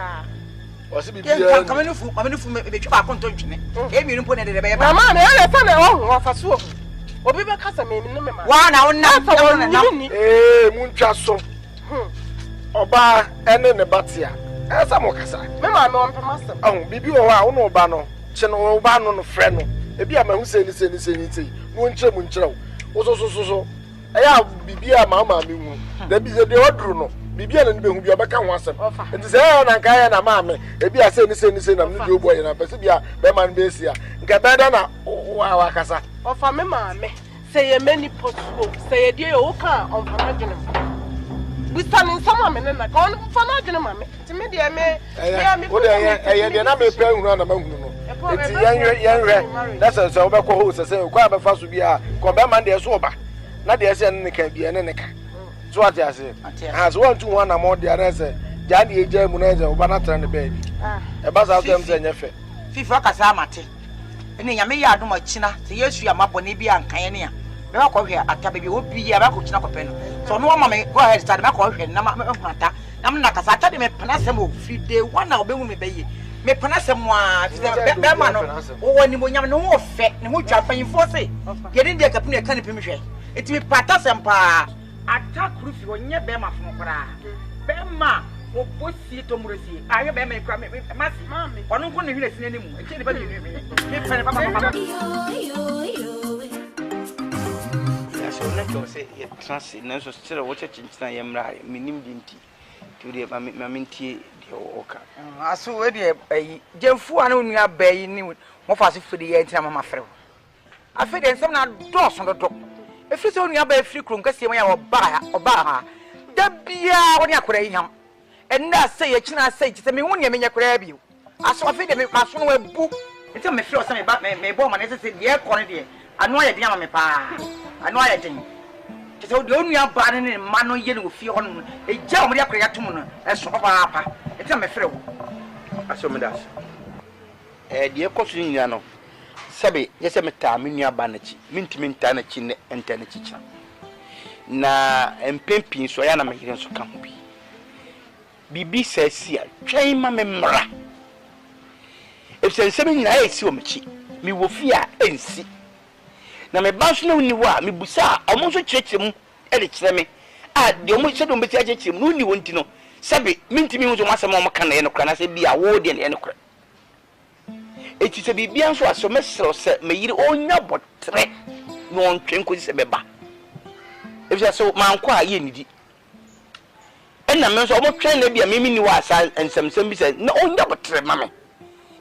Was it coming from the back on to me? Gave me put it in the baby. Mamma, I found a home of a swap. Or be back as a man. 1 hour now. Eh, Munchaso. Oba, and then the Batia. As I'm Mocasa. Mamma, no one from master. Oh, Bibi or I no bano. Channel Bano no friend. Maybe I'm who say this anything. Muncho. Also, I have Bibia Mamma. There be the Odruno. Bibi and who be a back once. It is a guy and a mamma. Maybe I say this anything. I'm new boy and a Pesibia, Beman Besia. Gabadana, oh, Casa. Of a mamma, say a many possible, say a dear old car on Panagin. We stand in some women and I gone for Panagin, mammy. To me, I may. I am a pair run among you. That's a sober host. I say, quite a fast to be a Cobaman de Soba. Not the SN can be an Eneca. So what I say, as 1 to 1 more the answer, Jandy Germanese, Banata and the baby. A buzz out them saying, FIFA Casamati. And then Yamia do my china, the yes, you are Mabonibia and Kayania. Melco here at Tabi would be a Chinacopen. So no one may go ahead, start Maco and Namata. I'm not as I tell him a Panasamo, feed the 1 hour me baby. Me Panasamo, Bemano, or when you have no effect, no Japan for say. Getting the Capina canopy. It will patas and pa. Attack roof when you're Bema from Bra. Bema, or put see to Murray. I have Bema cram with Massy, Mammy. One of the village anymore. Anybody say, transit, no, so still watch a chinch. I am right, meaning dinty to the Maminti, the Oka. I saw a Jeff one are baying more fast for the entire Mamma Fro. I feel there's some doors on the top. If it's only a free room, because you are bar, that be when you are him. And now say a china say to me when you mean you grab you. I saw a video make my son a book. It's a me feel something about me, bomb, and it's a dear quality. I know I damn me pa. I know I think. So the only abandoned in Mano yellow feel on a German creatum as so papa. It's a me feel. I saw me that. Dear Cosiniano. Sabe, yes, I'm a time in your banity, mintimintana chin and tenachicha. Na and pimping so I am a hidden so can't be. Bibi says, here, train my memora. If there's something I see, me will fear and see. Now, my boss no ni wa, me busa, almost church him, and it's me. Ah, the only said on the judge him, no, you want to know. Sabe, mintiming was a master mama can and can I say be a word and a crack. It is a bibian so as a messer set me you own your but tre no one can could say beba. If you so man qua ye and a man's almost trying to be a mimi was and some said no one but tre mammy.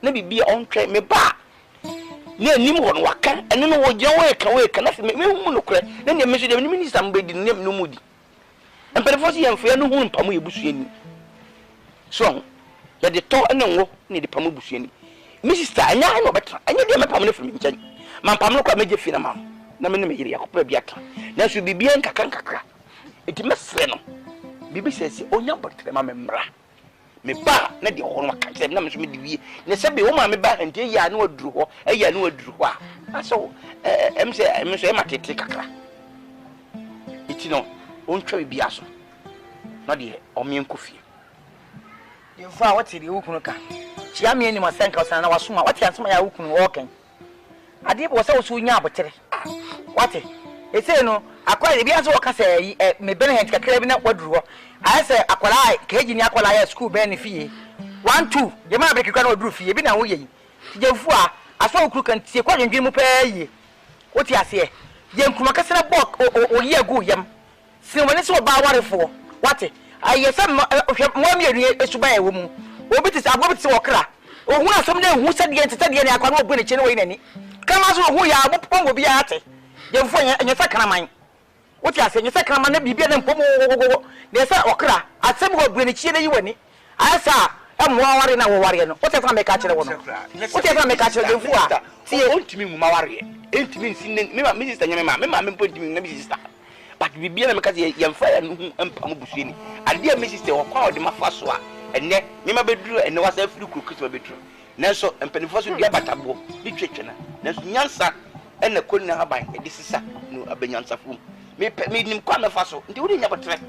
Maybe be on train me ba. Near Nimon waka and no what your way can wake cannot make me look. Then you measure the minister somebody name no moody. And for the first year, for no one pamu bushini. So, that the talk and no need the pamu bushini. Mrs. I know better. I need my family from Injan. My Pamuka made you feel a man. Namini, Biaka. Now should be Bianca Cancra. It must say no. Bibi says, oh, no, but my membra. Me ba, not the whole country, numbers me be. Nesabi, oh, my back and dear, I know a drew, a ya know a drew. So, I'm saying, I take a it's no, won't try Biaso. Not yet, or me and coffee. You found what's the Ukunuka. She am any more thank us and I was soon what chance my Ukun walking. I did was also yabotre. What? It's no, I quite the Biaso say, me Benham Cacravin up what drew. I say, Aqualai, Cajin Aqualai school benefit. 1, 2, the man break a kind of roof, you been away. Therefore, I saw Crook and see quite a dream of pay. What you say? Yam Kumakasa book or year go yam. See when it's so about water for. What? I hear some 1 year to buy a woman. What is about to okra? Or who are some day who said the entertainment I can't bring a channel in any. Come as who you are, what will be at it? Your friend and your second mind. What you say, your second man be better than Pomo. There's a okra. I said, what bring a channel you any. I saw, I'm worrying our warrior. What if I make catch a woman? What if I make catch a woman? See, I want to me, Mawari. Ain't mean seeing me, Mrs. Mamma, pointing me, Mrs. But we be because young fire and Pamubushini. And dear Mrs. or called the Mafaswa. And then, Mima Bedru and was a few cookies were betrayed. Nelson and Pennyfoss will get Batabo, the Chechena. Nelson Yansa, ene ko na haban e de sisa no abanyansafo me nim kwa me fa so nti wo de nya botre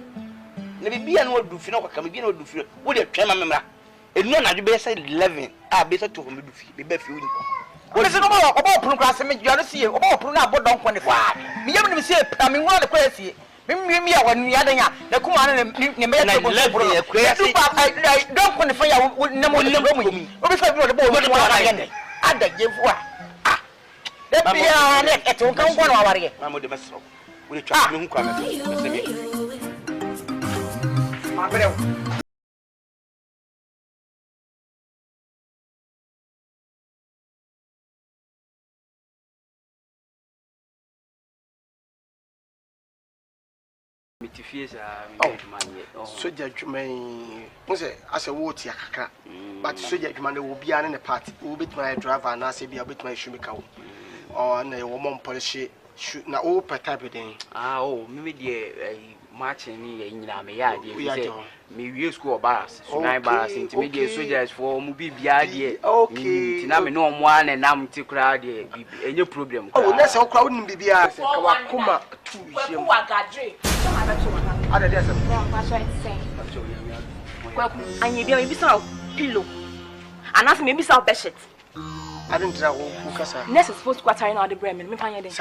na bibia na wadu fi na kwaka bibia na wadu fi wo de twema memra enu na dwe say 11 a be say to me du fi be ba fi woni wo se no obo opunu kwa se me jare sie obo opunu na bodon ko ne fa me yam nim sie pa me wona de kwa sie me ya wanu ya danya na kuma na ne me ya ko so bro du pa don ko ne fa ya na mo le mo mi o be fa bi o de bo mo de wa ya ne ada jefu a de bia ne eto kan ko na ware ma mo de mesro wo de twa me hu kwa me se me ma breu soja adwuman mo se ase wo ti akaka but soja adwuman no obi ane ne party wo betuma driver na ase bia betuma shumika wo o na wo mom polish na o per type den me de marching ni nyina me ya de say me wie school baras so nine baras intermediate soldiers for mu bibia de okay na me no mo ane nam ti kra de enye problem na se okra wo nim bibia se Kwaku Manu tu hiem wa gadre so ma beto wa ada de se pa so say Kwaku anye bia me bisa pillow anas me bisa bedsheet I didn't try to kasa next is supposed to quarter na the bremen me pan ye den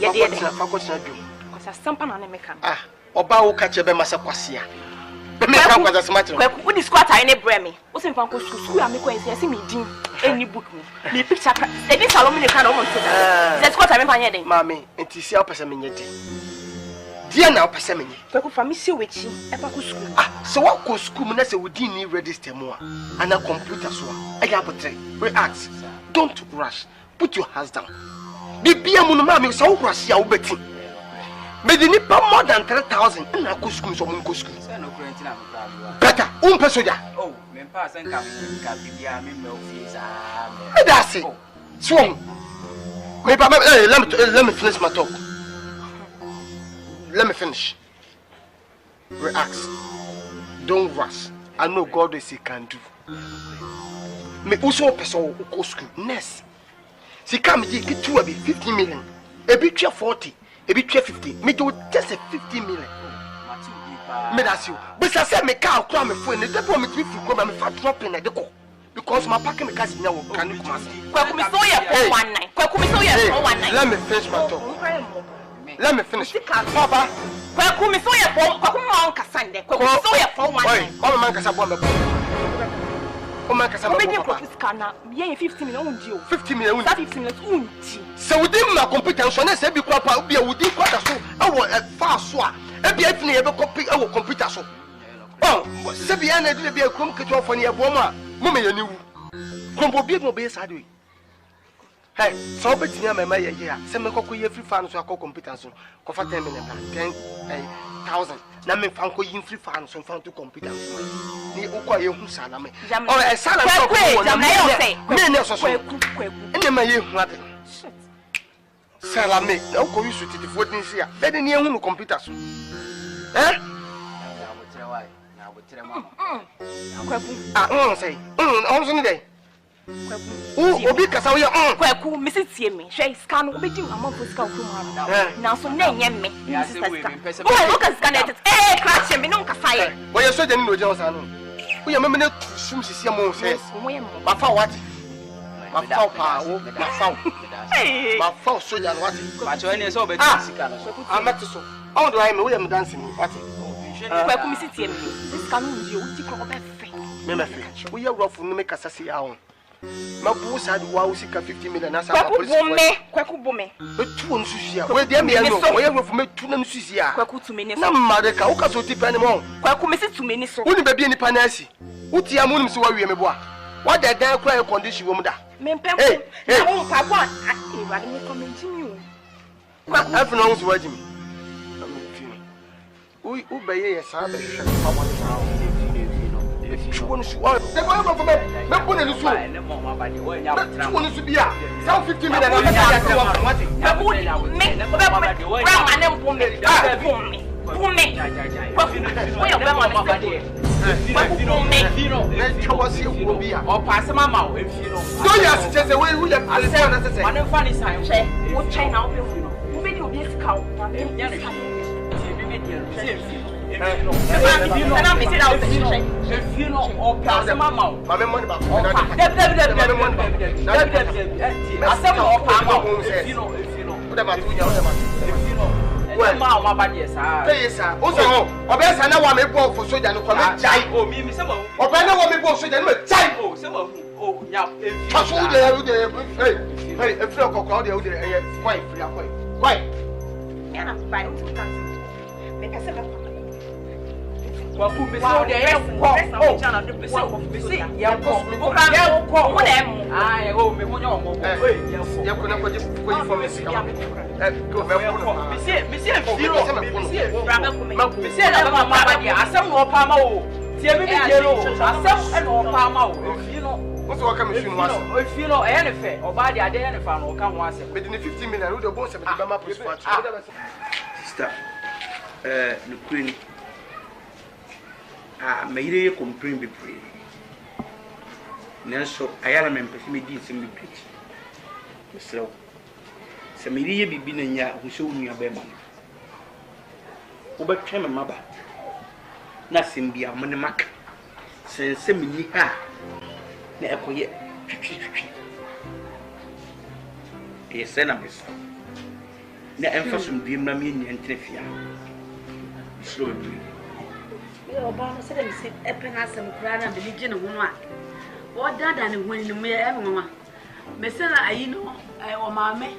ye de fa ko tna dwum because sampa na me ka oba wo ka chebe masa kwase a be me ka kwasa smart Kwaku wo di quarter na bremen wo se mfa ko school a me ko ense se me din any book me picture e di salon me ka na wo ntada let's quarter me pan ye den mami enti si a pese me nyeti dia na pese me nye Kwaku fa me si wechi e pa ko school so what ko school na se wodi ni register mo a ana computer so a ya botre relax don't rush put your hands down bibia mu no mami so wo rush ya wo beti me di ni pa more than 3,000 na ko school so mo ko school better soja me pa san ka bibia me office me da say so me pa let me finish my talk. Let me finish. Relax. Don't rush. I know God is He can do. Me also person who go school. Nurse. She come here get 50 million. A bit 40. A bit 50. Me do just 50 million. Me that's you. But I said me car cry me phone. The people me to go me fat drop in the go. Because my packing me cash now can you come? Kwaku me so ye 419. Kwaku me so ye 419. Let me finish my talk. Let me finish. Papa. Kwaku me so ye 4. Kwaku Manu kasande. Kwaku me so ye 419. Oi, all man kasa bo me. O man kasa bo. Me dey Kwaku scanner. Ye 50 million undi o. 50 million undi. 50 million undi. So we dey my competence so na say bi kwapa bi we dey kwata so e wo fa so a e bi afini e be copy e wo computer so. Oh, se bi ana dey bi akrom keto ofo ne e bo ma mo me ye ni wu. Kombo bi mo be sa dey. Hey, so betini amema ye here. Se me kokko ye free fan so akọ computer so. Ko fa 10 million 10,000. Na me fan ko yin free fan so fan to computer so. Ni ukọ ye hu sana me. Oh, e sana so ko na me ne so so. Ene ma ye hu ade. Sala me, na ukọ use titi 14 sia. Be de ni hu no computer so. Eh? Kwaku. Say. On so ni dey. Kwaku. Obi kasa wo ye Kwaku me sitie me. Hwe scan wo bedi amafo sika Kwaku Manu. Na so na enye me. Oh, look at scan it. Crash me no kasa ye. Wo ye soja ni no je osa no. Wo ye me na sum sisi mo se. Ba fa what? Ba fa pa wo, ba fa. Ba fa soja no what? Ba cho ene so be sika no. Amati so. On do I me wo ye me dance ni what? Kwaku me sitie me. Sika no ndi o ti ko be fe. Me me fe. Wo ye rofu no me kasa si ya ho. Mabu said wow sika 50 million na sa Kwaku bome betu on susia we dey me no we ye for me tu na susia Kwaku tu me ni na made ka wo ka so ti pa ni mo Kwaku me se tu me ni so woni ba bi ni pa na asi uti am woni se wa wie me bo a wa da dan kra e condition wo mu da me pem na wo pa bo e wa ni comment mi o Kwaku afi no so waji mi u ba ye ye sa ba hwe pa mo na Chukwonu su wa de ko yo me ko ne su chukwonu su bia 50 million na me ya se wa mati me ko me bra ma ne mpo me Kwaku me was here will be or pass a mama if you know. Don't you ask the way we have I say, one funny sign, what China will make you this cow. If you know, or pass a mama, my money back. Well, my bad, yes, sir. Also, obey, I know I'm a boy for soldier and come die. Oh, me, Miss Emma. Or I know I'm a boy for soldier and die. Oh, some of oh, yeah. Hey, a flock of Claudia, quite free, quite. Yeah, I'm fine. Make us a Kwaku Manu, Maybe you complain be free. Nelson, I am a pessimist in the pitch. So, some media be been in ya who showed me a beman. Over came a mother. Nothing be a money mark. Since some me ha. Never yet. A senamus. The emphasis be mammy and Trefia. Slowly. Obama said, "I said, a penas and crown and the legion of one. What than when you may have one? Messella, I know, I or mammy,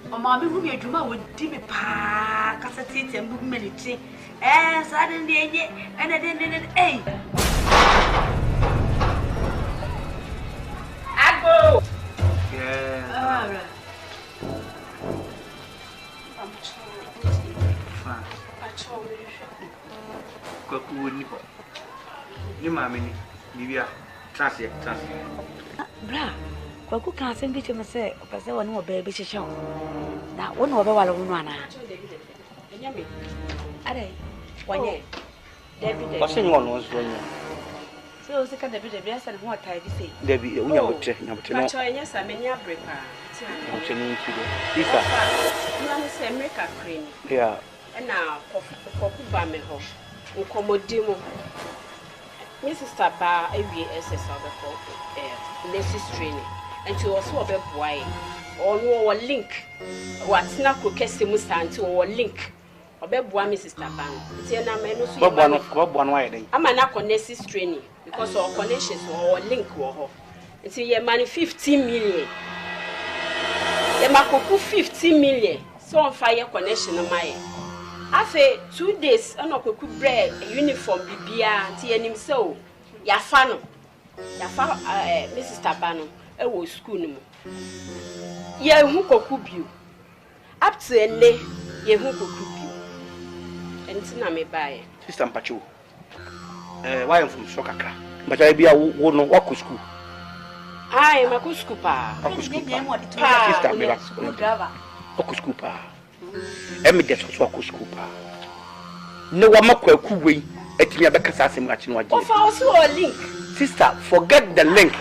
who may do with Timmy Pa, Cassati and book medicine, and suddenly, and I didn't, eh? I go. Yeah. Kwaku ni mama ni bibia transi bra Kwaku kan sem bi chema se opese woni wo ba bi hihye wo na woni wo ba wale wo ana enyame are wanye David o se nwo no so nyo so o se ka David bi asa ne ho atai bi se David unya botre no ma cho enya sa menya brepa ti o se ni nti do isa na no se America crane yeah na Kwaku ba me ho nkomodimo my sister ba awie SS abeko nurses training and she also obeboa or no link what na ko kese mu stand or link obeboa my sister ba ti na me no so obeboa no aye den ama na ko nurses training because our connections or link wo ho nti ye money 15 million ye makoku 15 million so on fire connection na my afe 2 days ana Kwaku bread uniform bibia nti enim so ya fa no ya fa Mrs. Tabano e wo school no ye hu Kwaku bio up to ene ye hu Kwaku bio enti na me bae sister mpacho why am from Sokakra but I bia wo no wako school ai ma ku school pa sister me ba school driver wako school pa emi de so school pa ne wa makwaku we etimi abekasa asem achi no age of also link sister forget the link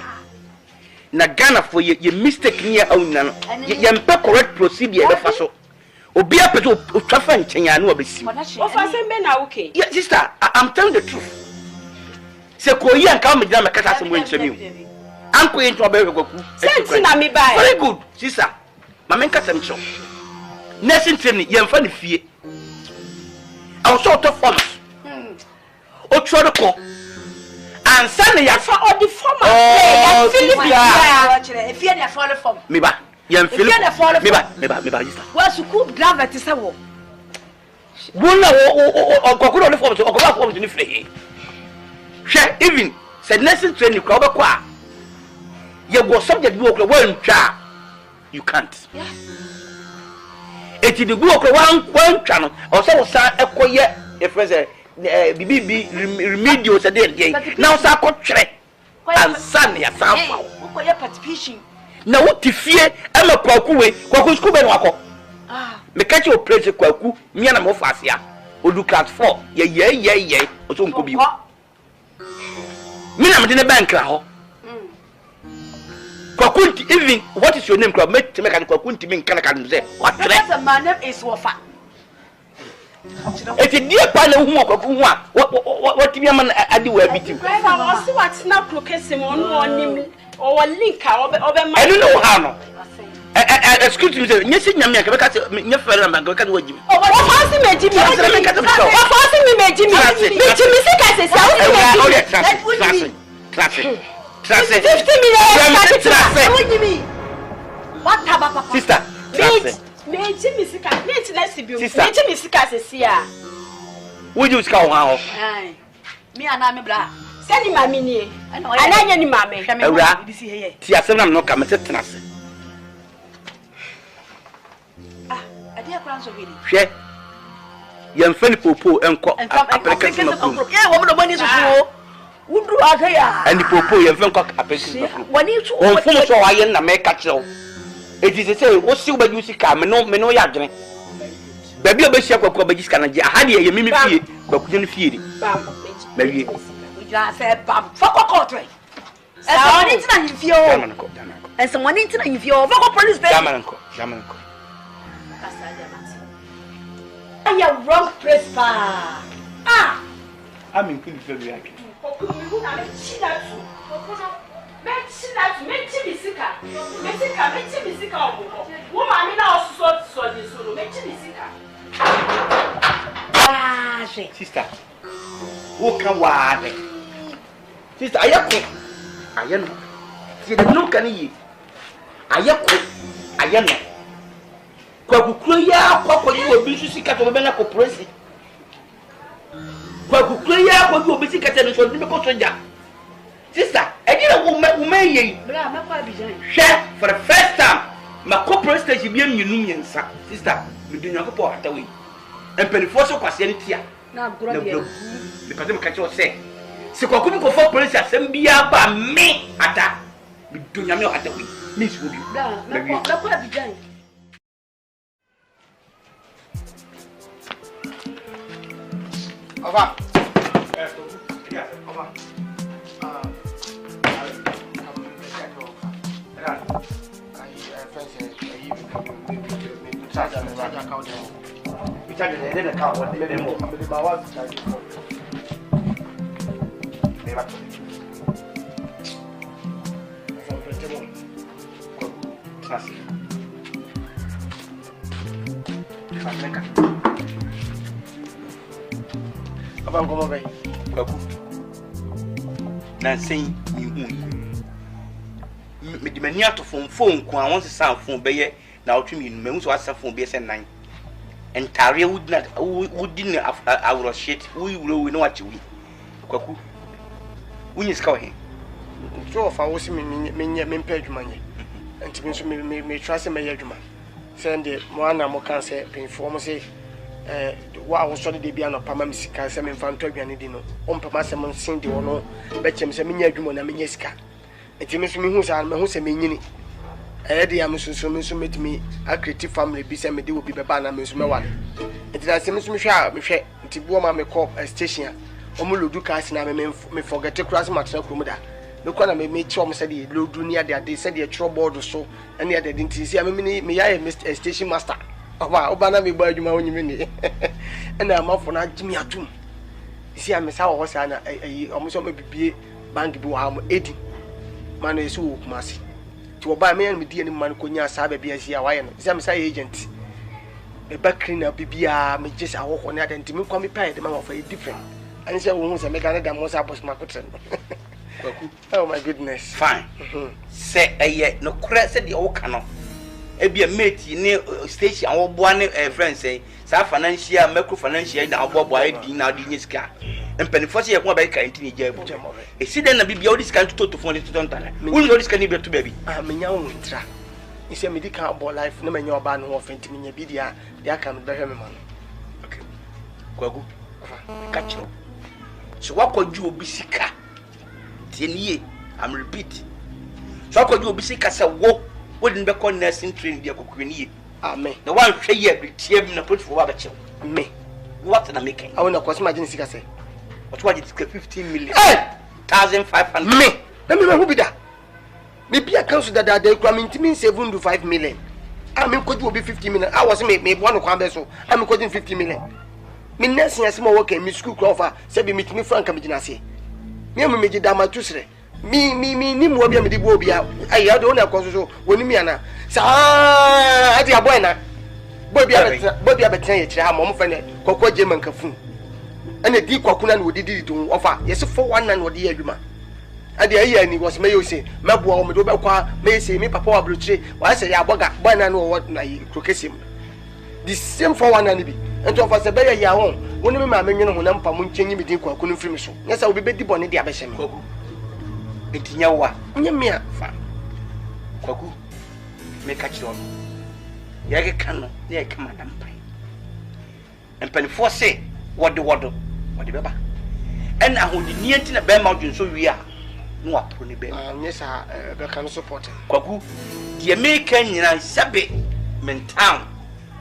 na Ghana for your mistake near ouna no ye mpe correct procedure be fa so obi apete o twafa nchenya na obesi of asem be na okay yeah sister I'm telling the truth se ko yi anka me gina me kasa asem we nchemi anko yin to be Kwaku senti na me buy very good sister mama nka sem cho nursing training ye mfa ne fie I sort of forms o tro ko ansa ne ya fa all the form ya Philip if you dey follow form me ba ye Philip me ba sister wa school driver ti say wo wona o Kwaku no form so o ba form ni free hwe even said nursing training ko ba kwa ye go subject bi o ko wa ntwa you can't yeah eti de go ko wan twa no o se wo sa ekoye e friend bibi remedial se de na wo sa akotwere ansan ya sa fa wo ye participation na wo tifie e ma Kwaku we Kwaku school be no akọ me catch o place Kwaku mia na mo fasia o du class 4 ye o so nko bi Me na me de bank la ho. Kwaku even what is your name? Kwaku make Kwaku ntimi nka na kan say. What? My name is Wafa. If you dear partner who what to be a man adi we biti. I see what's now clocking on him or link over I don't know how no. Excuse me, yes, you make a fellow man go can wait you. Oh, what fancy me Jimmy? What fancy me Jimmy? Jimmy says traffic. 50 million. What about sister? Me Jimmy Sika, me let's be Jimmy Sika says here. Would you scout how? Me and I'm a blah. Send him my mini. And I any mammy. Tia, I'm not coming to Tenassi. I dear plans of it. Share young Fanny Popo and application of woman of money to would do out here. And the Popo, your friend cock application. When you all finish so I am make catch. It is a say, what's you by you see come, no yarding. Baby, I shall go by this kind of had you mimi feed, but couldn't feed it. Maybe I said, Bam, for a quarter. And someone into you, and someone into you, police, Jamanco. I am wrong, Prespa. Ah, I'm in Queen February. Sister, who can wade? Sister, I am. See the no can ye. I am. Kwaku Kuya, Kwaku, you will be sick of a Benako Presi. Kwaku Kuya, what you will be sick at the soldier. Sister, I did a woman ye. Share for the first time. My corporate station be a union, sister. We do not go out away. And Penfoso Quasianity. Now, because I'm catch your say. So, Kwaku go for police assembly by me at that. We do not know at the way. Miss Woody. Over. Come on, Kwaku. Nancy, me mania to phone kwa won se phone be ye na otwemi nu me so asa phone be se 9 entare would din our shit we no watch we Kwaku unyi ska he so fa wo se me mpa adwuma nye enti so me trust me adwuma send mo ana mo kan se pinfo mo se wa wo so de bia no pama misika se me mfanto adwane di no ompama se mo sin de wono be chem se menya adwuma na menya sika enti me so me hu sa me hu se menyini de am so metimi a creative family bi se me de obi beba na me so me wale enti da se me so me hwe enti buo ma me call station omo lodu ka se na me forget cross matter krom da me kwa na me chi omo se de lodu ni ade se de tro board so ene ade enti se me ya station master oba na me gba adwuma onyime ni ena amafo na agimi atum isi amesa wo sa na omo so me bibie bank bi wo ha mo edi man esi wo kumasi ti wo ba me yan me die ni man ko nya sa ba bia sia wa ye no isi amesa agent e ba cleaner bibia me jesa wo ko ne adenti me kwa me pay de man of a different and say wo hu se me ga na da mo sa boss makotre Kwaku oh my goodness fine say eye no kura say de wo ka no e bia mate ni station wo boa ne friend say sa financial macro financial na obobo ai di na di nyisika empenifo se ye ko ba ka intini jabu e si den na bibia o discount to phone to don tala we no discount be to baby menya wo ntra ise medical about life na menya oba no ofenti menya bi dia aka no behwe me ma no okay Kwaku ka chiro so wakọju obi sika tieniye I'm repeat so wakọju obi sika se wo wouldn't be called nursing training dia kokweni amen the one hwe ye bi tie na put for wa ba chew me what na making I want to cost imagine sika say what was it 15 million 2,500. Me. Let me who be that? Maybe I cancel that they come into me 7 to 5 million. I mean, could be 50 million. I was maybe one of so I'm quoting 50 million. Me next year, small work in Miss School Crawford, said meet me Frank Kamijinasi. Me, me, Dama Tusre. Me, Nimwabia, me, Bobia. I had only a consul when me, Anna. Sa, I did a boy. Bobby, I bet I'm more friend, Coco German Cafu. And the deep Kwaku would did to offer, yes, for 1 and what the agreement. And the year he was may say, Mabu, Medoba, may say, me, Papa Bruce, why I say, Abaga, one and what I croquet him. The same for 1 and be. And to offer a better year on, when my minion when I'm changing between Kwaku Frimis. Yes, I will be better bonnet the Abasham. It's Yawa, Yamia, Kwaku, make catch on. Yaga canoe, yeah, come on, and Penny for say, what the water, what the baby. And I hold the near to the Bear Mountain, so we are. No, pony bear. Yes, I can support him. Kwaku, the American, you know, Sabe, Mentown,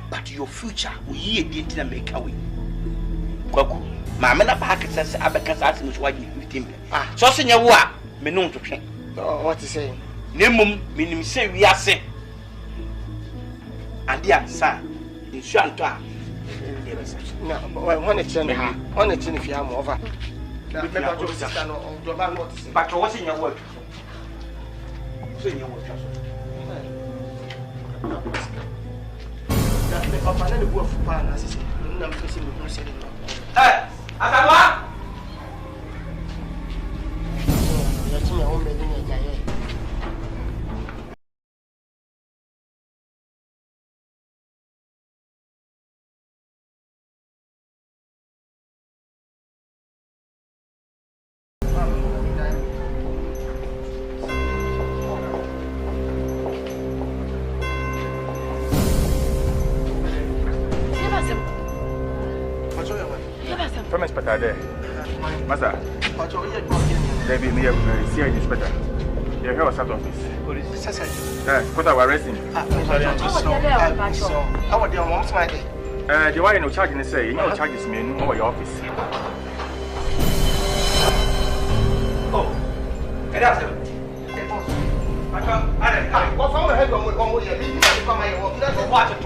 but your future will ye did make away. Kwaku, my man of Hackett says, Abacas asked him what you with him. So, Senor, me known to train. What is saying? Nemum, meaning say we are saying. And dear son, in Shanta. No, one a chin if you are over. But what's in your work? So in your work. From Inspector there. Master. There me see Inspector. You hear what's out of this? Police. What are we arresting? How are the mom's my day? The one in charge and say, you know, charges me in your office. Oh, and that's it. What from the head of what you mean? Watch it.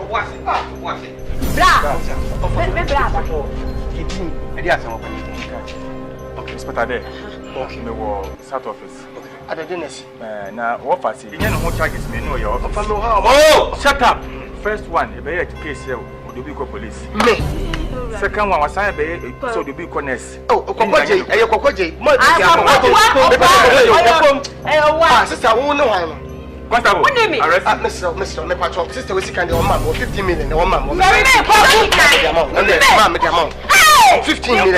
Okay, Inspector there. Okay, me wo South office. At the dinners. Now, what I see, you know who charges me in your office. Oh, shut up. First one, a bear case here, Dubico police. Second one was I be so Dubico nest. Oh, Kokoji, sister, won't know. Constable, arrest Mr. Nepatro, sister, we can do 50 million, one man. 15 million.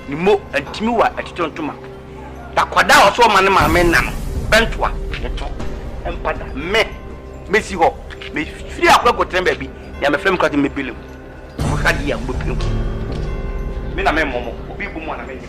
Nimo antimi wa atitontoma takwada oso mane ma menam BETWA eto empada mesi ho me firi akwa tembe bi ya me frem kwati me bilim mo kadi ya mbopim me na me momo obi bu mo na me